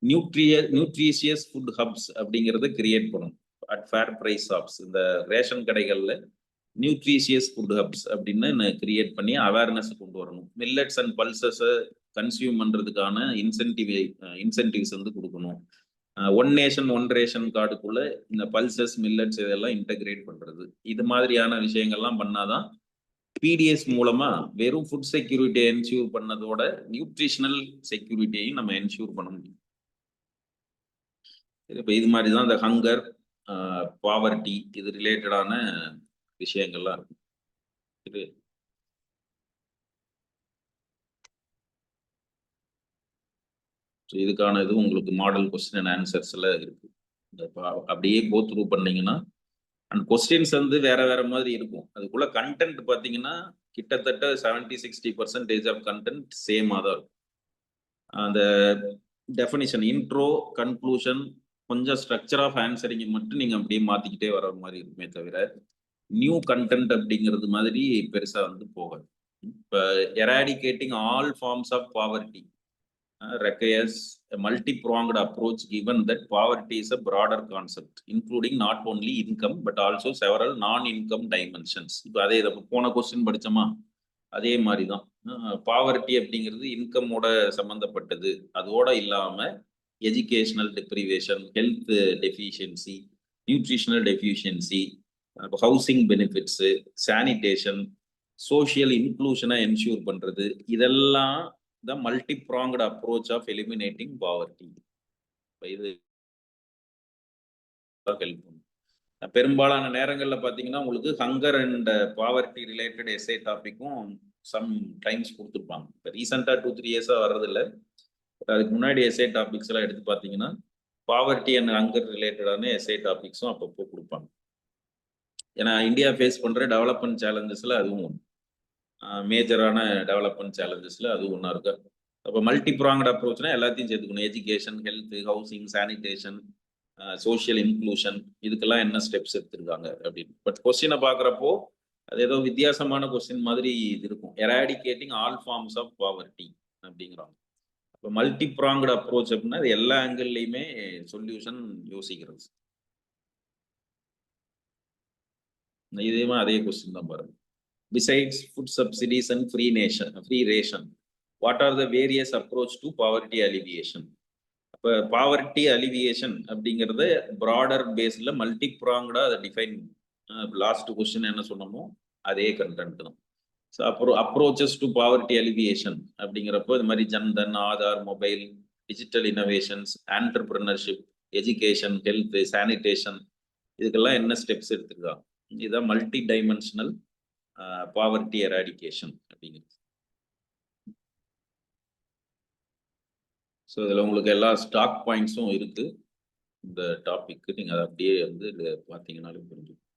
நியூட்ரிஷியஸ் ஃபுட் ஹப்ஸ் அப்படிங்கிறத கிரியேட் பண்ணணும் அட் ஃபேர் ப்ரைஸ் ஷாப்ஸ். இந்த ரேஷன் கடைகளில் நியூட்ரிஷியஸ் ஃபுட் ஹப்ஸ் அப்படின்னு கிரியேட் பண்ணி அவேர்னஸ் கொண்டு வரணும். மில்லட்ஸ் அண்ட் பல்சஸை கன்சியூம் பண்ணுறதுக்கான இன்சென்டிவ்ஸ் வந்து கொடுக்கணும். ஒன் நேஷன் ஒன் ரேஷன் கார்டுக்குள்ள இந்த பல்சஸ் மில்லட்ஸ் இதெல்லாம் இன்டகிரேட் பண்றது, இது மாதிரியான விஷயங்கள்லாம் பண்ணாதான் PDS மூலமா வெறும் ஃபுட் செக்யூரிட்டியை என்ஷூர் பண்ணதோட நியூட்ரிஷனல் செக்யூரிட்டியையும் நம்ம என்ஷூர் பண்ண முடியும். இப்போ இது மாதிரி தான் இந்த ஹங்கர், பாவர்ட்டி இது ரிலேட்டடான விஷயங்கள்லாம் இருக்கும். இது இதுக்கான இது உங்களுக்கு மாடல் கொஸ்டின் அண்ட் ஆன்சர்ஸ்ல இருக்கு. அப்படியே கோ த்ரூ பண்ணீங்கன்னா அண்ட் கொஸ்டின்ஸ் வந்து வேற வேற மாதிரி இருக்கும். அதுக்குள்ள கண்டென்ட் பார்த்தீங்கன்னா கிட்டத்தட்ட 70-60% ஆஃப் கண்டென்ட் சேமாக தான் இருக்கும். அந்த டெஃபினிஷன், இன்ட்ரோ, கன்க்ளூஷன், கொஞ்சம் ஸ்ட்ரக்சர் ஆஃப் ஆன்சரிங் மட்டும் நீங்கள் அப்படியே மாற்றிக்கிட்டே வர மாதிரி இருக்குமே தவிர நியூ கண்டென்ட் அப்படிங்கிறது மாதிரி பெருசாக வந்து போகாது. இப்போ eradicating all forms of poverty requires a multi-pronged approach given that poverty is a broader concept including not only income but also several non-income dimensions. இப்போ அதே போன கொஸ்டின் படிச்சோமா அதே மாதிரி தான். பாவர்ட்டி அப்படிங்கிறது இன்கமோட சம்மந்தப்பட்டது, அதோட இல்லாம educational deprivation, health deficiency, nutritional deficiency, housing benefits, sanitation, social இன்க்ளூஷனை என்ஷூர் பண்றது, இதெல்லாம் the multi-pronged approach of eliminating poverty. இது ஹெல்ப் பண்ணும். பெரும்பாலான நேரங்களில் பார்த்தீங்கன்னா உங்களுக்கு hunger and poverty related essay டாப்பிக்கும் சம் டைம்ஸ் கொடுத்துருப்பாங்க. இப்போ ரீசெண்டாக 2-3 இயர்ஸாக வர்றதில்ல. பட் அதுக்கு முன்னாடி எஸ்ஏ டாபிக்ஸ் எல்லாம் எடுத்து பார்த்தீங்கன்னா பாவர்ட்டி அண்ட் ஹங்கர் ரிலேட்டடான எஸ்ஏ டாபிக்ஸும் அப்பப்போ கொடுப்பாங்க. ஏன்னா இந்தியா ஃபேஸ் பண்ணுற டெவலப்மெண்ட் சேலஞ்சஸில் அதுவும் ஒன்று, மேஜரான டெவலப்மெண்ட் சேலஞ்சஸில் அதுவும் ஒன்றா இருக்கு. அப்போ மல்டி ப்ராங்ட் அப்ரோச்னா எல்லாத்தையும் சேர்த்துக்கணும். Education, health, housing, sanitation, social inclusion, இதுக்கெல்லாம் என்ன ஸ்டெப்ஸ் எடுத்திருக்காங்க அப்படின்னு. பட் கொஸ்டினை பார்க்குறப்போ அது ஏதோ வித்தியாசமான கொஸ்டின் மாதிரி இது இருக்கும். Eradicating all forms of poverty அப்படிங்கிறாங்க. இப்போ மல்டி ப்ராங்ட் அப்ரோச் அப்படின்னா அது எல்லா ஆங்கிள்லையுமே சொல்யூஷன் யோசிக்கிறது. இதுவுமே அதே கொஸ்டின் தான் பாருங்க. Besides food subsidies and free ration, what are the various approach to poverty alleviation? அப்போ பாவர்ட்டி அலிவியேஷன் அப்படிங்கிறத ப்ராடர் பேஸில் மல்டி ப்ராங்டாக அதை டிஃபைன். லாஸ்ட் கொஸ்டின் என்ன சொன்னோமோ அதே கண்டென்ட் தான். So approaches to poverty alleviation அப்படிங்கிறப்போ இது மாதிரி Jan Dhan, Aadhaar, mobile, digital innovations, entrepreneurship, education, health, sanitation, இதுக்கெல்லாம் என்ன ஸ்டெப்ஸ் எடுத்துருக்காங்க. இதுதான் மல்டி டைமென்ஷனல் பாவர்ட்டி எராடிகேஷன் அப்படிங்கிறது. ஸோ இதில் உங்களுக்கு எல்லா ஸ்டாக் பாயிண்ட்ஸும் இருக்கு. இந்த டாபிக்கு நீங்கள் அதை அப்படியே வந்து பார்த்தீங்கன்னாலும் புரிஞ்சுக்கும்.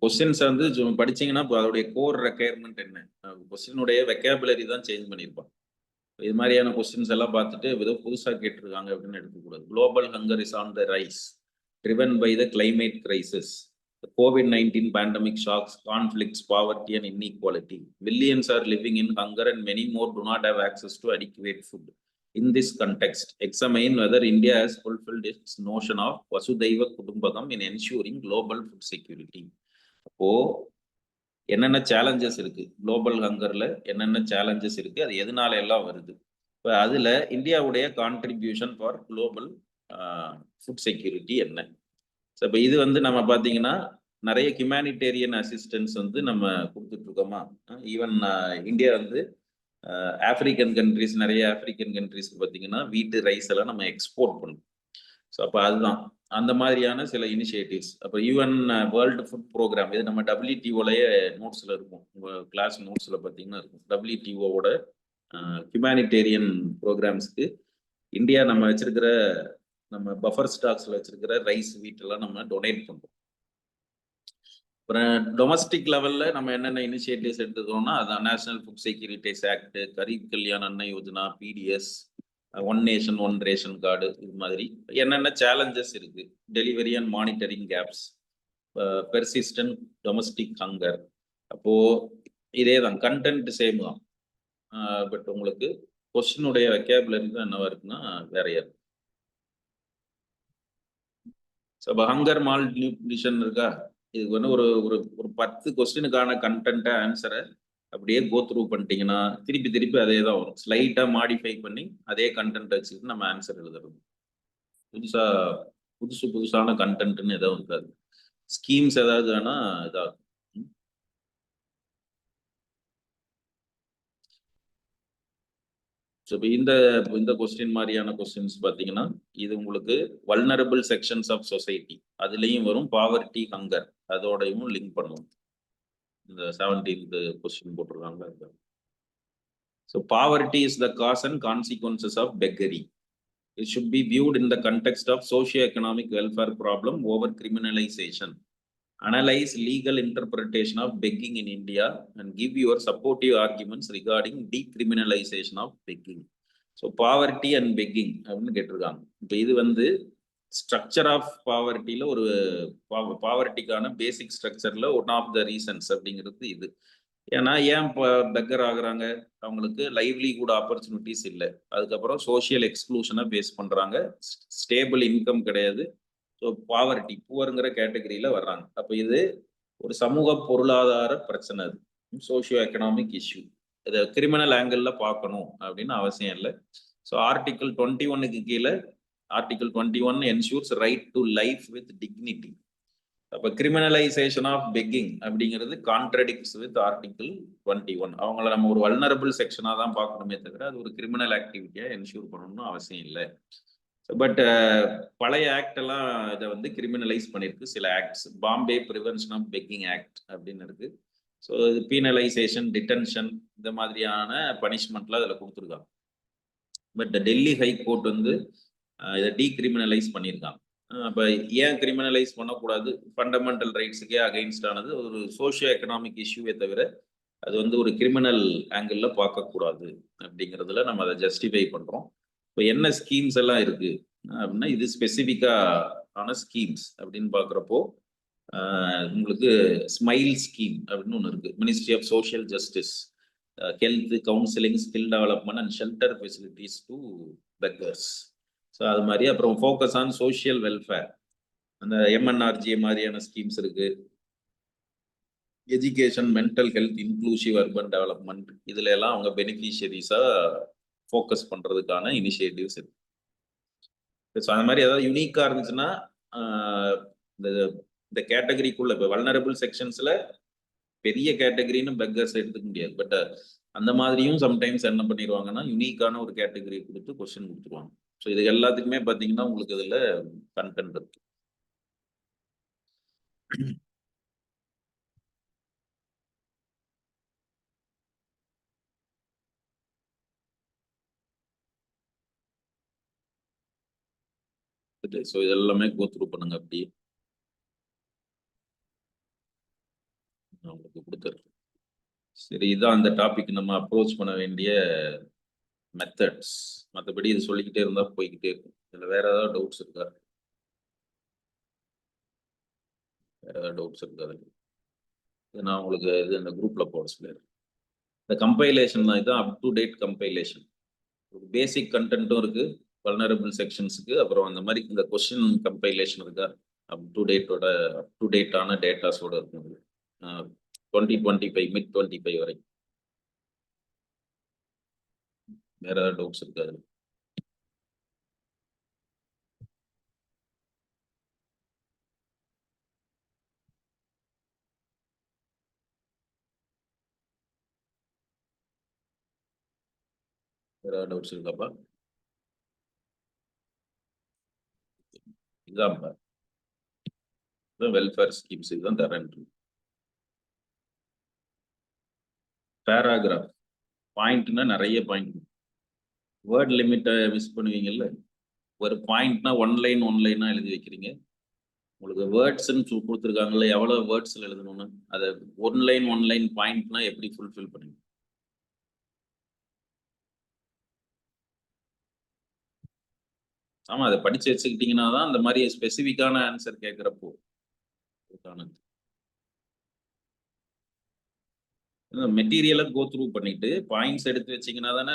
கொஸ்டின்ஸ் வந்து படிச்சீங்கன்னா அதோடைய கோர் ரெக்குயர்மெண்ட் என்ன, கொஸ்டினுடைய வெக்காபுலரி தான் சேஞ்ச் பண்ணியிருப்பாங்க. இது மாதிரியான கொஸ்டின்ஸ் எல்லாம் பார்த்துட்டு ஏதோ புதுசாக கேட்டிருக்காங்க அப்படின்னு எடுக்கக்கூடாது. Global hunger is on the rise driven by the climate crisis, the COVID-19 pandemic shocks, conflicts, poverty and inequality. Millions are living in hunger and many more do not have access to adequate food. In this context, examine whether India has fulfilled its notion of Vasudhaiva Kudumbakam in ensuring global food security. அப்போ என்னென்ன challenges இருக்கு, global ஹங்கர்ல என்னென்ன challenges இருக்கு, அது எதனால எல்லாம் வருது, இப்போ அதுல இந்தியாவுடைய contribution for global food security என்ன. ஸோ இப்போ இது வந்து நம்ம பார்த்தீங்கன்னா நிறைய ஹியூமானிட்டேரியன் அசிஸ்டன்ஸ் வந்து நம்ம கொடுத்துட்டு இருக்கோமா. ஈவன் இந்தியா வந்து ஆப்பிரிக்கன் கண்ட்ரிஸ், நிறைய ஆப்பிரிக்கன் கண்ட்ரிஸ்க்கு பார்த்தீங்கன்னா வீட்டு ரைஸ் எல்லாம் நம்ம எக்ஸ்போர்ட் பண்ணுறோம். ஸோ அப்போ அதுதான் அந்த மாதிரியான சில இனிஷியேட்டிவ்ஸ். அப்போ ஈவன் வேர்ல்டு ஃபுட் ப்ரோக்ராம், இது நம்ம WTOலயே நோட்ஸில் இருக்கும், உங்கள் கிளாஸ் நோட்ஸில் பார்த்தீங்கன்னா இருக்கும். WTOவோட ஹியூமானிட்டேரியன் ப்ரோக்ராம்ஸ்க்கு இந்தியா நம்ம வச்சிருக்கிற நம்ம பஃபர் ஸ்டாக்ஸில் வச்சிருக்கிற ரைஸ், வீட்டெல்லாம் நம்ம டொனேட் பண்ணுறோம். அப்புறம் டொமஸ்டிக் லெவல்ல நம்ம என்னென்ன இனிஷியேட்டிவ்ஸ் எடுத்துக்கோம்னா அதான் national food securities act, Garib Kalyan Anna Yojana, PDS, one nation one ration card, இது மாதிரி என்னென்ன சேலஞ்சஸ் இருக்கு, delivery and monitoring gaps, persistent domestic hunger. அப்போ இதே தான் கண்டென்ட் சேம் தான், பட் உங்களுக்கு கொஸ்டினுடைய வெக்காபுலரி தான் என்னவா இருக்குன்னா வேறையா இருக்கு. ஸோ இப்போ ஹங்கர் மால் நியூட்ரிஷன் இருக்கா, இதுக்கு வந்து ஒரு ஒரு ஒரு 10 கொஸ்டினுக்கான கண்டென்ட்டை ஆன்சரை அப்படியே கோ த்ரூ பண்ணிட்டீங்கன்னா திருப்பி திருப்பி அதே தான் வரும். ஸ்லைட்டாக மாடிஃபை பண்ணி அதே கண்டென்ட் வச்சுக்கிட்டு நம்ம ஆன்சர் எழுதுறது. புதுசான கண்டென்ட்னு எதுவும் இருக்காது. ஸ்கீம்ஸ் ஏதாவது வேணா இதாகும். ஸோ இப்போ இந்த கொஸ்டின் மாதிரியான கொஸ்டின்ஸ் பார்த்தீங்கன்னா இது உங்களுக்கு வல்னரபிள் செக்ஷன்ஸ் ஆஃப் சொசைட்டி அதுலேயும் வரும், பாவர்ட்டி ஹங்கர் அதோடையும் லிங்க் பண்ணுவோம். இந்த 17th கொஸ்டின் போட்டிருக்காங்க. So poverty is the cause and consequences of beggary. It should be viewed in the context of socio-economic welfare problem over criminalization. Analyze legal interpretation of begging in India and give your supportive arguments regarding decriminalization of begging. So poverty and begging அப்படின்னு கேட்டிருக்காங்க. இப்போ இது வந்து structure of பாவர்ட்டியில் ஒரு பாவர்ட்டிக்கான பேசிக் ஸ்ட்ரக்சரில் one of the reasons அப்படிங்கிறது இது. ஏன்னா ஏன் இப்போ பெக்கர் ஆகுறாங்க, அவங்களுக்கு லைவ்லிஹுட் ஆப்பர்ச்சுனிட்டிஸ் இல்லை, அதுக்கப்புறம் சோஷியல் எக்ஸ்க்ளூஷனை ஃபேஸ் பண்ணுறாங்க, ஸ்டேபிள் இன்கம் கிடையாது, ஸோ பாவர்ட்டி புவருங்கிற கேட்டகரியில் வர்றாங்க. அப்போ இது ஒரு சமூக பொருளாதார பிரச்சனை, அது சோஷியோ எக்கனாமிக் இஷ்யூ. இதை கிரிமினல் ஆங்கிளில் பார்க்கணும் அப்படின்னு அவசியம் இல்லை. ஸோ ஆர்டிகிள் 21க்கு கீழே article 21 ensures right to life with dignity. அப்போ கிரிமினலைசேஷன் ஆஃப் பெக்கிங் அப்படிங்கிறது கான்ட்ரடிக்ட்ஸ் வித் ஆர்டிகிள் 21. அவங்கள நம்ம ஒரு வல்னரபிள் செக்ஷனாக தான் பார்க்கணுமே தவிர அது ஒரு கிரிமினல் ஆக்டிவிட்டியாக என்ஷூர் பண்ணணும்னு அவசியம் இல்லை. பட் பழைய ஆக்ட் எல்லாம் இதை வந்து கிரிமினலைஸ் பண்ணியிருக்கு. சில acts, Bombay prevention of begging act அப்படின்னு இருக்கு. ஸோ இது பீனலைசேஷன், டிடென்ஷன் இந்த மாதிரியான பனிஷ்மெண்ட்லாம் அதில் கொடுத்துருக்காங்க. பட் டெல்லி ஹைகோர்ட் வந்து இதை டீக்ரிமினலைஸ் பண்ணியிருக்காங்க. அப்போ ஏன் கிரிமினலைஸ் பண்ணக்கூடாது, ஃபண்டமெண்டல் ரைட்ஸுக்கே அகைன்ஸ்ட் ஆனது, ஒரு சோஷியோ எக்கனாமிக் இஷ்யூவே தவிர அது வந்து ஒரு கிரிமினல் ஆங்கிளில் பார்க்கக்கூடாது அப்படிங்கிறதுல நம்ம அதை ஜஸ்டிஃபை பண்ணுறோம். இப்போ என்ன ஸ்கீம்ஸ் எல்லாம் இருக்கு அப்படின்னா இது ஸ்பெசிஃபிக்கான ஸ்கீம்ஸ் அப்படின்னு பார்க்குறப்போ உங்களுக்கு ஸ்மைல் ஸ்கீம் அப்படின்னு ஒன்று இருக்கு. Ministry of social justice, health, counselling, skill development and shelter facilities to beggars. So அது மாதிரி அப்புறம் ஃபோக்கஸ் ஆன் சோஷியல் வெல்ஃபேர், அந்த எம்என்ஆர்ஜிஏ மாதிரியான ஸ்கீம்ஸ் இருக்கு. Education, mental health, inclusive urban development, இதுல எல்லாம் அவங்க பெனிஃபிஷியரிஸா ஃபோக்கஸ் பண்றதுக்கான இனிஷியேட்டிவ்ஸ் இருக்கு. ஸோ அந்த மாதிரி ஏதாவது யூனிக்கா இருந்துச்சுன்னா இந்த கேட்டகரிக்குள்ள இப்போ வல்னரபிள் செக்ஷன்ஸ்ல பெரிய கேட்டகரின்னு பெக்கர்ஸ் எடுத்துக்க முடியாது. பட் அந்த மாதிரியும் சம்டைம்ஸ் என்ன பண்ணிடுவாங்கன்னா யூனிக்கான ஒரு கேட்டகரி கொடுத்து கொஸ்டின் கொடுத்துருவாங்க. ஸோ இது எல்லாத்துக்குமே பார்த்தீங்கன்னா உங்களுக்கு இதில் கண்டென்ட் இருக்கு. ஸோ இதெல்லாமே கோ த்ரூ பண்ணுங்க. அப்படி நான் உங்களுக்கு கொடுத்துட்றேன். சரி, இதான் அந்த டாபிக் நம்ம அப்ரோச் பண்ண வேண்டிய மெத்தட்ஸ். மற்றபடி இது சொல்லிக்கிட்டே இருந்தா போய்கிட்டே இருக்கும். இதில் வேற ஏதாவது டவுட்ஸ் இருக்கா? வேற ஏதாவது டவுட்ஸ் இருக்காது? இது நான் உங்களுக்கு இது இந்த குரூப்ல போட சொல்லிடுறேன். இந்த கம்பைலேஷன் தான், இதுதான் அப் டு டேட் கம்பைலேஷன். பேசிக் கண்டென்ட்டும் இருக்கு வல்னரபிள் செக்ஷன்ஸுக்கு, அப்புறம் அந்த மாதிரி இந்த கொஸ்டின் கம்பைலேஷன் இருக்கா, அப் டு டேட்டான டேட்டாஸோட இருக்கும். 2025 மிட் 25 வரை. வேற ஏதாவது டவுட்ஸ் இருக்காது? வேற ஏதாவது டவுட்ஸ் இருக்காப்பா? இதுதான் வெல்ஃபேர் ஸ்கீம்ஸ், இதுதான் தரேன். பேராகிராஃப் பாயிண்ட்னா நிறைய பாயிண்ட், வேர்ட் லிமிட்டை மிஸ் பண்ணுவீங்கல்ல. ஒரு பாயிண்ட்னா ஒன் லைனா எழுதி வைக்கிறீங்க, உங்களுக்கு வேர்ட்ஸ்ன்னு கொடுத்துருக்காங்கல்ல, எவ்வளவு வேர்ட்ஸ்ல எழுதணும்னு, அதை ஒன் லைன் பாயிண்ட்னா எப்படி ஃபுல்ஃபில் பண்ணுவீங்க? ஆமா, அதை படிச்சு வச்சுக்கிட்டீங்கன்னா தான் அந்த மாதிரி ஸ்பெசிஃபிக்கான ஆன்சர் கேட்கிறப்போ மெட்டீரியலை கோ த்ரூ பண்ணிட்டு பாயிண்ட்ஸ் எடுத்து வச்சீங்கன்னா தானே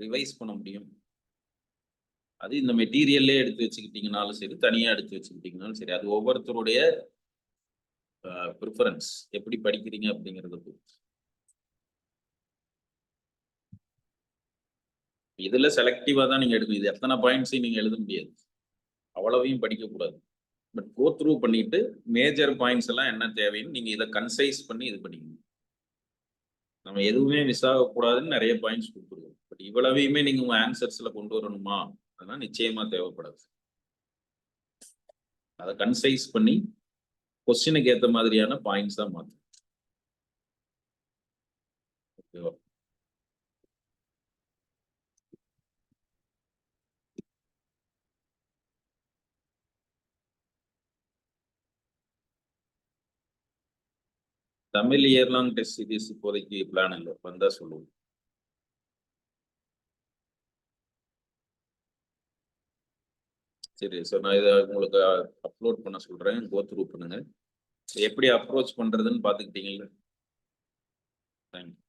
ரிவைஸ் பண்ண முடியும். அது இந்த மெட்டீரியல்லே எடுத்து வச்சுக்கிட்டீங்கனாலும் சரி, தனியா எடுத்து வச்சுக்கிட்டீங்கனாலும் சரி, அது ஒவ்வொருத்தருடைய ப்ரிஃபரன்ஸ், எப்படி படிக்கிறீங்க அப்படிங்கறத பொறுத்து. இதுல செலக்டிவா தான் நீங்க எடுக்கணும். இது எத்தனை பாயிண்ட்ஸையும் நீங்க எழுத முடியாது, அவ்வளவையும் படிக்க கூடாது. பட் கோ த்ரூ பண்ணிட்டு மேஜர் பாயிண்ட்ஸ் எல்லாம் என்ன தேவைன்னு நீங்க இதை கன்சைஸ் பண்ணி இது பண்ணிக்கணும். நம்ம எதுவுமே மிஸ் ஆகக்கூடாதுன்னு நிறைய பாயிண்ட்ஸ் கொடுத்துருக்கோம். பட் இவ்வளவையுமே நீங்க உங்க ஆன்சர்ஸ்ல கொண்டு வரணுமா? அதெல்லாம் நிச்சயமா தேவைப்படாது. அதை கன்சைஸ் பண்ணி கொஸ்டினுக்கு ஏற்ற மாதிரியான பாயிண்ட்ஸ் தான் மாற்றும். ஓகேவா? Tamil year long test series இப்போதைக்கு பிளான் இல்லை, வந்தா சொல்லுவோம். சரி சார், நான் இதை உங்களுக்கு அப்லோட் பண்ண சொல்றேன், கோ த்ரூ பண்ணுங்க. எப்படி அப்ரோச் பண்றதுன்னு பாத்துக்கிட்டீங்கல்ல. தேங்க்யூ.